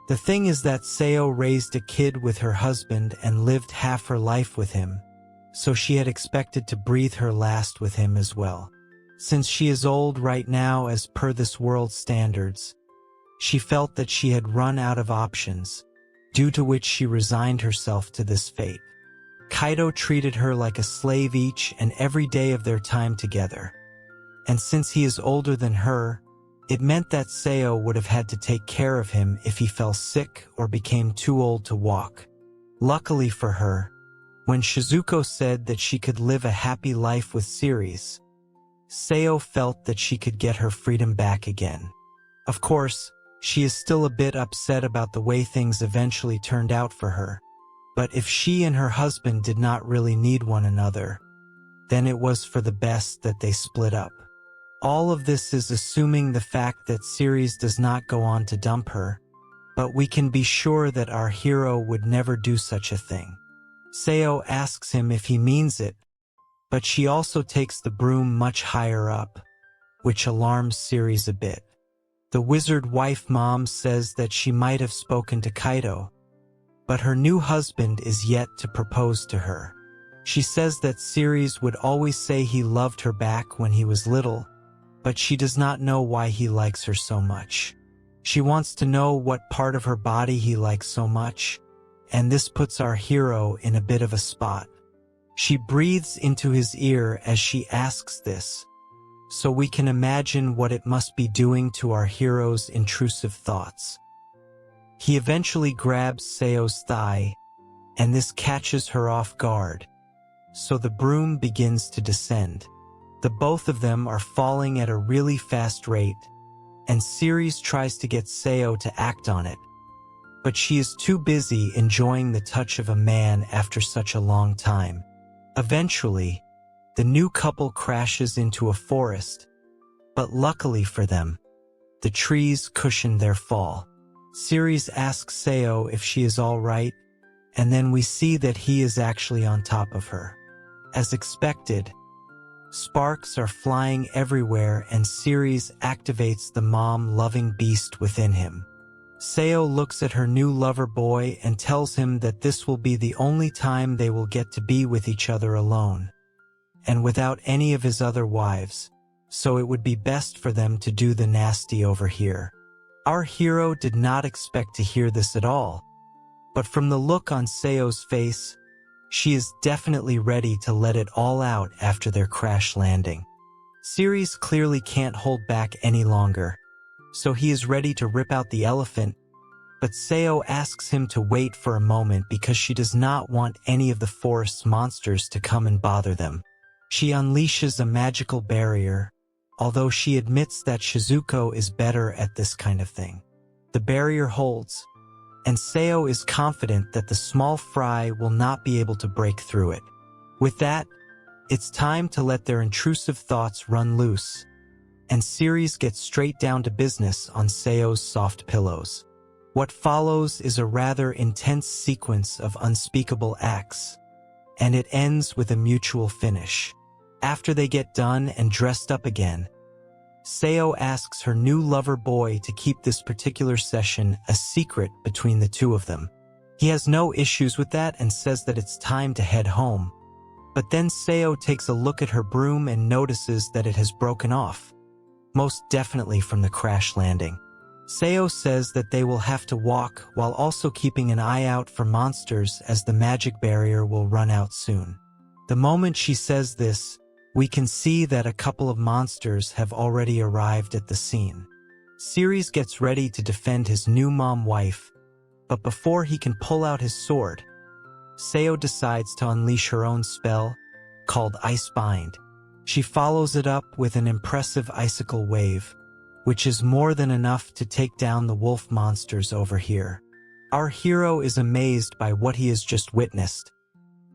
The thing is that Seo raised a kid with her husband and lived half her life with him, so she had expected to breathe her last with him as well. Since she is old right now as per this world's standards, she felt that she had run out of options, due to which she resigned herself to this fate. Kaido treated her like a slave each and every day of their time together, and since he is older than her, it meant that Seo would have had to take care of him if he fell sick or became too old to walk. Luckily for her, when Shizuko said that she could live a happy life with Ceres, Seo felt that she could get her freedom back again. Of course, she is still a bit upset about the way things eventually turned out for her, but if she and her husband did not really need one another, then it was for the best that they split up. All of this is assuming the fact that Ceres does not go on to dump her, but we can be sure that our hero would never do such a thing. Seo asks him if he means it, but she also takes the broom much higher up, which alarms Siri's a bit. The wizard wife mom says that she might have spoken to Kaido, but her new husband is yet to propose to her. She says that Siri's would always say he loved her back when he was little, but she does not know why he likes her so much. She wants to know what part of her body he likes so much, and this puts our hero in a bit of a spot. She breathes into his ear as she asks this, so we can imagine what it must be doing to our hero's intrusive thoughts. He eventually grabs Seo's thigh, and this catches her off guard, so the broom begins to descend. The both of them are falling at a really fast rate, and Siri's tries to get Seo to act on it, but she is too busy enjoying the touch of a man after such a long time. Eventually, the new couple crashes into a forest, but luckily for them, the trees cushion their fall. Siri's asks Seo if she is all right, and then we see that he is actually on top of her. As expected, sparks are flying everywhere and Siri's activates the mom-loving beast within him. Seo looks at her new lover boy and tells him that this will be the only time they will get to be with each other alone, and without any of his other wives, so it would be best for them to do the nasty over here. Our hero did not expect to hear this at all, but from the look on Seo's face, she is definitely ready to let it all out after their crash landing. Siri's clearly can't hold back any longer, so he is ready to rip out the elephant, but Seo asks him to wait for a moment because she does not want any of the forest's monsters to come and bother them. She unleashes a magical barrier, although she admits that Shizuko is better at this kind of thing. The barrier holds, and Seo is confident that the small fry will not be able to break through it. With that, it's time to let their intrusive thoughts run loose, and Siri's gets straight down to business on Seo's soft pillows. What follows is a rather intense sequence of unspeakable acts, and it ends with a mutual finish. After they get done and dressed up again, Seo asks her new lover boy to keep this particular session a secret between the two of them. He has no issues with that and says that it's time to head home. But then Seo takes a look at her broom and notices that it has broken off, most definitely from the crash landing. Seo says that they will have to walk while also keeping an eye out for monsters as the magic barrier will run out soon. The moment she says this, we can see that a couple of monsters have already arrived at the scene. Siri's gets ready to defend his new mom-wife, but before he can pull out his sword, Seo decides to unleash her own spell, called Isekai'd. She follows it up with an impressive icicle wave, which is more than enough to take down the wolf monsters over here. Our hero is amazed by what he has just witnessed,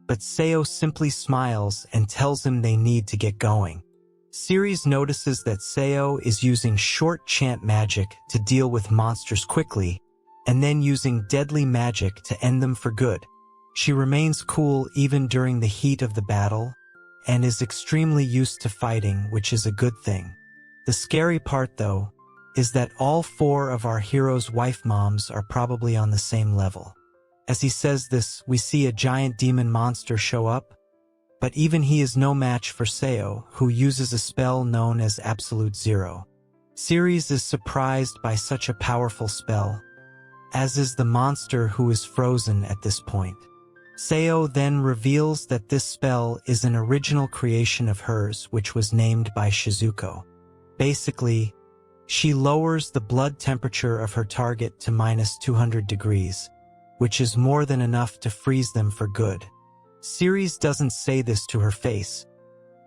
but Seo simply smiles and tells him they need to get going. Siri's notices that Seo is using short chant magic to deal with monsters quickly, and then using deadly magic to end them for good. She remains cool even during the heat of the battle, and is extremely used to fighting, which is a good thing. The scary part, though, is that all four of our hero's wife moms are probably on the same level. As he says this, we see a giant demon monster show up, but even he is no match for Seo, who uses a spell known as Absolute Zero. Siri's is surprised by such a powerful spell, as is the monster who is frozen at this point. Seo then reveals that this spell is an original creation of hers which was named by Shizuko. Basically, she lowers the blood temperature of her target to -200 degrees, which is more than enough to freeze them for good. Siri's doesn't say this to her face,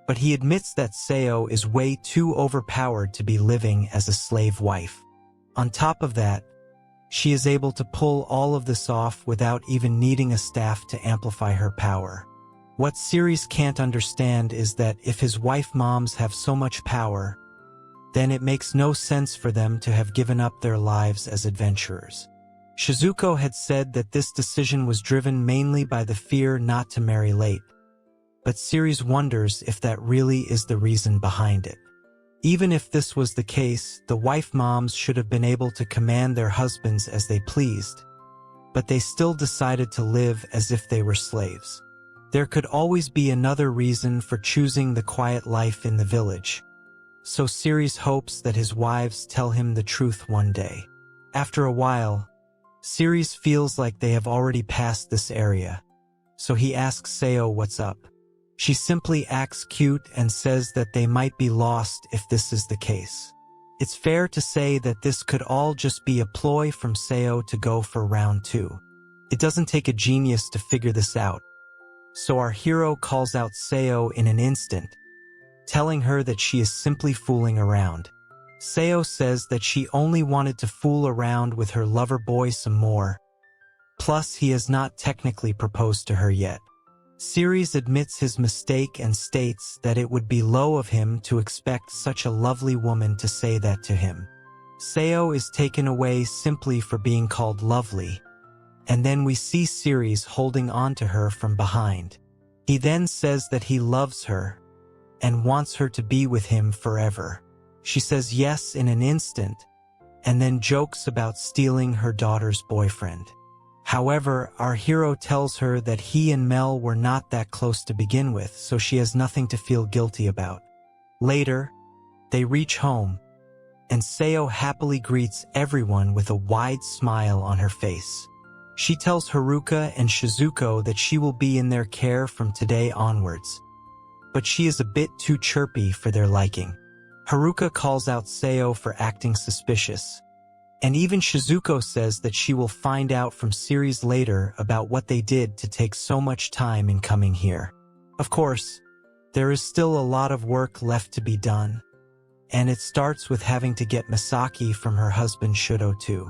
but he admits that Seo is way too overpowered to be living as a slave wife. On top of that, she is able to pull all of this off without even needing a staff to amplify her power. What Siri's can't understand is that if his wife moms have so much power, then it makes no sense for them to have given up their lives as adventurers. Shizuko had said that this decision was driven mainly by the fear not to marry late, but Siri's wonders if that really is the reason behind it. Even if this was the case, the wife moms should have been able to command their husbands as they pleased, but they still decided to live as if they were slaves. There could always be another reason for choosing the quiet life in the village, so Siri's hopes that his wives tell him the truth one day. After a while, Siri's feels like they have already passed this area, so he asks Seo what's up. She simply acts cute and says that they might be lost if this is the case. It's fair to say that this could all just be a ploy from Seo to go for round 2. It doesn't take a genius to figure this out, so our hero calls out Seo in an instant, telling her that she is simply fooling around. Seo says that she only wanted to fool around with her lover boy some more, plus he has not technically proposed to her yet. Siri admits his mistake and states that it would be low of him to expect such a lovely woman to say that to him. Seo is taken away simply for being called lovely, and then we see Siri holding on to her from behind. He then says that he loves her and wants her to be with him forever. She says yes in an instant, and then jokes about stealing her daughter's boyfriend. However, our hero tells her that he and Mel were not that close to begin with, so she has nothing to feel guilty about. Later, they reach home, and Seo happily greets everyone with a wide smile on her face. She tells Haruka and Shizuko that she will be in their care from today onwards, but she is a bit too chirpy for their liking. Haruka calls out Seo for acting suspicious, and even Shizuko says that she will find out from Siri later about what they did to take so much time in coming here. Of course, there is still a lot of work left to be done, and it starts with having to get Misaki from her husband Shudo too.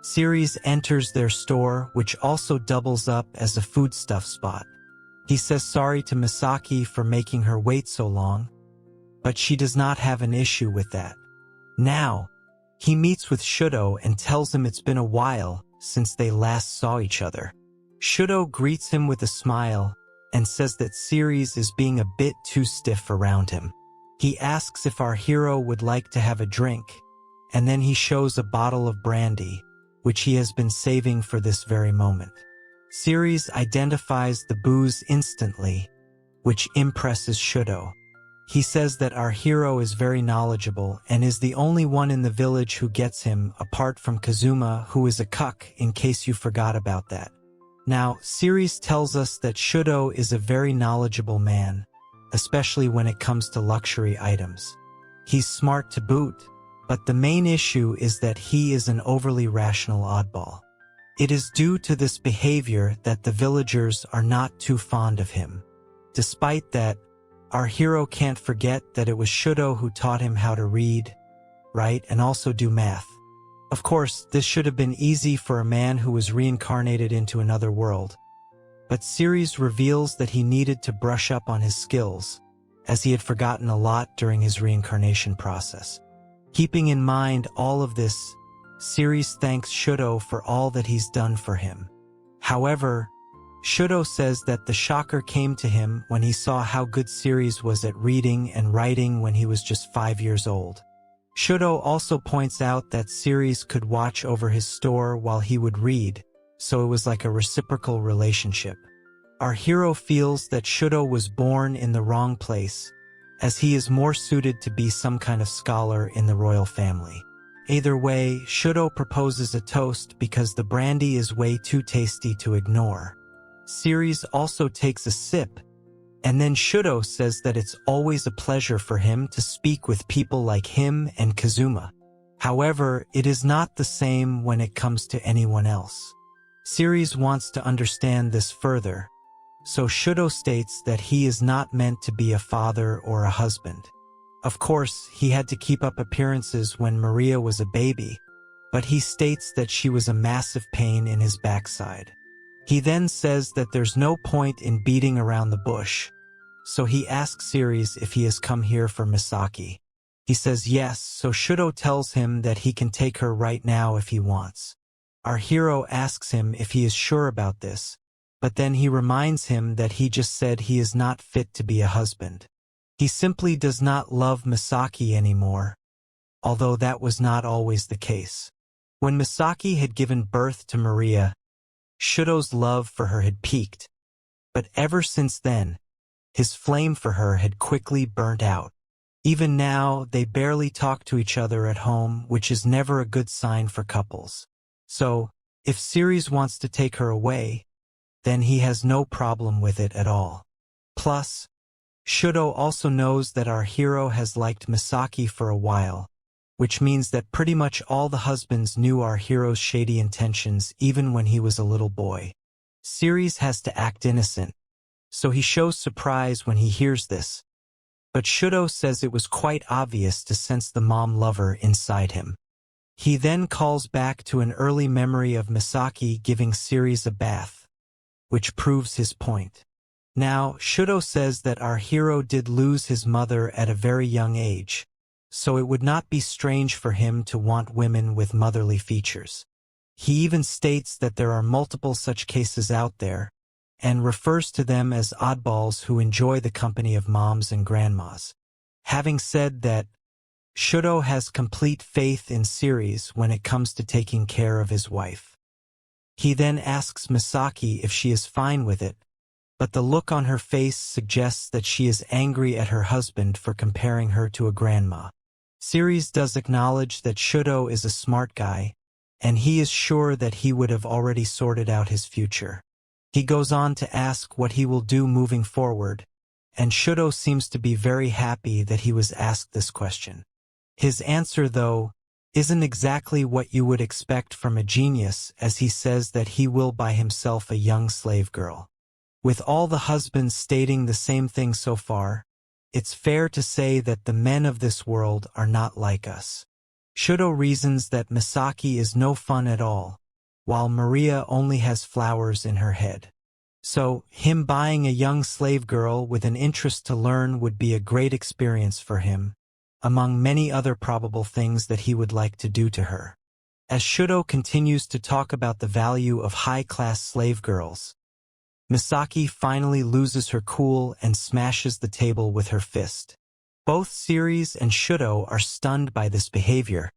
Siri enters their store, which also doubles up as a foodstuff spot. He says sorry to Misaki for making her wait so long, but she does not have an issue with that. Now, he meets with Shudo and tells him it's been a while since they last saw each other. Shudo greets him with a smile and says that Siri is being a bit too stiff around him. He asks if our hero would like to have a drink, and then he shows a bottle of brandy, which he has been saving for this very moment. Siri identifies the booze instantly, which impresses Shudo. He says that our hero is very knowledgeable and is the only one in the village who gets him, apart from Kazuma, who is a cuck, in case you forgot about that. Now, Siri tells us that Shudo is a very knowledgeable man, especially when it comes to luxury items. He's smart to boot, but the main issue is that he is an overly rational oddball. It is due to this behavior that the villagers are not too fond of him. Despite that, our hero can't forget that it was Shudo who taught him how to read, write, and also do math. Of course, this should have been easy for a man who was reincarnated into another world, but Siri reveals that he needed to brush up on his skills, as he had forgotten a lot during his reincarnation process. Keeping in mind all of this, Siri thanks Shudo for all that he's done for him. However, Shudo says that the shocker came to him when he saw how good Siri was at reading and writing when he was just 5 years old. Shudo also points out that Siri could watch over his store while he would read, so it was like a reciprocal relationship. Our hero feels that Shudo was born in the wrong place, as he is more suited to be some kind of scholar in the royal family. Either way, Shudo proposes a toast because the brandy is way too tasty to ignore. Siri also takes a sip, and then Shudo says that it's always a pleasure for him to speak with people like him and Kazuma. However, it is not the same when it comes to anyone else. Siri wants to understand this further, so Shudo states that he is not meant to be a father or a husband. Of course, he had to keep up appearances when Maria was a baby, but he states that she was a massive pain in his backside. He then says that there's no point in beating around the bush, so he asks Siri if he has come here for Misaki. He says yes, so Shudo tells him that he can take her right now if he wants. Our hero asks him if he is sure about this, but then he reminds him that he just said he is not fit to be a husband. He simply does not love Misaki anymore, although that was not always the case. When Misaki had given birth to Maria, Shudo's love for her had peaked, but ever since then, his flame for her had quickly burnt out. Even now, they barely talk to each other at home, which is never a good sign for couples. So, if Siri wants to take her away, then he has no problem with it at all. Plus, Shudo also knows that our hero has liked Misaki for a while, which means that pretty much all the husbands knew our hero's shady intentions even when he was a little boy. Siri has to act innocent, so he shows surprise when he hears this. But Shudo says it was quite obvious to sense the mom lover inside him. He then calls back to an early memory of Misaki giving Siri a bath, which proves his point. Now, Shudo says that our hero did lose his mother at a very young age, so it would not be strange for him to want women with motherly features. He even states that there are multiple such cases out there, and refers to them as oddballs who enjoy the company of moms and grandmas. Having said that, Shudo has complete faith in Siri when it comes to taking care of his wife. He then asks Misaki if she is fine with it, but the look on her face suggests that she is angry at her husband for comparing her to a grandma. Siri does acknowledge that Shudo is a smart guy, and he is sure that he would have already sorted out his future. He goes on to ask what he will do moving forward, and Shudo seems to be very happy that he was asked this question. His answer, though, isn't exactly what you would expect from a genius, as he says that he will buy himself a young slave girl. With all the husbands stating the same thing so far, it's fair to say that the men of this world are not like us. Shudo reasons that Misaki is no fun at all, while Maria only has flowers in her head. So, him buying a young slave girl with an interest to learn would be a great experience for him, among many other probable things that he would like to do to her. As Shudo continues to talk about the value of high-class slave girls, Misaki finally loses her cool and smashes the table with her fist. Both Siri and Shudo are stunned by this behavior,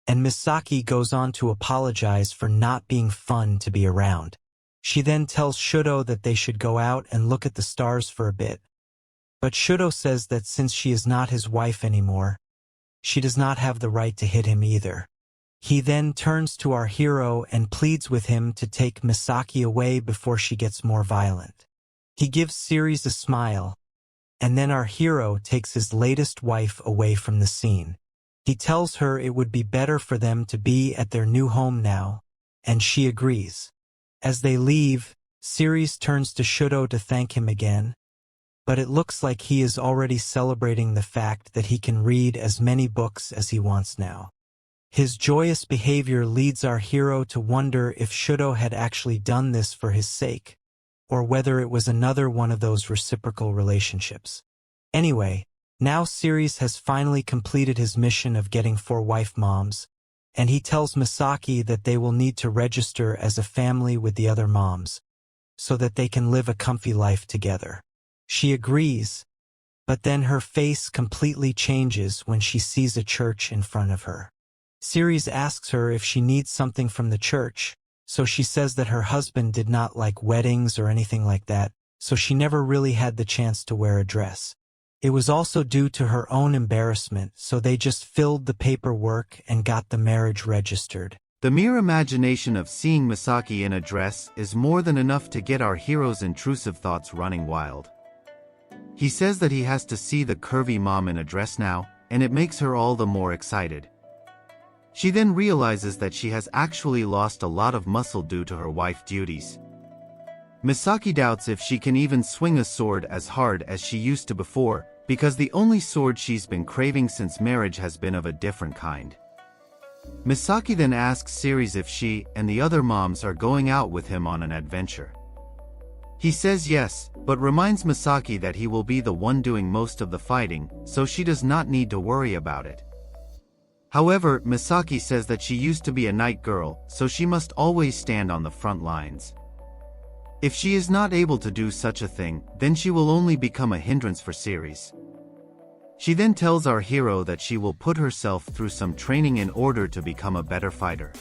and Misaki goes on to apologize for not being fun to be around. She then tells Shudo that they should go out and look at the stars for a bit, but Shudo says that since she is not his wife anymore, she does not have the right to hit him either. He then turns to our hero and pleads with him to take Misaki away before she gets more violent. He gives Siri a smile, and then our hero takes his latest wife away from the scene. He tells her it would be better for them to be at their new home now, and she agrees. As they leave, Siri turns to Shudo to thank him again, but it looks like he is already celebrating the fact that he can read as many books as he wants now. His joyous behavior leads our hero to wonder if Shudo had actually done this for his sake, or whether it was another one of those reciprocal relationships. Anyway, now Siri has finally completed his mission of getting 4 wife moms, and he tells Misaki that they will need to register as a family with the other moms, so that they can live a comfy life together. She agrees, but then her face completely changes when she sees a church in front of her. Siri asks her if she needs something from the church, so she says that her husband did not like weddings or anything like that, so she never really had the chance to wear a dress. It was also due to her own embarrassment, so they just filled the paperwork and got the marriage registered. The mere imagination of seeing Misaki in a dress is more than enough to get our hero's intrusive thoughts running wild. He says that he has to see the curvy mom in a dress now, and it makes her all the more excited. She then realizes that she has actually lost a lot of muscle due to her wife duties. Misaki doubts if she can even swing a sword as hard as she used to before, because the only sword she's been craving since marriage has been of a different kind. Misaki then asks Siri if she and the other moms are going out with him on an adventure. He says yes, but reminds Misaki that he will be the one doing most of the fighting, so she does not need to worry about it. However, Misaki says that she used to be a night girl, so she must always stand on the front lines. If she is not able to do such a thing, then she will only become a hindrance for Ceres. She then tells our hero that she will put herself through some training in order to become a better fighter.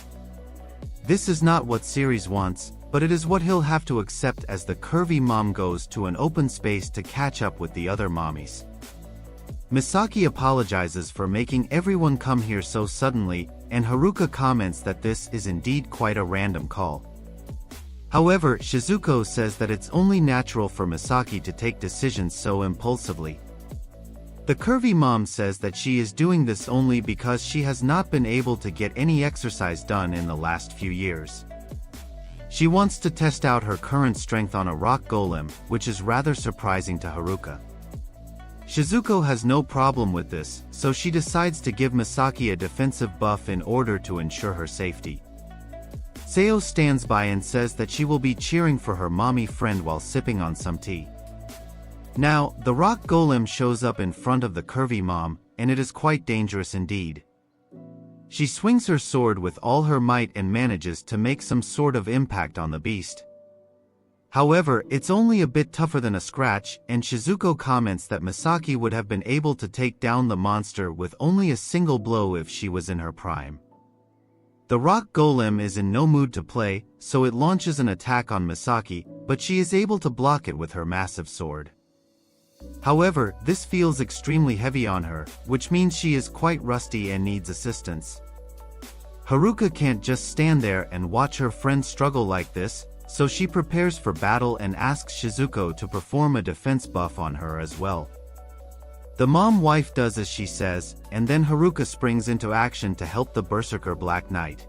This is not what Ceres wants, but it is what he'll have to accept as the curvy mom goes to an open space to catch up with the other mommies. Misaki apologizes for making everyone come here so suddenly, and Haruka comments that this is indeed quite a random call. However, Shizuko says that it's only natural for Misaki to take decisions so impulsively. The curvy mom says that she is doing this only because she has not been able to get any exercise done in the last few years. She wants to test out her current strength on a rock golem, which is rather surprising to Haruka. Shizuko has no problem with this, so she decides to give Misaki a defensive buff in order to ensure her safety. Seo stands by and says that she will be cheering for her mommy friend while sipping on some tea. Now, the rock golem shows up in front of the curvy mom, and it is quite dangerous indeed. She swings her sword with all her might and manages to make some sort of impact on the beast. However, it's only a bit tougher than a scratch, and Shizuko comments that Misaki would have been able to take down the monster with only a single blow if she was in her prime. The rock golem is in no mood to play, so it launches an attack on Misaki, but she is able to block it with her massive sword. However, this feels extremely heavy on her, which means she is quite rusty and needs assistance. Haruka can't just stand there and watch her friend struggle like this, so she prepares for battle and asks Shizuko to perform a defense buff on her as well. The mom wife does as she says, and then Haruka springs into action to help the Berserker Black Knight.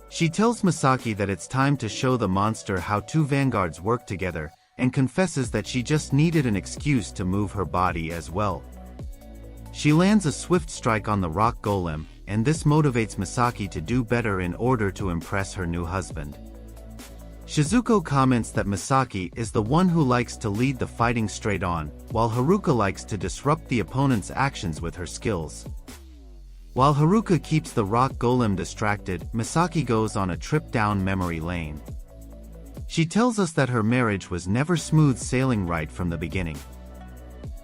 She tells Misaki that it's time to show the monster how two vanguards work together, and confesses that she just needed an excuse to move her body as well. She lands a swift strike on the rock golem, and this motivates Misaki to do better in order to impress her new husband. Shizuko comments that Misaki is the one who likes to lead the fighting straight on, while Haruka likes to disrupt the opponent's actions with her skills. While Haruka keeps the rock golem distracted, Misaki goes on a trip down memory lane. She tells us that her marriage was never smooth sailing right from the beginning.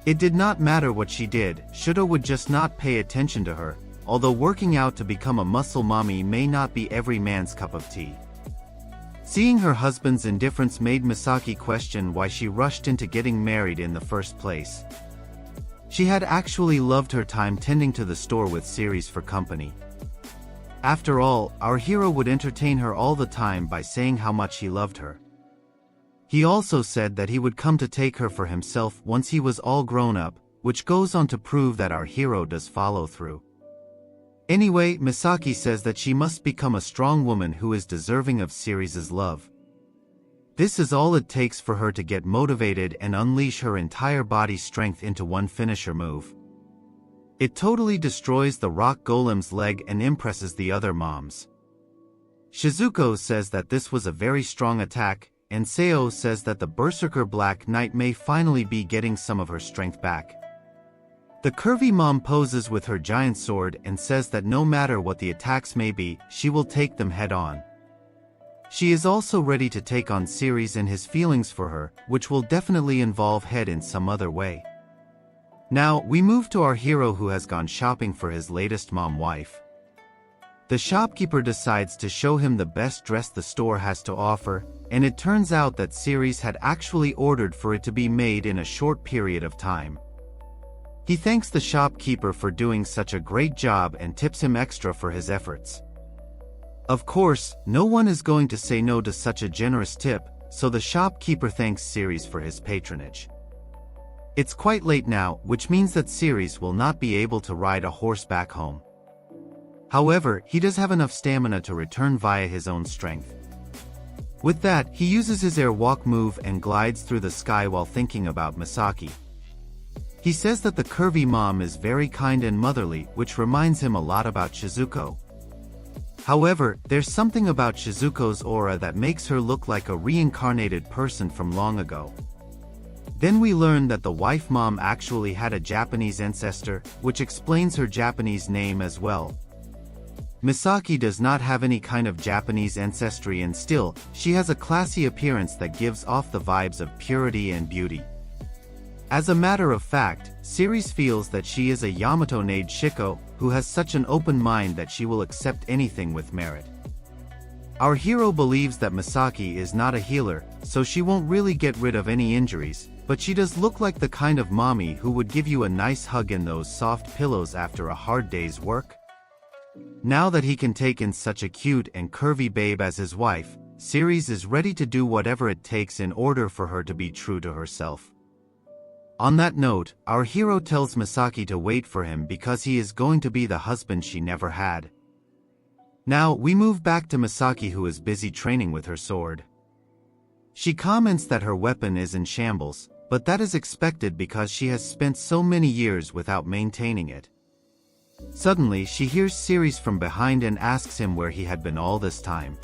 It did not matter what she did, Shuto would just not pay attention to her, although working out to become a muscle mommy may not be every man's cup of tea. Seeing her husband's indifference made Misaki question why she rushed into getting married in the first place. She had actually loved her time tending to the store with Ceres for company. After all, our hero would entertain her all the time by saying how much he loved her. He also said that he would come to take her for himself once he was all grown up, which goes on to prove that our hero does follow through. Anyway, Misaki says that she must become a strong woman who is deserving of Ceres' love. This is all it takes for her to get motivated and unleash her entire body's strength into one finisher move. It totally destroys the rock golem's leg and impresses the other moms. Shizuko says that this was a very strong attack, and Seo says that the Berserker Black Knight may finally be getting some of her strength back. The curvy mom poses with her giant sword and says that no matter what the attacks may be, she will take them head on. She is also ready to take on Ceres and his feelings for her, which will definitely involve Head in some other way. Now, we move to our hero who has gone shopping for his latest mom wife. The shopkeeper decides to show him the best dress the store has to offer, and it turns out that Ceres had actually ordered for it to be made in a short period of time. He thanks the shopkeeper for doing such a great job and tips him extra for his efforts. Of course, no one is going to say no to such a generous tip, so the shopkeeper thanks Ceres for his patronage. It's quite late now, which means that Ceres will not be able to ride a horse back home. However, he does have enough stamina to return via his own strength. With that, he uses his airwalk move and glides through the sky while thinking about Misaki. He says that the curvy mom is very kind and motherly, which reminds him a lot about Shizuko. However, there's something about Shizuko's aura that makes her look like a reincarnated person from long ago. Then we learn that the wife mom actually had a Japanese ancestor, which explains her Japanese name as well. Misaki does not have any kind of Japanese ancestry, and still, she has a classy appearance that gives off the vibes of purity and beauty. As a matter of fact, Siri feels that she is a Yamato-nade Shiko, who has such an open mind that she will accept anything with merit. Our hero believes that Misaki is not a healer, so she won't really get rid of any injuries, but she does look like the kind of mommy who would give you a nice hug in those soft pillows after a hard day's work. Now that he can take in such a cute and curvy babe as his wife, Siri is ready to do whatever it takes in order for her to be true to herself. On that note, our hero tells Misaki to wait for him because he is going to be the husband she never had. Now, we move back to Misaki, who is busy training with her sword. She comments that her weapon is in shambles, but that is expected because she has spent so many years without maintaining it. Suddenly, she hears Siri from behind and asks him where he had been all this time.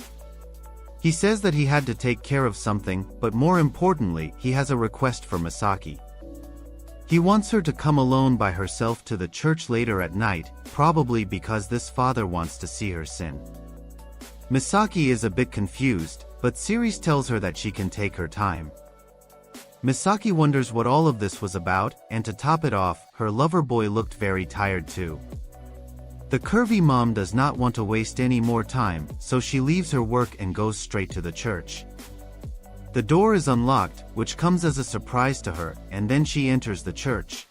He says that he had to take care of something, but more importantly, he has a request for Misaki. He wants her to come alone by herself to the church later at night, probably because this father wants to see her sin. Misaki is a bit confused, but Siri tells her that she can take her time. Misaki wonders what all of this was about, and to top it off, her lover boy looked very tired too. The curvy mom does not want to waste any more time, so she leaves her work and goes straight to the church. The door is unlocked, which comes as a surprise to her, and then she enters the church.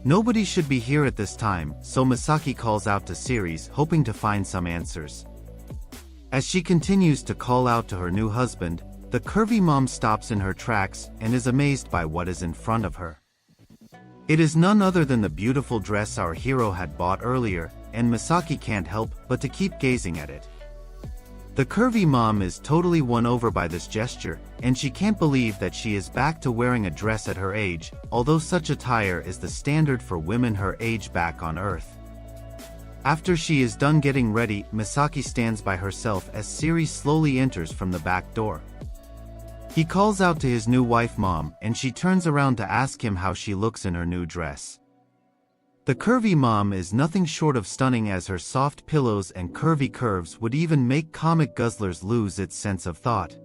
Nobody should be here at this time, so Misaki calls out to Siri, hoping to find some answers. As she continues to call out to her new husband, the curvy mom stops in her tracks and is amazed by what is in front of her. It is none other than the beautiful dress our hero had bought earlier, and Misaki can't help but to keep gazing at it. The curvy mom is totally won over by this gesture, and she can't believe that she is back to wearing a dress at her age, although such attire is the standard for women her age back on Earth. After she is done getting ready, Misaki stands by herself as Siri slowly enters from the back door. He calls out to his new wife mom, and she turns around to ask him how she looks in her new dress. The curvy mom is nothing short of stunning, as her soft pillows and curvy curves would even make comic guzzlers lose its sense of thought.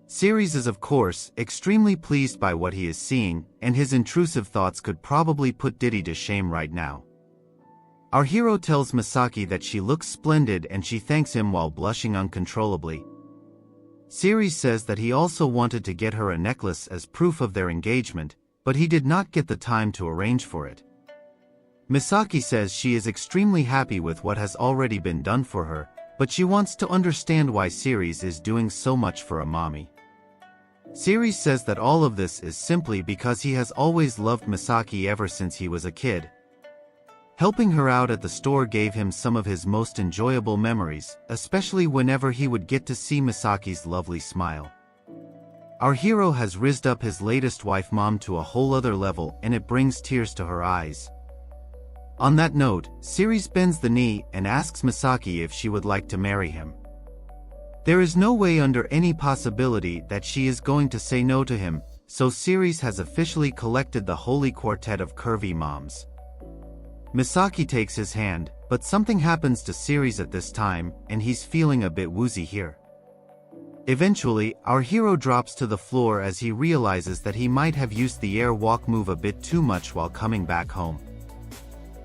Siri is of course extremely pleased by what he is seeing, and his intrusive thoughts could probably put Diddy to shame right now. Our hero tells Misaki that she looks splendid and she thanks him while blushing uncontrollably. Siri says that he also wanted to get her a necklace as proof of their engagement, but he did not get the time to arrange for it. Misaki says she is extremely happy with what has already been done for her, but she wants to understand why Siri is doing so much for a mommy. Siri says that all of this is simply because he has always loved Misaki ever since he was a kid. Helping her out at the store gave him some of his most enjoyable memories, especially whenever he would get to see Misaki's lovely smile. Our hero has rizzed up his latest wife mom to a whole other level, and it brings tears to her eyes. On that note, Siri bends the knee and asks Misaki if she would like to marry him. There is no way under any possibility that she is going to say no to him, so Siri has officially collected the holy quartet of curvy moms. Misaki takes his hand, but something happens to Siri at this time, and he's feeling a bit woozy here. Eventually, our hero drops to the floor as he realizes that he might have used the airwalk move a bit too much while coming back home.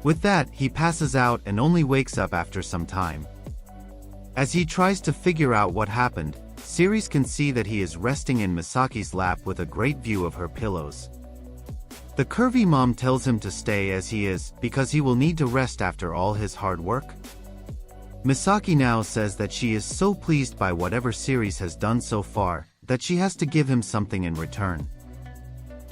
With that, he passes out and only wakes up after some time. As he tries to figure out what happened, Siri can see that he is resting in Misaki's lap with a great view of her pillows. The curvy mom tells him to stay as he is, because he will need to rest after all his hard work. Misaki now says that she is so pleased by whatever Siri has done so far, that she has to give him something in return.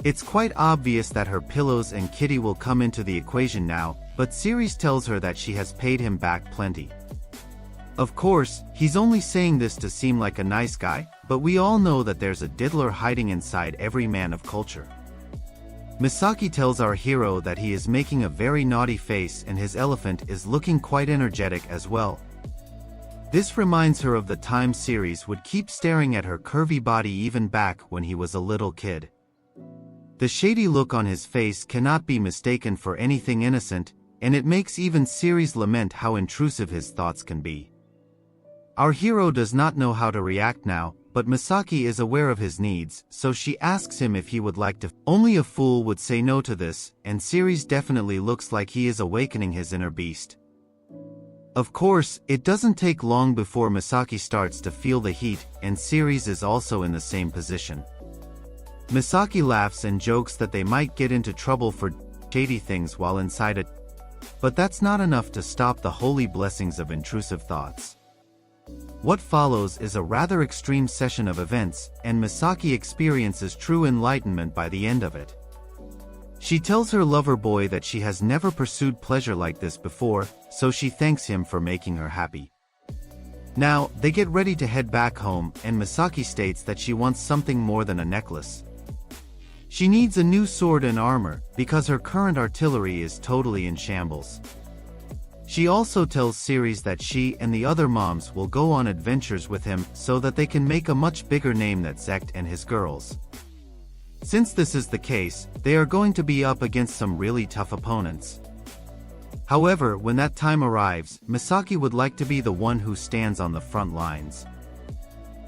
It's quite obvious that her pillows and kitty will come into the equation now, but Siri tells her that she has paid him back plenty. Of course, he's only saying this to seem like a nice guy, but we all know that there's a diddler hiding inside every man of culture. Misaki tells our hero that he is making a very naughty face and his elephant is looking quite energetic as well. This reminds her of the time Siri would keep staring at her curvy body even back when he was a little kid. The shady look on his face cannot be mistaken for anything innocent, and it makes even Siri's lament how intrusive his thoughts can be. Our hero does not know how to react now, but Misaki is aware of his needs, so she asks him if he would like to. Only a fool would say no to this, and Siri's definitely looks like he is awakening his inner beast. Of course, it doesn't take long before Misaki starts to feel the heat, and Siri's is also in the same position. Misaki laughs and jokes that they might get into trouble for shady things while inside it, but that's not enough to stop the holy blessings of intrusive thoughts. What follows is a rather extreme session of events, and Misaki experiences true enlightenment by the end of it. She tells her lover boy that she has never pursued pleasure like this before, so she thanks him for making her happy. Now, they get ready to head back home, and Misaki states that she wants something more than a necklace. She needs a new sword and armor, because her current artillery is totally in shambles. She also tells Siri that she and the other moms will go on adventures with him so that they can make a much bigger name than Zector and his girls. Since this is the case, they are going to be up against some really tough opponents. However, when that time arrives, Misaki would like to be the one who stands on the front lines.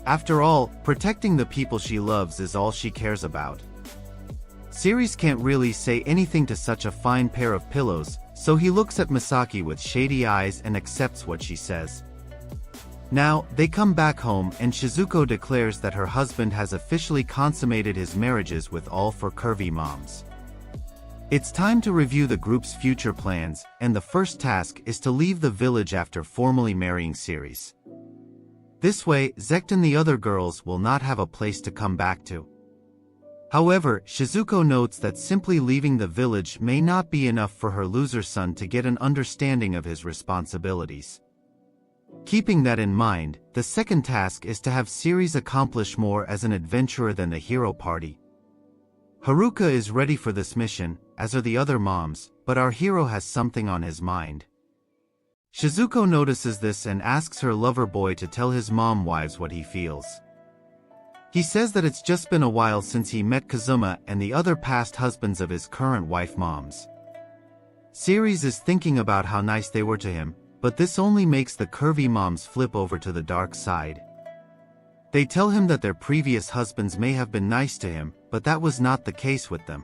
After all, protecting the people she loves is all she cares about. Siri can't really say anything to such a fine pair of pillows, so he looks at Misaki with shady eyes and accepts what she says. Now, they come back home and Shizuko declares that her husband has officially consummated his marriages with all four curvy moms. It's time to review the group's future plans, and the first task is to leave the village after formally marrying Siri. This way, Zector and the other girls will not have a place to come back to. However, Shizuko notes that simply leaving the village may not be enough for her loser son to get an understanding of his responsibilities. Keeping that in mind, the second task is to have Siri accomplish more as an adventurer than the hero party. Haruka is ready for this mission, as are the other moms, but our hero has something on his mind. Shizuko notices this and asks her lover boy to tell his mom wives what he feels. He says that it's just been a while since he met Kazuma and the other past husbands of his current wife moms. Siri is thinking about how nice they were to him, but this only makes the curvy moms flip over to the dark side. They tell him that their previous husbands may have been nice to him, but that was not the case with them.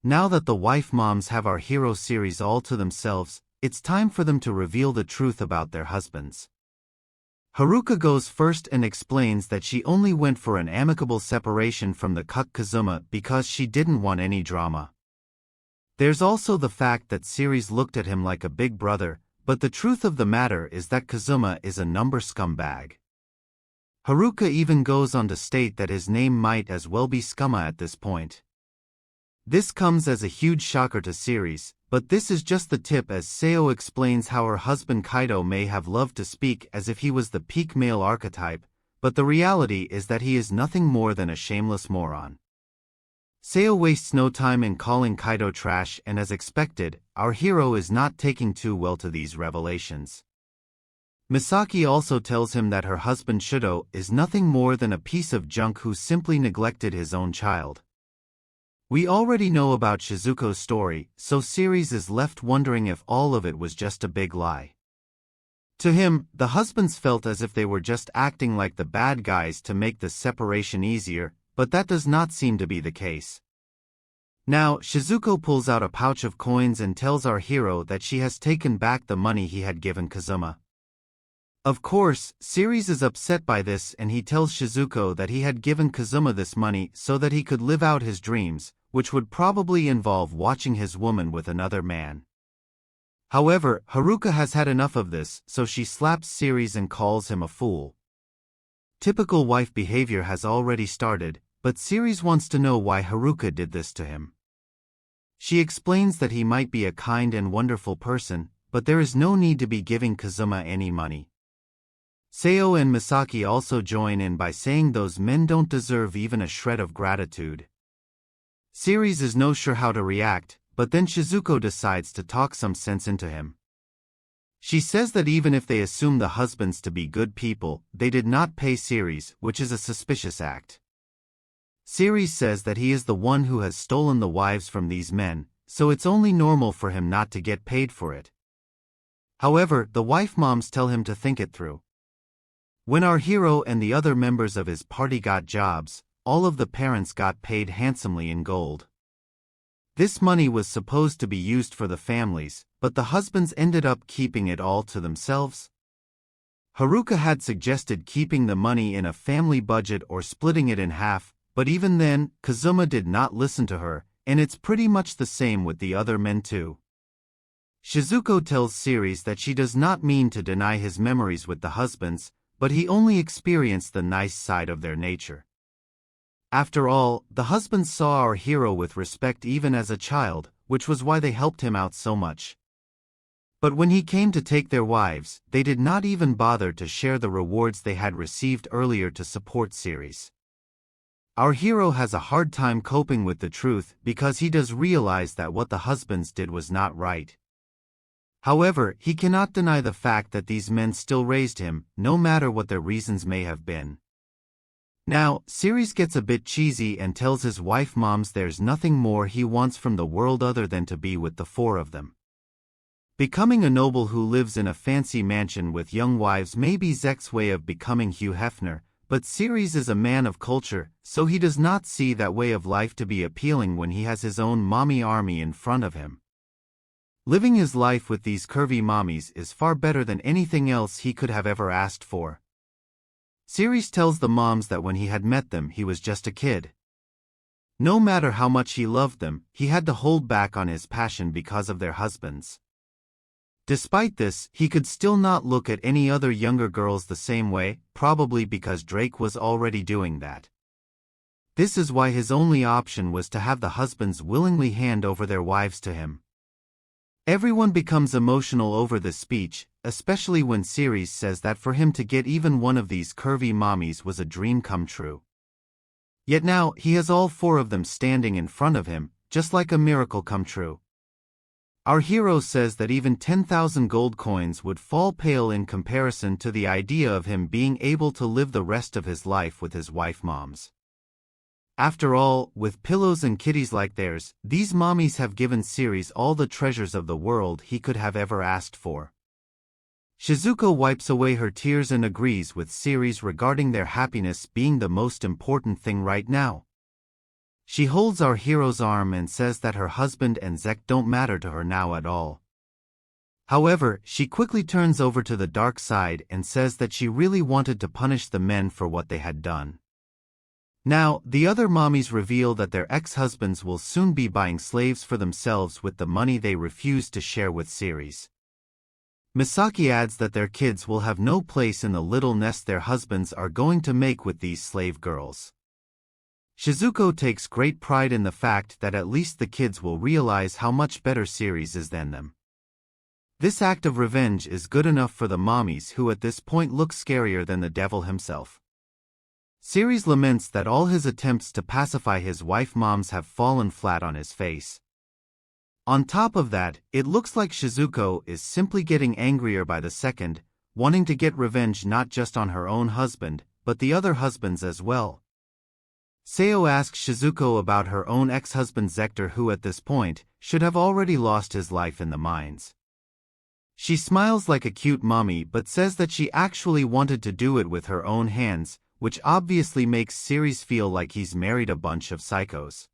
Now that the wife moms have our hero Siri all to themselves, it's time for them to reveal the truth about their husbands. Haruka goes first and explains that she only went for an amicable separation from the cuck Kazuma because she didn't want any drama. There's also the fact that Siri looked at him like a big brother, but the truth of the matter is that Kazuma is a number scumbag. Haruka even goes on to state that his name might as well be Scumma at this point. This comes as a huge shocker to Siri, but this is just the tip as Seo explains how her husband Kaido may have loved to speak as if he was the peak male archetype, but the reality is that he is nothing more than a shameless moron. Seo wastes no time in calling Kaido trash, and as expected, our hero is not taking too well to these revelations. Misaki also tells him that her husband Shudo is nothing more than a piece of junk who simply neglected his own child. We already know about Shizuko's story, so Siri is left wondering if all of it was just a big lie. To him, the husbands felt as if they were just acting like the bad guys to make the separation easier, but that does not seem to be the case. Now, Shizuko pulls out a pouch of coins and tells our hero that she has taken back the money he had given Kazuma. Of course, Siri is upset by this and he tells Shizuko that he had given Kazuma this money so that he could live out his dreams, which would probably involve watching his woman with another man. However, Haruka has had enough of this, so she slaps Siri and calls him a fool. Typical wife behavior has already started, but Siri wants to know why Haruka did this to him. She explains that he might be a kind and wonderful person, but there is no need to be giving Kazuma any money. Seo and Misaki also join in by saying those men don't deserve even a shred of gratitude. Siri is no sure how to react, but then Shizuko decides to talk some sense into him. She says that even if they assume the husbands to be good people, they did not pay Siri, which is a suspicious act. Siri says that he is the one who has stolen the wives from these men, so it's only normal for him not to get paid for it. However, the wife moms tell him to think it through. When our hero and the other members of his party got jobs, all of the parents got paid handsomely in gold. This money was supposed to be used for the families, but the husbands ended up keeping it all to themselves. Haruka had suggested keeping the money in a family budget or splitting it in half, but even then, Kazuma did not listen to her, and it's pretty much the same with the other men too. Shizuko tells Siri that she does not mean to deny his memories with the husbands, but he only experienced the nice side of their nature. After all, the husbands saw our hero with respect even as a child, which was why they helped him out so much. But when he came to take their wives, they did not even bother to share the rewards they had received earlier to support Siri. Our hero has a hard time coping with the truth because he does realize that what the husbands did was not right. However, he cannot deny the fact that these men still raised him, no matter what their reasons may have been. Now, Siri gets a bit cheesy and tells his wife moms there's nothing more he wants from the world other than to be with the four of them. Becoming a noble who lives in a fancy mansion with young wives may be Zek's way of becoming Hugh Hefner, but Siri is a man of culture, so he does not see that way of life to be appealing when he has his own mommy army in front of him. Living his life with these curvy mommies is far better than anything else he could have ever asked for. Siri tells the moms that when he had met them he was just a kid. No matter how much he loved them, he had to hold back on his passion because of their husbands. Despite this, he could still not look at any other younger girls the same way, probably because Drake was already doing that. This is why his only option was to have the husbands willingly hand over their wives to him. Everyone becomes emotional over this speech, especially when Siri says that for him to get even one of these curvy mommies was a dream come true. Yet now, he has all four of them standing in front of him, just like a miracle come true. Our hero says that even 10,000 gold coins would fall pale in comparison to the idea of him being able to live the rest of his life with his wife moms. After all, with pillows and kitties like theirs, these mommies have given Siri all the treasures of the world he could have ever asked for. Shizuko wipes away her tears and agrees with Siri regarding their happiness being the most important thing right now. She holds our hero's arm and says that her husband and Zec don't matter to her now at all. However, she quickly turns over to the dark side and says that she really wanted to punish the men for what they had done. Now, the other mommies reveal that their ex-husbands will soon be buying slaves for themselves with the money they refuse to share with Siri. Misaki adds that their kids will have no place in the little nest their husbands are going to make with these slave girls. Shizuko takes great pride in the fact that at least the kids will realize how much better Siri is than them. This act of revenge is good enough for the mommies who at this point look scarier than the devil himself. Siri laments that all his attempts to pacify his wife moms have fallen flat on his face. On top of that, it looks like Shizuko is simply getting angrier by the second, wanting to get revenge not just on her own husband, but the other husbands as well. Seo asks Shizuko about her own ex-husband Zector, who at this point should have already lost his life in the mines. She smiles like a cute mommy but says that she actually wanted to do it with her own hands, which obviously makes Siri feel like he's married a bunch of psychos.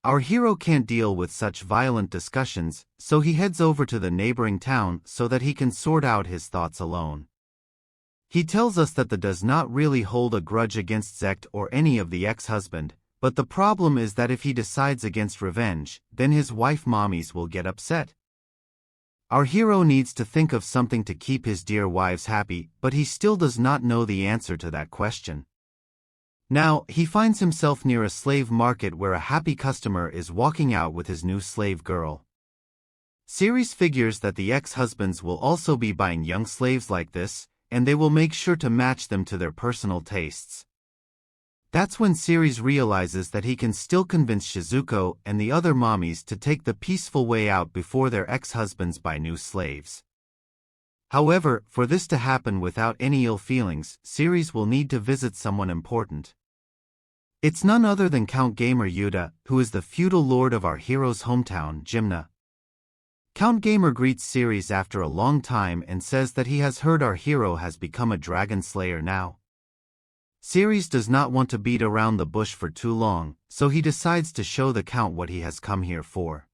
Our hero can't deal with such violent discussions, so he heads over to the neighboring town so that he can sort out his thoughts alone. He tells us that the does not really hold a grudge against Zect or any of the ex-husband, but the problem is that if he decides against revenge, then his wife mommies will get upset. Our hero needs to think of something to keep his dear wives happy, but he still does not know the answer to that question. Now, he finds himself near a slave market where a happy customer is walking out with his new slave girl. Siri figures that the ex-husbands will also be buying young slaves like this, and they will make sure to match them to their personal tastes. That's when Siri realizes that he can still convince Shizuko and the other mommies to take the peaceful way out before their ex-husbands buy new slaves. However, for this to happen without any ill feelings, Siri will need to visit someone important. It's none other than Count Gamer Yuta, who is the feudal lord of our hero's hometown, Jimna. Count Gamer greets Ceres after a long time and says that he has heard our hero has become a dragon slayer now. Ceres does not want to beat around the bush for too long, so he decides to show the Count what he has come here for.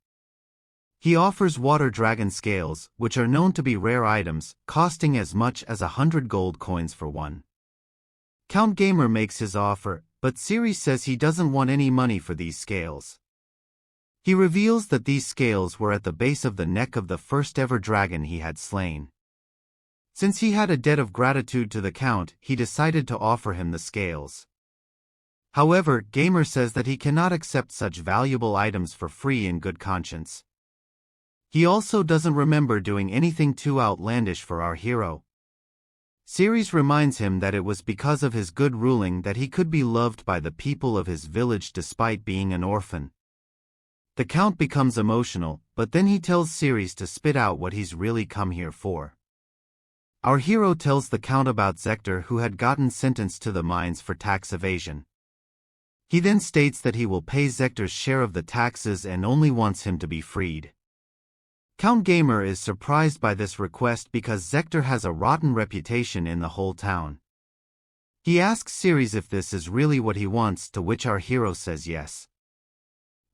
He offers water dragon scales, which are known to be rare items, costing as much as 100 gold coins for one. Count Gamer makes his offer, but Ceres says he doesn't want any money for these scales. He reveals that these scales were at the base of the neck of the first ever dragon he had slain. Since he had a debt of gratitude to the Count, he decided to offer him the scales. However, Gamer says that he cannot accept such valuable items for free in good conscience. He also doesn't remember doing anything too outlandish for our hero. Ceres reminds him that it was because of his good ruling that he could be loved by the people of his village despite being an orphan. The Count becomes emotional, but then he tells Ceres to spit out what he's really come here for. Our hero tells the Count about Zector, who had gotten sentenced to the mines for tax evasion. He then states that he will pay Zector's share of the taxes and only wants him to be freed. Count Gamer is surprised by this request because Zector has a rotten reputation in the whole town. He asks Ceres if this is really what he wants, to which our hero says yes.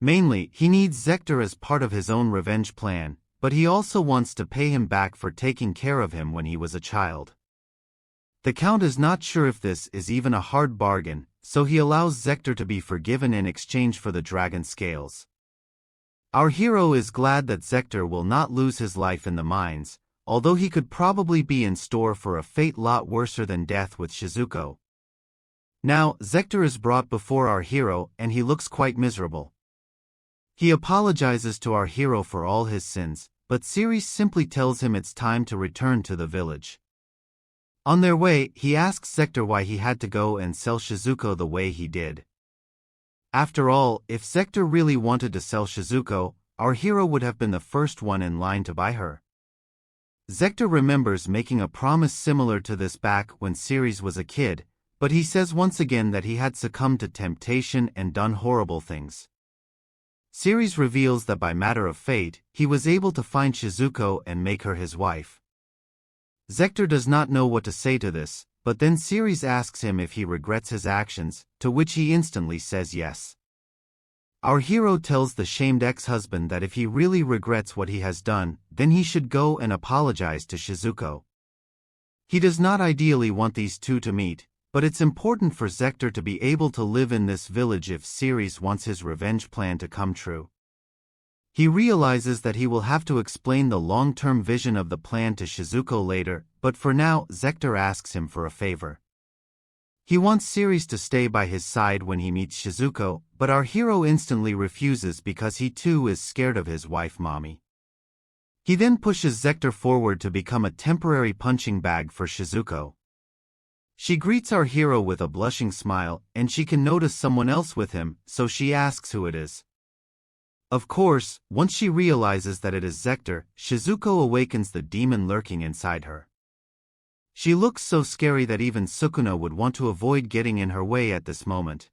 Mainly, he needs Zector as part of his own revenge plan, but he also wants to pay him back for taking care of him when he was a child. The Count is not sure if this is even a hard bargain, so he allows Zector to be forgiven in exchange for the dragon scales. Our hero is glad that Zector will not lose his life in the mines, although he could probably be in store for a fate lot worser than death with Shizuko. Now, Zector is brought before our hero and he looks quite miserable. He apologizes to our hero for all his sins, but Ceres simply tells him it's time to return to the village. On their way, he asks Zector why he had to go and sell Shizuko the way he did. After all, if Zector really wanted to sell Shizuko, our hero would have been the first one in line to buy her. Zector remembers making a promise similar to this back when Ceres was a kid, but he says once again that he had succumbed to temptation and done horrible things. Ceres reveals that by matter of fate, he was able to find Shizuko and make her his wife. Zector does not know what to say to this, but then Ceres asks him if he regrets his actions, to which he instantly says yes. Our hero tells the shamed ex-husband that if he really regrets what he has done, then he should go and apologize to Shizuko. He does not ideally want these two to meet, but it's important for Zector to be able to live in this village if Ceres wants his revenge plan to come true. He realizes that he will have to explain the long-term vision of the plan to Shizuko later, but for now, Zector asks him for a favor. He wants Ceres to stay by his side when he meets Shizuko, but our hero instantly refuses because he too is scared of his wife Mommy. He then pushes Zector forward to become a temporary punching bag for Shizuko. She greets our hero with a blushing smile, and she can notice someone else with him, so she asks who it is. Of course, once she realizes that it is Zector, Shizuko awakens the demon lurking inside her. She looks so scary that even Sukuna would want to avoid getting in her way at this moment.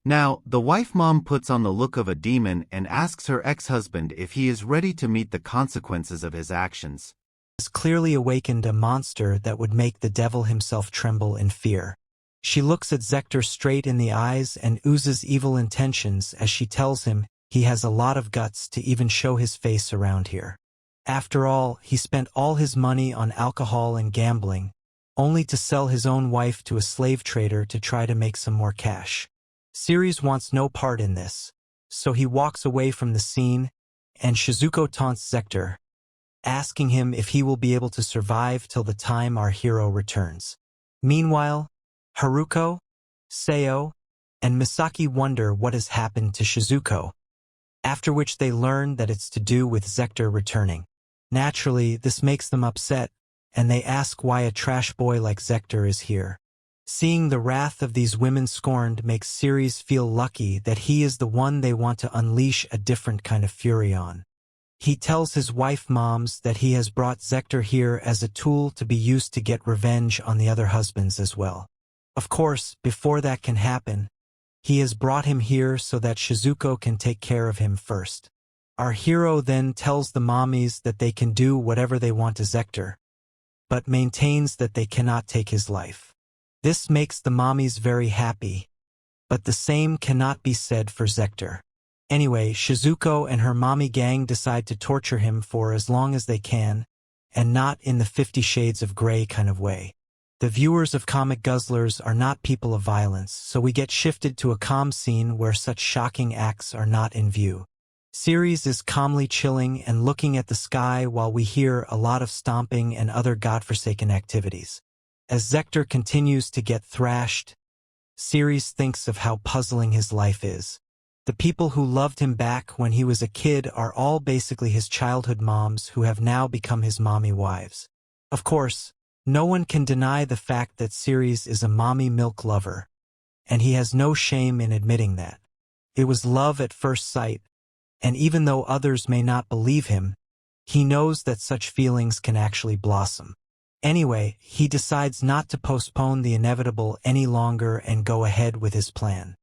Now, the wife mom puts on the look of a demon and asks her ex-husband if he is ready to meet the consequences of his actions. Has clearly awakened a monster that would make the devil himself tremble in fear. She looks at Zector straight in the eyes and oozes evil intentions as she tells him he has a lot of guts to even show his face around here. After all, he spent all his money on alcohol and gambling, only to sell his own wife to a slave trader to try to make some more cash. Ceres wants no part in this, so he walks away from the scene, and Shizuko taunts Zector, asking him if he will be able to survive till the time our hero returns. Meanwhile, Haruko, Seo, and Misaki wonder what has happened to Shizuko, after which they learn that it's to do with Zector returning. Naturally, this makes them upset, and they ask why a trash boy like Zector is here. Seeing the wrath of these women scorned makes Ceres feel lucky that he is the one they want to unleash a different kind of fury on. He tells his wife moms that he has brought Zector here as a tool to be used to get revenge on the other husbands as well. Of course, before that can happen, He has brought him here so that Shizuko can take care of him first. Our hero then tells the mommies that they can do whatever they want to Zector, but maintains that they cannot take his life. This makes the mommies very happy, but the same cannot be said for Zector. Anyway, Shizuko and her mommy gang decide to torture him for as long as they can, and not in the 50 Shades of Grey kind of way. The viewers of Comic Guzzlers are not people of violence, so we get shifted to a calm scene where such shocking acts are not in view. Ceres is calmly chilling and looking at the sky while we hear a lot of stomping and other godforsaken activities. As Zector continues to get thrashed, Ceres thinks of how puzzling his life is. The people who loved him back when he was a kid are all basically his childhood moms who have now become his mommy wives. Of course, no one can deny the fact that Ceres is a mommy milk lover, and he has no shame in admitting that. It was love at first sight, and even though others may not believe him, he knows that such feelings can actually blossom. Anyway, he decides not to postpone the inevitable any longer and go ahead with his plan.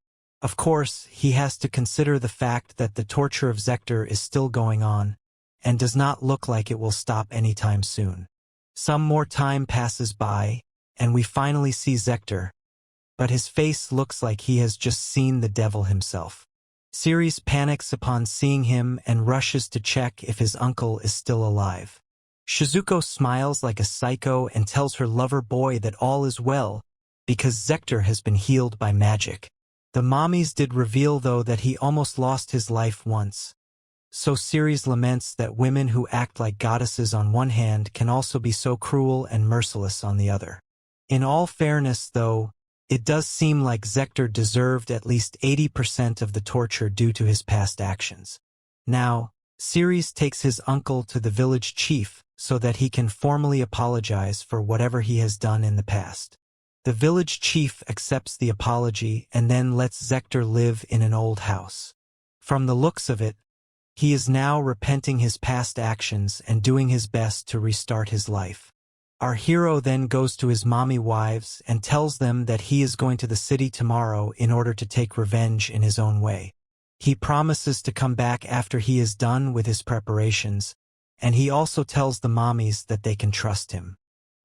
Of course, he has to consider the fact that the torture of Zector is still going on, and does not look like it will stop anytime soon. Some more time passes by, and we finally see Zector, but his face looks like he has just seen the devil himself. Ceres panics upon seeing him and rushes to check if his uncle is still alive. Shizuko smiles like a psycho and tells her lover boy that all is well, because Zector has been healed by magic. The mommies did reveal though that he almost lost his life once. So Ceres laments that women who act like goddesses on one hand can also be so cruel and merciless on the other. In all fairness though, it does seem like Zector deserved at least 80% of the torture due to his past actions. Now, Ceres takes his uncle to the village chief so that he can formally apologize for whatever he has done in the past. The village chief accepts the apology and then lets Zector live in an old house. From the looks of it, he is now repenting his past actions and doing his best to restart his life. Our hero then goes to his mommy wives and tells them that he is going to the city tomorrow in order to take revenge in his own way. He promises to come back after he is done with his preparations, and he also tells the mommies that they can trust him.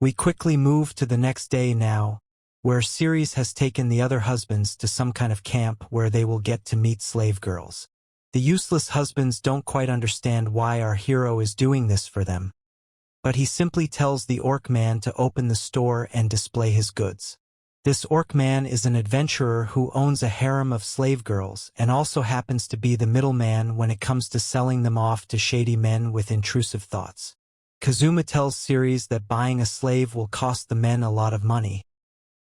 We quickly move to the next day now, where Ceres has taken the other husbands to some kind of camp where they will get to meet slave girls. The useless husbands don't quite understand why our hero is doing this for them, but he simply tells the orc man to open the store and display his goods. This orc man is an adventurer who owns a harem of slave girls and also happens to be the middleman when it comes to selling them off to shady men with intrusive thoughts. Kazuma tells Ceres that buying a slave will cost the men a lot of money,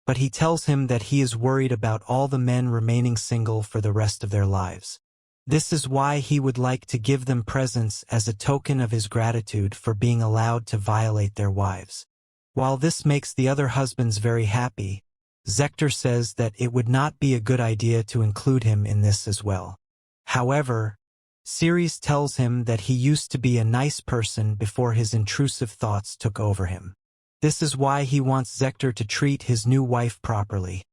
but he tells him that he is worried about all the men remaining single for the rest of their lives. This is why he would like to give them presents as a token of his gratitude for being allowed to violate their wives. While this makes the other husbands very happy, Zector says that it would not be a good idea to include him in this as well. However, Ceres tells him that he used to be a nice person before his intrusive thoughts took over him. This is why he wants Zector to treat his new wife properly,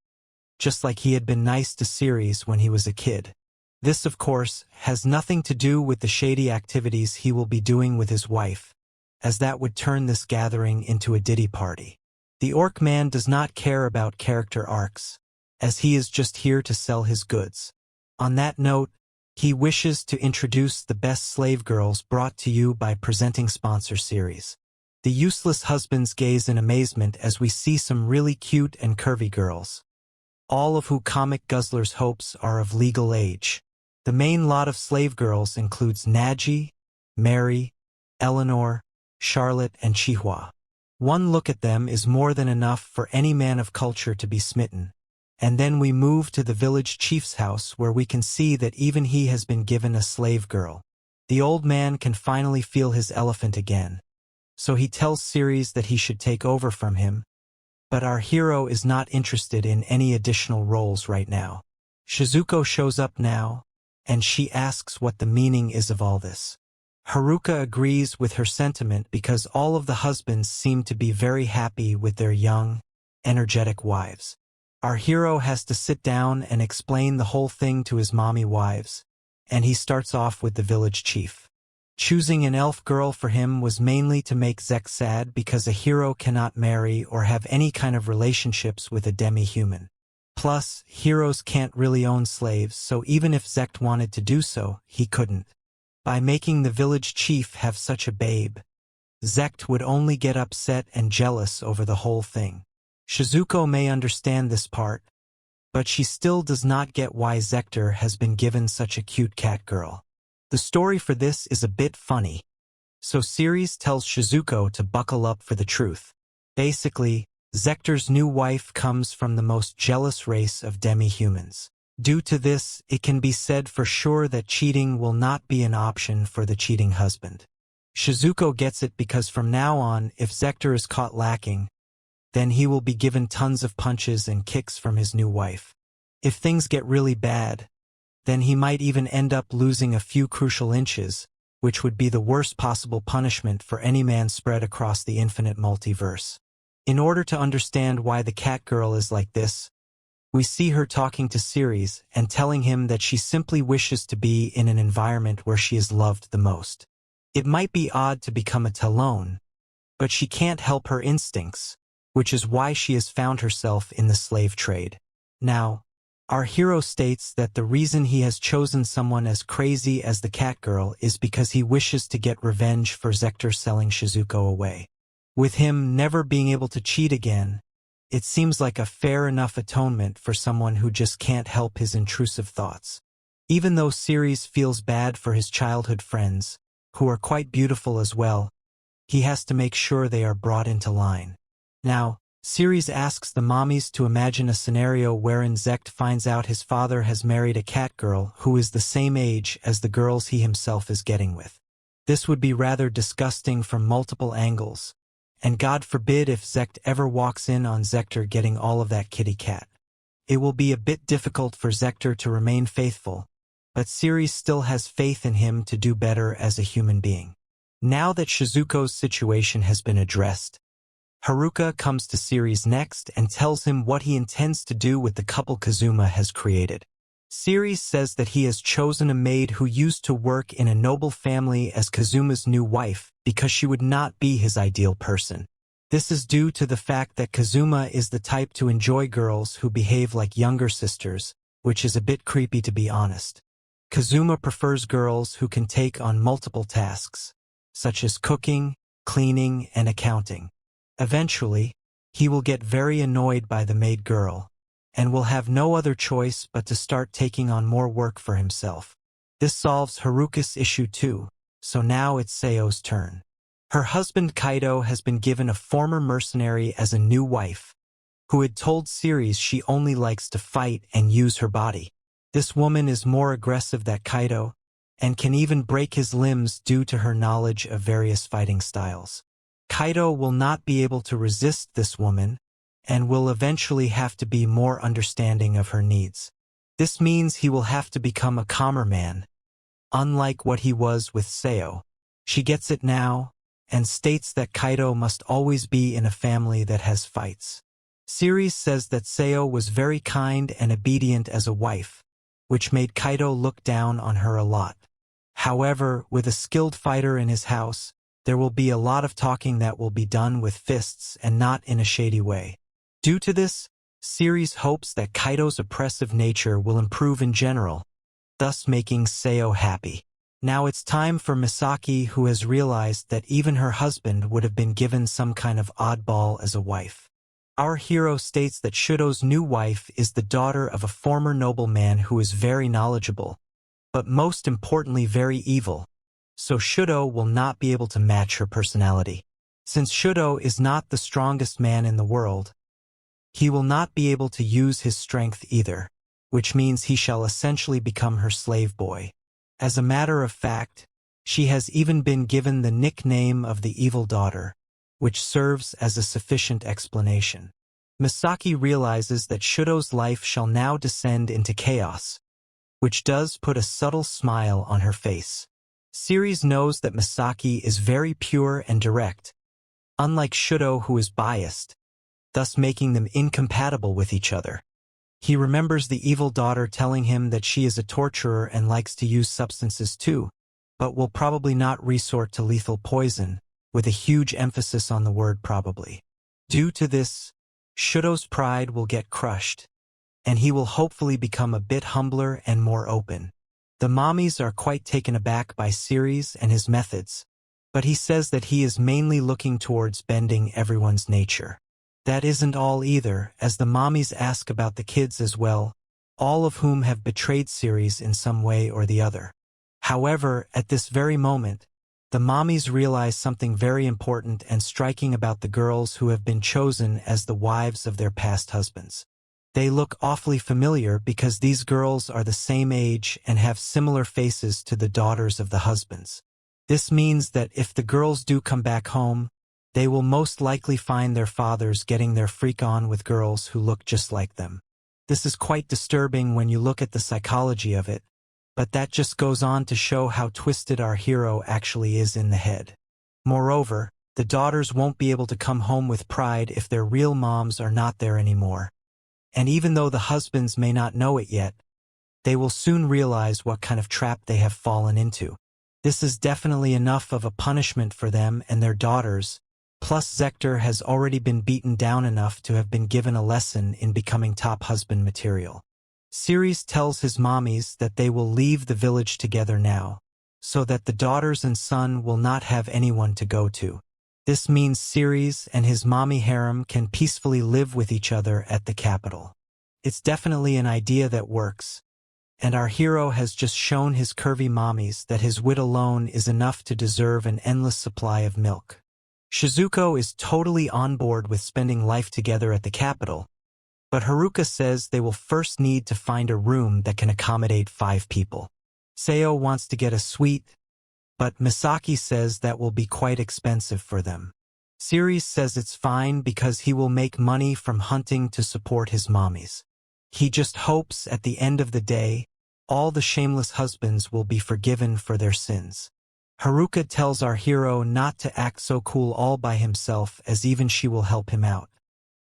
just like he had been nice to Ceres when he was a kid. This, of course, has nothing to do with the shady activities he will be doing with his wife, as that would turn this gathering into a ditty party. The orc man does not care about character arcs, as he is just here to sell his goods. On that note, he wishes to introduce the best slave girls brought to you by presenting sponsor Ceres. The useless husbands gaze in amazement as we see some really cute and curvy girls, all of who Comic Guzzlers hopes are of legal age. The main lot of slave girls includes Naji, Mary, Eleanor, Charlotte, and Chihua. One look at them is more than enough for any man of culture to be smitten. And then we move to the village chief's house where we can see that even he has been given a slave girl. The old man can finally feel his elephant again, so he tells Ceres that he should take over from him, but our hero is not interested in any additional roles right now. Shizuko shows up now, and she asks what the meaning is of all this. Haruka agrees with her sentiment because all of the husbands seem to be very happy with their young, energetic wives. Our hero has to sit down and explain the whole thing to his mommy wives, and he starts off with the village chief. Choosing an elf girl for him was mainly to make Zector sad because a hero cannot marry or have any kind of relationships with a demi-human. Plus, heroes can't really own slaves, so even if Zector wanted to do so, he couldn't. By making the village chief have such a babe, Zector would only get upset and jealous over the whole thing. Shizuko may understand this part, but she still does not get why Zector has been given such a cute cat girl. The story for this is a bit funny, so Siri tells Shizuko to buckle up for the truth. Basically, Zector's new wife comes from the most jealous race of demi-humans. Due to this, it can be said for sure that cheating will not be an option for the cheating husband. Shizuko gets it because from now on, if Zector is caught lacking, then he will be given tons of punches and kicks from his new wife. If things get really bad, then he might even end up losing a few crucial inches, which would be the worst possible punishment for any man spread across the infinite multiverse. In order to understand why the cat girl is like this, we see her talking to Siri and telling him that she simply wishes to be in an environment where she is loved the most. It might be odd to become a Talon, but she can't help her instincts, which is why she has found herself in the slave trade. Now, our hero states that the reason he has chosen someone as crazy as the cat girl is because he wishes to get revenge for Zector selling Shizuko away. With him never being able to cheat again, it seems like a fair enough atonement for someone who just can't help his intrusive thoughts. Even though Siri feels bad for his childhood friends, who are quite beautiful as well, he has to make sure they are brought into line. Now, Siri asks the mommies to imagine a scenario wherein Zector finds out his father has married a cat girl who is the same age as the girls he himself is getting with. This would be rather disgusting from multiple angles, and God forbid if Zector ever walks in on Zector getting all of that kitty cat. It will be a bit difficult for Zector to remain faithful, but Siri still has faith in him to do better as a human being. Now that Shizuko's situation has been addressed, Haruka comes to Siri next and tells him what he intends to do with the couple Kazuma has created. Siri says that he has chosen a maid who used to work in a noble family as Kazuma's new wife because she would not be his ideal person. This is due to the fact that Kazuma is the type to enjoy girls who behave like younger sisters, which is a bit creepy to be honest. Kazuma prefers girls who can take on multiple tasks, such as cooking, cleaning, and accounting. Eventually, he will get very annoyed by the maid girl, and will have no other choice but to start taking on more work for himself. This solves Haruka's issue too, so now it's Seo's turn. Her husband Kaido has been given a former mercenary as a new wife, who had told Siri she only likes to fight and use her body. This woman is more aggressive than Kaido, and can even break his limbs due to her knowledge of various fighting styles. Kaido will not be able to resist this woman, and will eventually have to be more understanding of her needs. This means he will have to become a calmer man, unlike what he was with Seo. She gets it now, and states that Kaido must always be in a family that has fights. Siri says that Seo was very kind and obedient as a wife, which made Kaido look down on her a lot. However, with a skilled fighter in his house, there will be a lot of talking that will be done with fists and not in a shady way. Due to this, Siri hopes that Kaido's oppressive nature will improve in general, thus making Seo happy. Now it's time for Misaki, who has realized that even her husband would have been given some kind of oddball as a wife. Our hero states that Shudo's new wife is the daughter of a former nobleman who is very knowledgeable, but most importantly very evil, so Shudo will not be able to match her personality. Since Shudo is not the strongest man in the world, he will not be able to use his strength either, which means he shall essentially become her slave boy. As a matter of fact, she has even been given the nickname of the evil daughter, which serves as a sufficient explanation. Misaki realizes that Shudo's life shall now descend into chaos, which does put a subtle smile on her face. Siri knows that Misaki is very pure and direct, unlike Shudo who is biased, thus making them incompatible with each other. He remembers the evil daughter telling him that she is a torturer and likes to use substances too, but will probably not resort to lethal poison, with a huge emphasis on the word probably. Due to this, Shudo's pride will get crushed, and he will hopefully become a bit humbler and more open. The mommies are quite taken aback by Siri's and his methods, but he says that he is mainly looking towards bending everyone's nature. That isn't all either, as the mommies ask about the kids as well, all of whom have betrayed Siri's in some way or the other. However, at this very moment, the mommies realize something very important and striking about the girls who have been chosen as the wives of their past husbands. They look awfully familiar because these girls are the same age and have similar faces to the daughters of the husbands. This means that if the girls do come back home, they will most likely find their fathers getting their freak on with girls who look just like them. This is quite disturbing when you look at the psychology of it, but that just goes on to show how twisted our hero actually is in the head. Moreover, the daughters won't be able to come home with pride if their real moms are not there anymore. And even though the husbands may not know it yet, they will soon realize what kind of trap they have fallen into. This is definitely enough of a punishment for them and their daughters, plus Zector has already been beaten down enough to have been given a lesson in becoming top husband material. Siri tells his mommies that they will leave the village together now, so that the daughters and son will not have anyone to go to. This means Siri and his mommy harem can peacefully live with each other at the capital. It's definitely an idea that works, and our hero has just shown his curvy mommies that his wit alone is enough to deserve an endless supply of milk. Shizuko is totally on board with spending life together at the capital, but Haruka says they will first need to find a room that can accommodate 5 people. Seo wants to get a suite, but Misaki says that will be quite expensive for them. Siri says it's fine because he will make money from hunting to support his mommies. He just hopes at the end of the day, all the shameless husbands will be forgiven for their sins. Haruka tells our hero not to act so cool all by himself, as even she will help him out.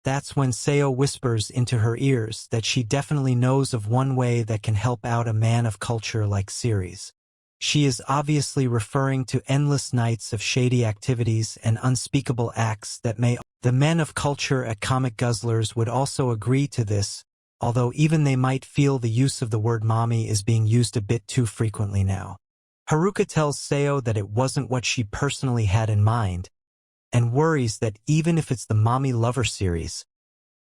That's when Seo whispers into her ears that she definitely knows of one way that can help out a man of culture like Siri's. She is obviously referring to endless nights of shady activities and unspeakable acts that may. The men of culture at Comic Guzzlers would also agree to this, although even they might feel the use of the word mommy is being used a bit too frequently now. Haruka tells Seo that it wasn't what she personally had in mind, and worries that even if it's the mommy lover series,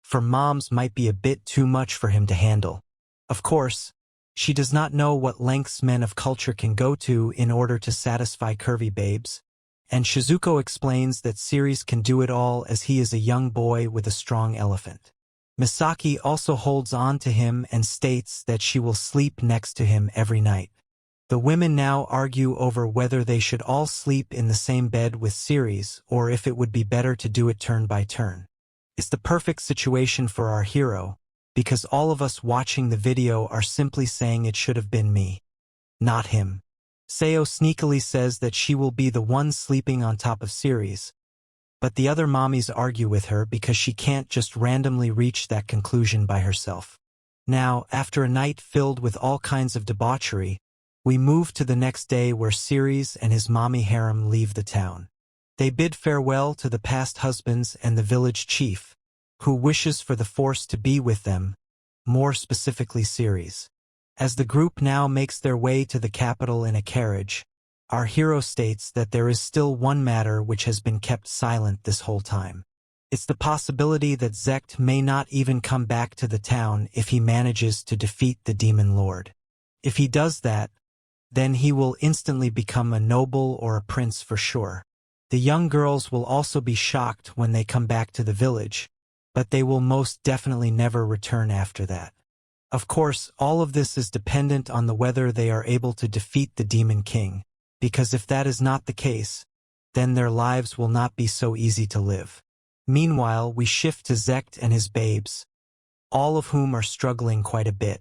for moms might be a bit too much for him to handle. Of course, she does not know what lengths men of culture can go to in order to satisfy curvy babes, and Shizuko explains that Siri's can do it all as he is a young boy with a strong elephant. Misaki also holds on to him and states that she will sleep next to him every night. The women now argue over whether they should all sleep in the same bed with Siri's or if it would be better to do it turn by turn. It's the perfect situation for our hero, because all of us watching the video are simply saying it should have been me, not him. Seo sneakily says that she will be the one sleeping on top of Siri's, but the other mommies argue with her because she can't just randomly reach that conclusion by herself. Now, after a night filled with all kinds of debauchery, we move to the next day where Siri's and his mommy harem leave the town. They bid farewell to the past husbands and the village chief, who wishes for the force to be with them, more specifically Siri's. As the group now makes their way to the capital in a carriage, our hero states that there is still one matter which has been kept silent this whole time. It's the possibility that Zector may not even come back to the town if he manages to defeat the demon lord. If he does that, then he will instantly become a noble or a prince for sure. The young girls will also be shocked when they come back to the village, but they will most definitely never return after that. Of course, all of this is dependent on the whether they are able to defeat the Demon King, because if that is not the case, then their lives will not be so easy to live. Meanwhile, we shift to Zector and his babes, all of whom are struggling quite a bit.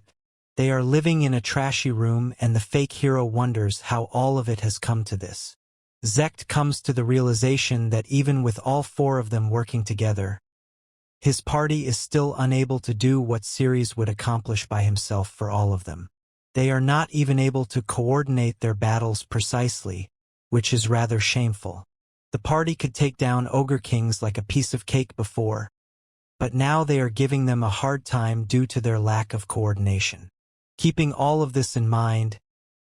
They are living in a trashy room, and the fake hero wonders how all of it has come to this. Zector comes to the realization that even with all 4 of them working together, His party is still unable to do what Ceres would accomplish by himself for all of them. They are not even able to coordinate their battles precisely, which is rather shameful. The party could take down ogre kings like a piece of cake before, but now they are giving them a hard time due to their lack of coordination. Keeping all of this in mind,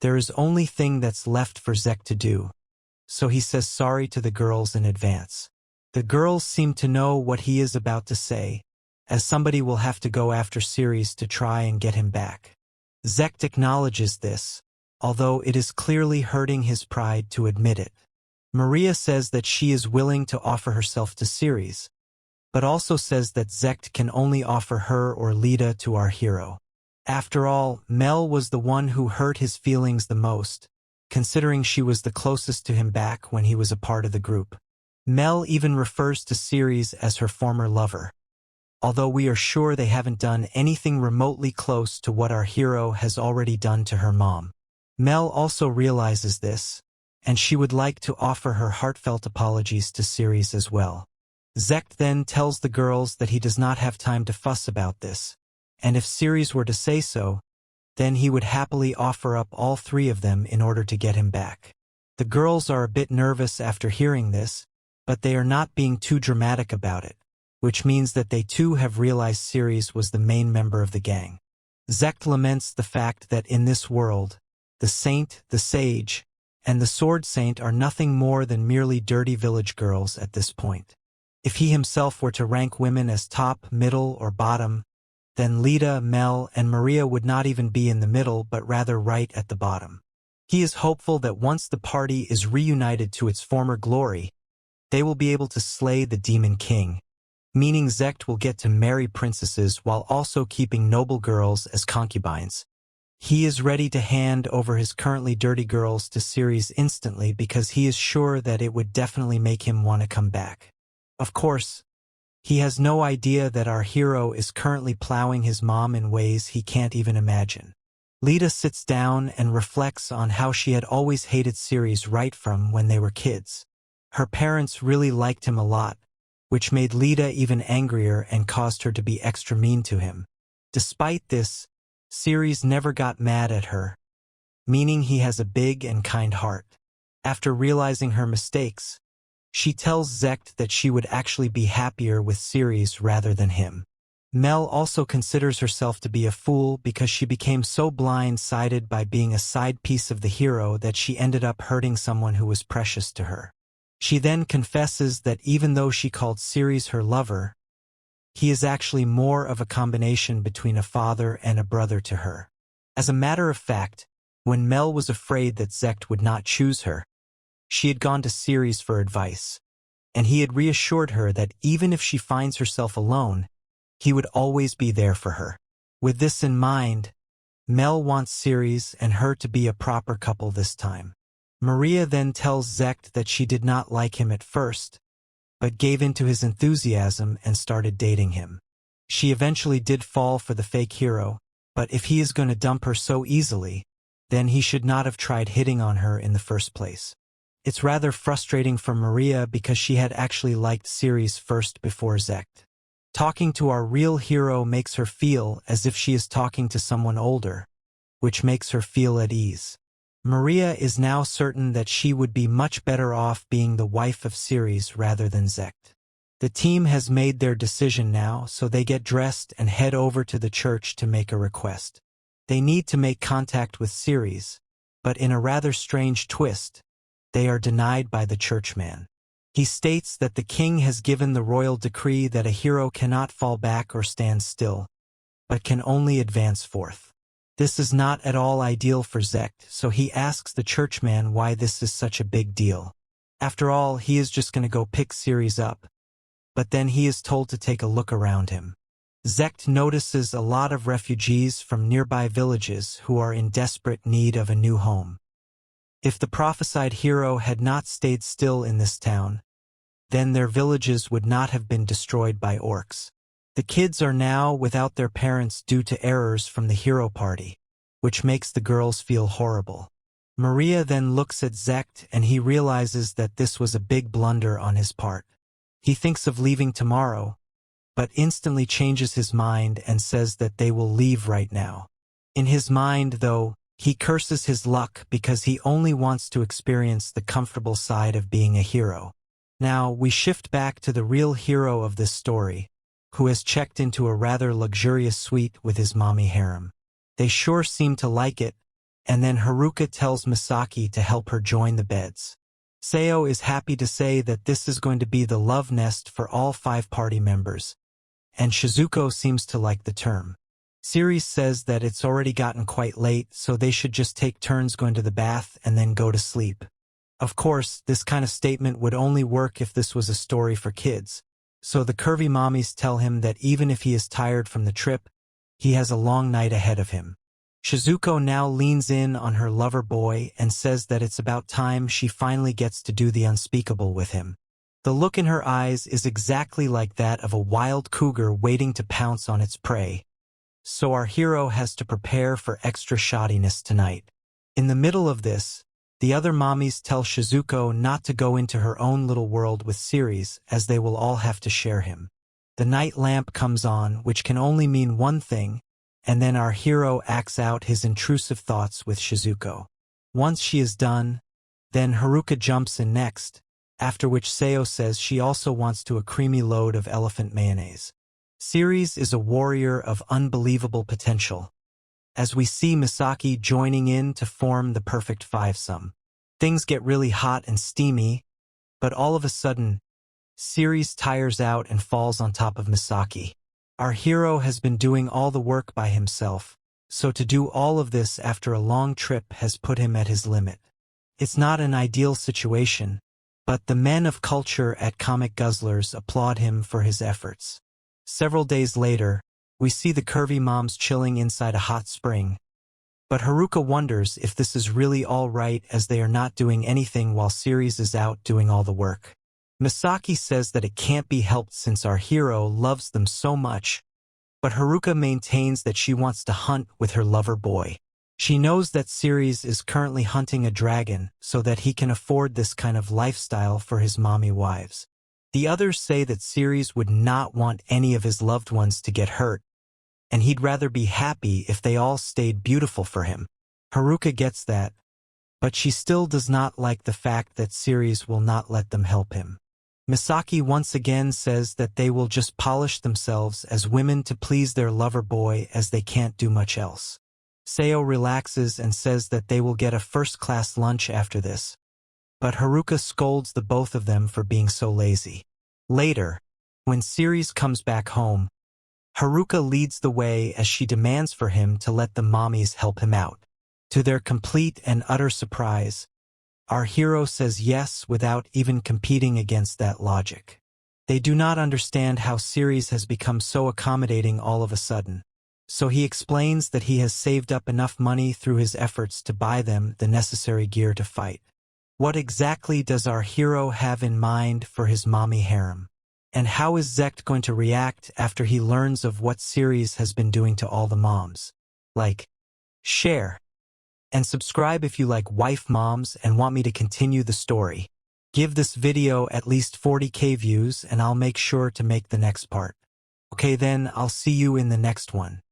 there is only thing that's left for Zector to do, so he says sorry to the girls in advance. The girls seem to know what he is about to say, as somebody will have to go after Ceres to try and get him back. Zector acknowledges this, although it is clearly hurting his pride to admit it. Maria says that she is willing to offer herself to Ceres, but also says that Zector can only offer her or Lita to our hero. After all, Mel was the one who hurt his feelings the most, considering she was the closest to him back when he was a part of the group. Mel even refers to Ceres as her former lover, although we are sure they haven't done anything remotely close to what our hero has already done to her mom. Mel also realizes this, and she would like to offer her heartfelt apologies to Ceres as well. Zector then tells the girls that he does not have time to fuss about this, and if Ceres were to say so, then he would happily offer up all three of them in order to get him back. The girls are a bit nervous after hearing this, but they are not being too dramatic about it, which means that they too have realized Ceres was the main member of the gang. Zector laments the fact that in this world, the saint, the sage, and the sword saint are nothing more than merely dirty village girls at this point. If he himself were to rank women as top, middle, or bottom, then Lita, Mel, and Maria would not even be in the middle but rather right at the bottom. He is hopeful that once the party is reunited to its former glory, they will be able to slay the Demon King, meaning Zector will get to marry princesses while also keeping noble girls as concubines. He is ready to hand over his currently dirty girls to Ceres instantly because he is sure that it would definitely make him want to come back. Of course, he has no idea that our hero is currently plowing his mom in ways he can't even imagine. Lita sits down and reflects on how she had always hated Ceres right from when they were kids. Her parents really liked him a lot, which made Lita even angrier and caused her to be extra mean to him. Despite this, Ceres never got mad at her, meaning he has a big and kind heart. After realizing her mistakes, she tells Zector that she would actually be happier with Ceres rather than him. Mel also considers herself to be a fool because she became so blind-sided by being a side piece of the hero that she ended up hurting someone who was precious to her. She then confesses that even though she called Ceres her lover, he is actually more of a combination between a father and a brother to her. As a matter of fact, when Mel was afraid that Zector would not choose her, she had gone to Ceres for advice, and he had reassured her that even if she finds herself alone, he would always be there for her. With this in mind, Mel wants Ceres and her to be a proper couple this time. Maria then tells Zector that she did not like him at first, but gave in to his enthusiasm and started dating him. She eventually did fall for the fake hero, but if he is going to dump her so easily, then he should not have tried hitting on her in the first place. It's rather frustrating for Maria because she had actually liked Ceres first before Zector. Talking to our real hero makes her feel as if she is talking to someone older, which makes her feel at ease. Maria is now certain that she would be much better off being the wife of Ceres rather than Zector. The team has made their decision now, so they get dressed and head over to the church to make a request. They need to make contact with Ceres, but in a rather strange twist, they are denied by the churchman. He states that the king has given the royal decree that a hero cannot fall back or stand still, but can only advance forth. This is not at all ideal for Zector, so he asks the churchman why this is such a big deal. After all, he is just going to go pick Ceres up, but then he is told to take a look around him. Zector notices a lot of refugees from nearby villages who are in desperate need of a new home. If the prophesied hero had not stayed still in this town, then their villages would not have been destroyed by orcs. The kids are now without their parents due to errors from the hero party, which makes the girls feel horrible. Maria then looks at Zector and he realizes that this was a big blunder on his part. He thinks of leaving tomorrow, but instantly changes his mind and says that they will leave right now. In his mind, though, he curses his luck because he only wants to experience the comfortable side of being a hero. Now, we shift back to the real hero of this story, who has checked into a rather luxurious suite with his mommy harem. They sure seem to like it, and then Haruka tells Misaki to help her join the beds. Seo is happy to say that this is going to be the love nest for all 5 party members, and Shizuko seems to like the term. Siri says that it's already gotten quite late, so they should just take turns going to the bath and then go to sleep. Of course, this kind of statement would only work if this was a story for kids, so the curvy mommies tell him that even if he is tired from the trip, he has a long night ahead of him. Shizuko now leans in on her lover boy and says that it's about time she finally gets to do the unspeakable with him. The look in her eyes is exactly like that of a wild cougar waiting to pounce on its prey. So our hero has to prepare for extra shoddiness tonight. In the middle of this, the other mommies tell Shizuko not to go into her own little world with Siri, as they will all have to share him. The night lamp comes on, which can only mean one thing, and then our hero acts out his intrusive thoughts with Shizuko. Once she is done, then Haruka jumps in next, after which Seo says she also wants to a creamy load of elephant mayonnaise. Siri is a warrior of unbelievable potential, as we see Misaki joining in to form the perfect fivesome. Things get really hot and steamy, but all of a sudden, Siri tires out and falls on top of Misaki. Our hero has been doing all the work by himself, so to do all of this after a long trip has put him at his limit. It's not an ideal situation, but the men of culture at Comic Guzzlers applaud him for his efforts. Several days later, we see the curvy moms chilling inside a hot spring, but Haruka wonders if this is really all right as they are not doing anything while Siri is out doing all the work. Misaki says that it can't be helped since our hero loves them so much, but Haruka maintains that she wants to hunt with her lover boy. She knows that Siri is currently hunting a dragon so that he can afford this kind of lifestyle for his mommy wives. The others say that Siri would not want any of his loved ones to get hurt, and he'd rather be happy if they all stayed beautiful for him. Haruka gets that, but she still does not like the fact that Siri will not let them help him. Misaki once again says that they will just polish themselves as women to please their lover boy as they can't do much else. Seo relaxes and says that they will get a first-class lunch after this, but Haruka scolds the both of them for being so lazy. Later, when Siri comes back home, Haruka leads the way as she demands for him to let the mommies help him out. To their complete and utter surprise, our hero says yes without even competing against that logic. They do not understand how Siri has become so accommodating all of a sudden, so he explains that he has saved up enough money through his efforts to buy them the necessary gear to fight. What exactly does our hero have in mind for his mommy harem? And how is Zector going to react after he learns of what Siri has been doing to all the moms? Like, share, and subscribe if you like wife moms and want me to continue the story. Give this video at least 40k views and I'll make sure to make the next part. Okay then, I'll see you in the next one.